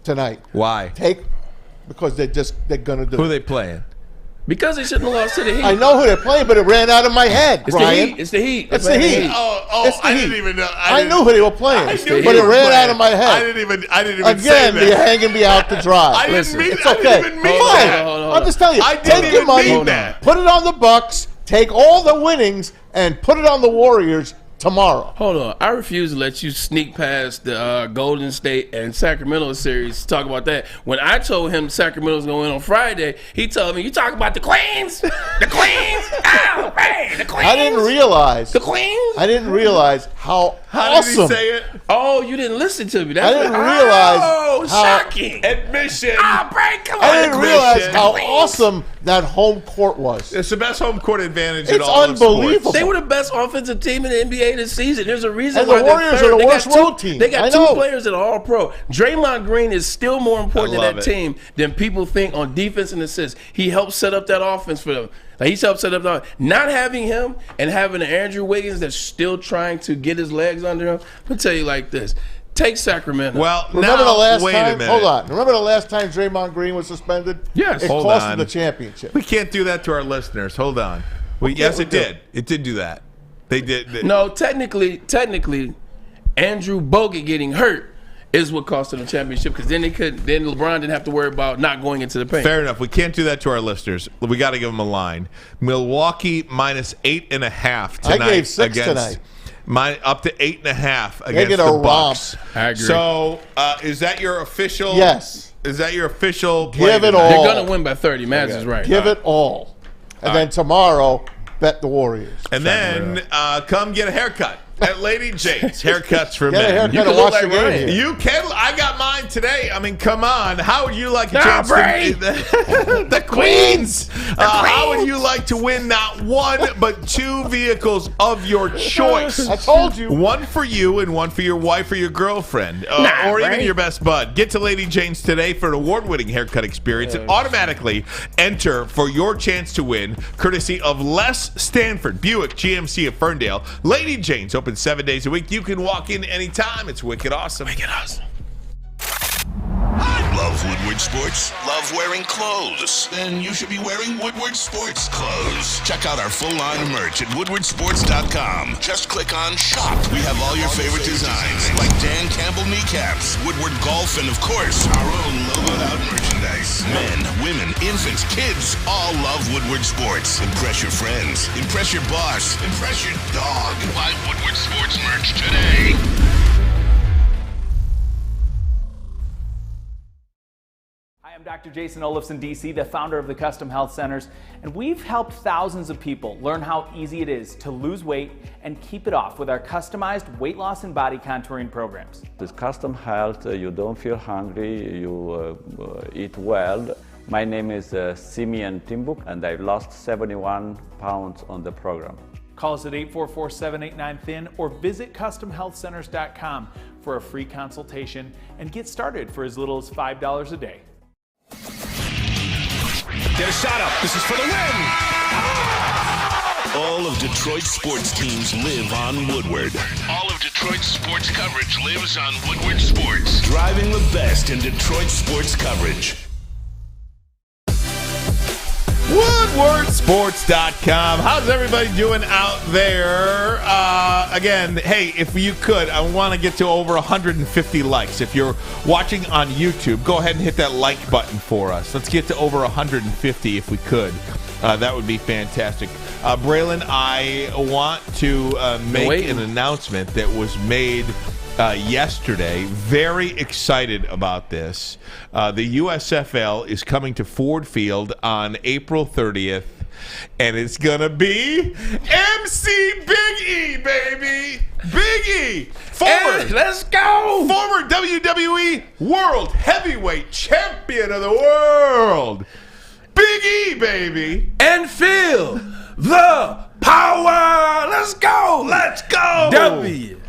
tonight. Why? Because they're going to do Who it. are they playing? Because they shouldn't have lost to the Heat. I know who they're playing, but it ran out of my head, It's Ryan. the Heat. It's the Heat. It's the Heat. I didn't even know. I knew who they were playing, but it ran out of my head. I didn't even say Again, that. you're hanging me out to dry. I didn't mean. It's I okay. didn't even mean Fine. that. I'm just telling you. I didn't Take your even money, mean that. put it on the Bucks, take all the winnings, and put it on the Warriors tomorrow. Hold on. I refuse to let you sneak past the Golden State and Sacramento series to talk about that. When I told him Sacramento was going to win on Friday, he told me, you talking about the Queens? The Queens? Oh, man, the Queens? I didn't realize. The Queens? I didn't realize how How awesome. did he say it? Oh, you didn't listen to me. I didn't realize Oh, how shocking. Admission. Oh, Brad, come on. I didn't realize how Queens. awesome that home court was. It's the best home court advantage in It's all of sports. unbelievable. They were the best offensive team in the NBA this season. There's a reason And why the they're Warriors third. are the They worst got road team. They got I two know. players that are all pro. Draymond Green is still more important to I love that it. team than people think on defense and assists. He helped set up that offense for them. Like he's helped set up that. Not having him and having an Andrew Wiggins that's still trying to get his legs under him. I'll tell you like this. Take Sacramento. Well, Remember now, the last wait time? a minute. Hold on. Remember the last time Draymond Green was suspended? Yes. It Hold cost on. him the championship. We can't do that to our listeners. Hold on. Yes, it did. It did do that. They did. No, technically, Andrew Bogut getting hurt is what cost them the championship because then LeBron didn't have to worry about not going into the paint. Fair enough. We can't do that to our listeners. We got to give them a line. Milwaukee -8.5 tonight. I gave 6 against, tonight. Up to 8.5 They against get a the romp. Bucks. I agree. So, is that your official? Yes. Is that your official? play Give it tonight? all. They're going to win by 30. Maz is right. Give it all. And then tomorrow, bet the Warriors. And then come get a haircut at Lady Jane's. Haircuts for Get a men. haircut You and can watch look the like game Ryan. here. You can. I got mine today. I mean, come on. How would you like a Nah, chance Bray. to the Queens? How would you like to win not one but 2 vehicles of your choice? I told you. One for you and one for your wife or your girlfriend, Nah, or even Bray. your best bud. Get to Lady Jane's today for an award-winning haircut experience and automatically enter for your chance to win, courtesy of Les Stanford Buick GMC of Ferndale. Lady Jane's open 7 days a week. You can walk in anytime. It's wicked awesome. Wicked awesome. Love Woodward Sports? Love wearing clothes? Then you should be wearing Woodward Sports clothes. Check out our full line of merch at woodwardsports.com. Just click on shop. We have all your favorite designs, like Dan Campbell kneecaps, Woodward Golf, and of course, our own logoed out merchandise. Men, women, infants, kids all love Woodward Sports. Impress your friends. Impress your boss. Impress your dog. Buy Woodward Sports merch today. I'm Dr. Jason Olafson, DC, the founder of the Custom Health Centers, and we've helped thousands of people learn how easy it is to lose weight and keep it off with our customized weight loss and body contouring programs. With Custom Health, you don't feel hungry, you eat well. My name is Simeon Timbuk, and I lost 71 pounds on the program. Call us at 844-789-THIN or visit CustomHealthCenters.com for a free consultation and get started for as little as $5 a day. Get a shot up. This is for the win. All of Detroit's sports teams live on Woodward. All of Detroit's sports coverage lives on Woodward Sports. Driving the best in Detroit sports coverage. WoodwardSports.com. How's everybody doing out there? Again, hey, if you could, I want to get to over 150 likes. If you're watching on YouTube, go ahead and hit that like button for us. Let's get to over 150 if we could. That would be fantastic. Braylon, I want to make an announcement that was made yesterday. Very excited about this. The USFL is coming to Ford Field on April 30th, and it's going to be MC Big E, baby. Big E. Let's go. Former WWE World Heavyweight Champion of the World. Big E, baby. And feel the power. Let's go. Let's go. W.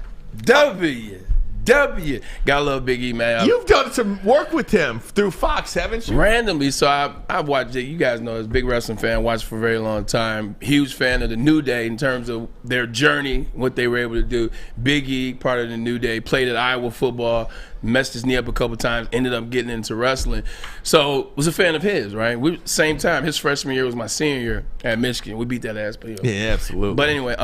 W. Gotta love Big E, man. You've done some work with him through Fox, haven't you? Randomly. So I've watched it. You guys know, as a big wrestling fan, watched for a very long time. Huge fan of the New Day in terms of their journey, what they were able to do. Big E, part of the New Day, played at Iowa football, messed his knee up a couple times, ended up getting into wrestling. So was a fan of his, right? Same time, his freshman year was my senior year at Michigan. We beat that ass. Yeah, absolutely. But anyway,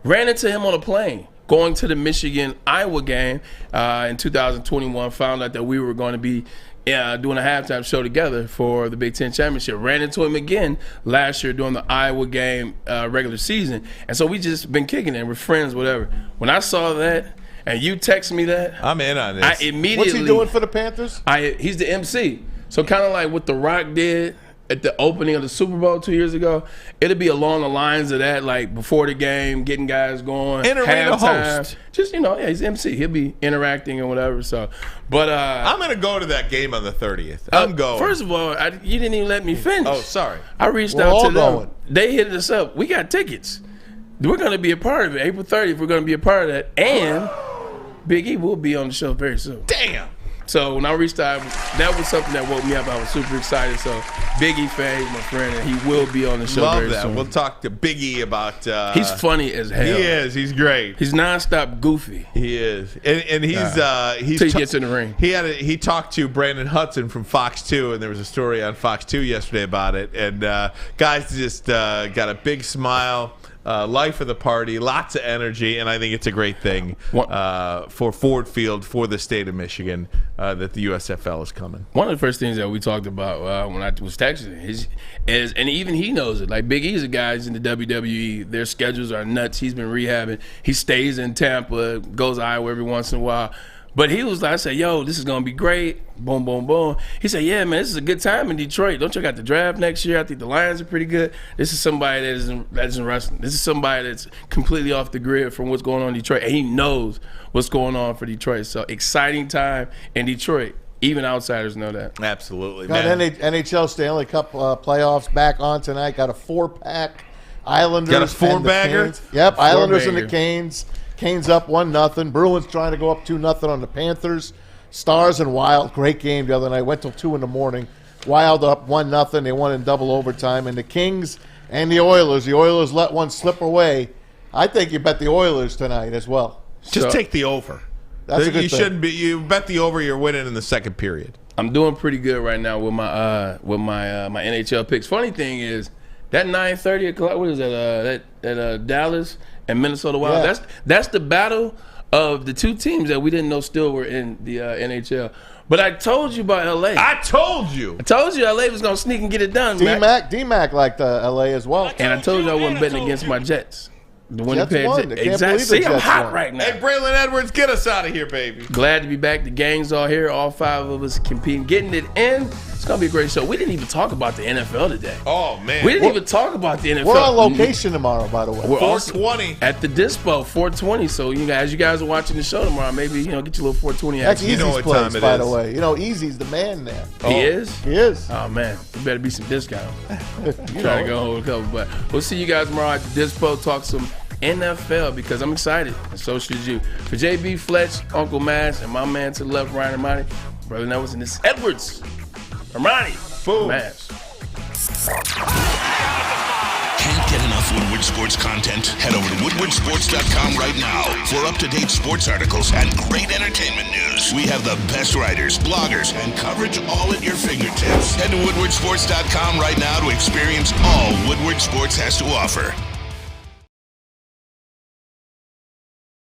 ran into him on a plane going to the Michigan-Iowa game in 2021. Found out that we were going to be doing a halftime show together for the Big Ten Championship. Ran into him again last year during the Iowa game regular season. And so we just been kicking it. We're friends, whatever. When I saw that, and you text me that, I'm in on this. I immediately. What's he doing for the Panthers? He's the MC. So kind of like what The Rock did at the opening of the Super Bowl 2 years ago. It'll be along the lines of that, like before the game, getting guys going. Interarena host. Just, he's MC. He'll be interacting and whatever. So, but I'm going to go to that game on the 30th. I'm going. First of all, you didn't even let me finish. Oh, sorry. I reached out to them. They hit us up. We got tickets. We're going to be a part of it. April 30th, we're going to be a part of that. And Big E will be on the show very soon. Damn. So when I reached out, that was something that woke me up. I was super excited. So Big E fan, he's my friend, and he will be on the show very soon. We'll talk to Big E about. He's funny as hell. He is. He's great. He's nonstop goofy. He is, and he's till he gets in the ring. He talked to Brandon Hudson from Fox 2, and there was a story on Fox 2 yesterday about it. And guys just got a big smile. Life of the party, lots of energy, and I think it's a great thing for Ford Field, for the state of Michigan, that the USFL is coming. One of the first things that we talked about when I was texting is, and even he knows it, like Big E's a guy in the WWE, their schedules are nuts. He's been rehabbing. He stays in Tampa, goes to Iowa every once in a while. But he was like, I said, yo, this is going to be great. Boom, boom, boom. He said, yeah, man, this is a good time in Detroit. Don't you got the draft next year? I think the Lions are pretty good. This is somebody that isn't wrestling. This is somebody that's completely off the grid from what's going on in Detroit. And he knows what's going on for Detroit. So exciting time in Detroit. Even outsiders know that. Absolutely, man. Got NHL Stanley Cup playoffs back on tonight. Got a 4-pack. Islanders. Got a 4-bagger? Yep, Islanders and the Canes. Canes up 1-0. Bruins trying to go up 2-0 on the Panthers. Stars and Wild, great game the other night. Went till 2 in the morning. Wild up 1-0. They won in double overtime. And the Kings and the Oilers. The Oilers let one slip away. I think you bet the Oilers tonight as well. Just take the over. That's a good thing. Shouldn't be. You bet the over. You're winning in the second period. I'm doing pretty good right now with my my NHL picks. Funny thing is that 9:30 o'clock. What is that? Dallas and Minnesota Wild. Yeah. That's the battle of the two teams that we didn't know still were in the NHL. But I told you about LA. I told you LA was gonna sneak and get it done. D-Mac liked LA as well. And I told you I wasn't betting against my Jets. The Jets won. Exactly. See, I'm hot right now. Hey, Braylon Edwards, get us out of here, baby. Glad to be back. The gang's all here. All 5 of us competing, getting it in. It's going to be a great show. We didn't even talk about the NFL today. Oh, man. We didn't even talk about the NFL. We're on location tomorrow, by the way. We're 420. At the Dispo, 420. So, as you guys are watching the show tomorrow, maybe, get your little 420 That's action. Easy's place, by the way. Easy's the man there. He is? He is. Oh, man. There better be some discount. You try to go hold a couple. But we'll see you guys tomorrow at the Dispo. Talk some NFL because I'm excited, and so should you. For JB Fletch, Uncle Mash, and my man to the left, Ryan Ermanni, Braylon Edwards, and this Edwards, Ermanni, boom, Mash. Can't get enough Woodward Sports content? Head over to woodwardsports.com right now for up-to-date sports articles and great entertainment news. We have the best writers, bloggers, and coverage all at your fingertips. Head to woodwardsports.com right now to experience all Woodward Sports has to offer.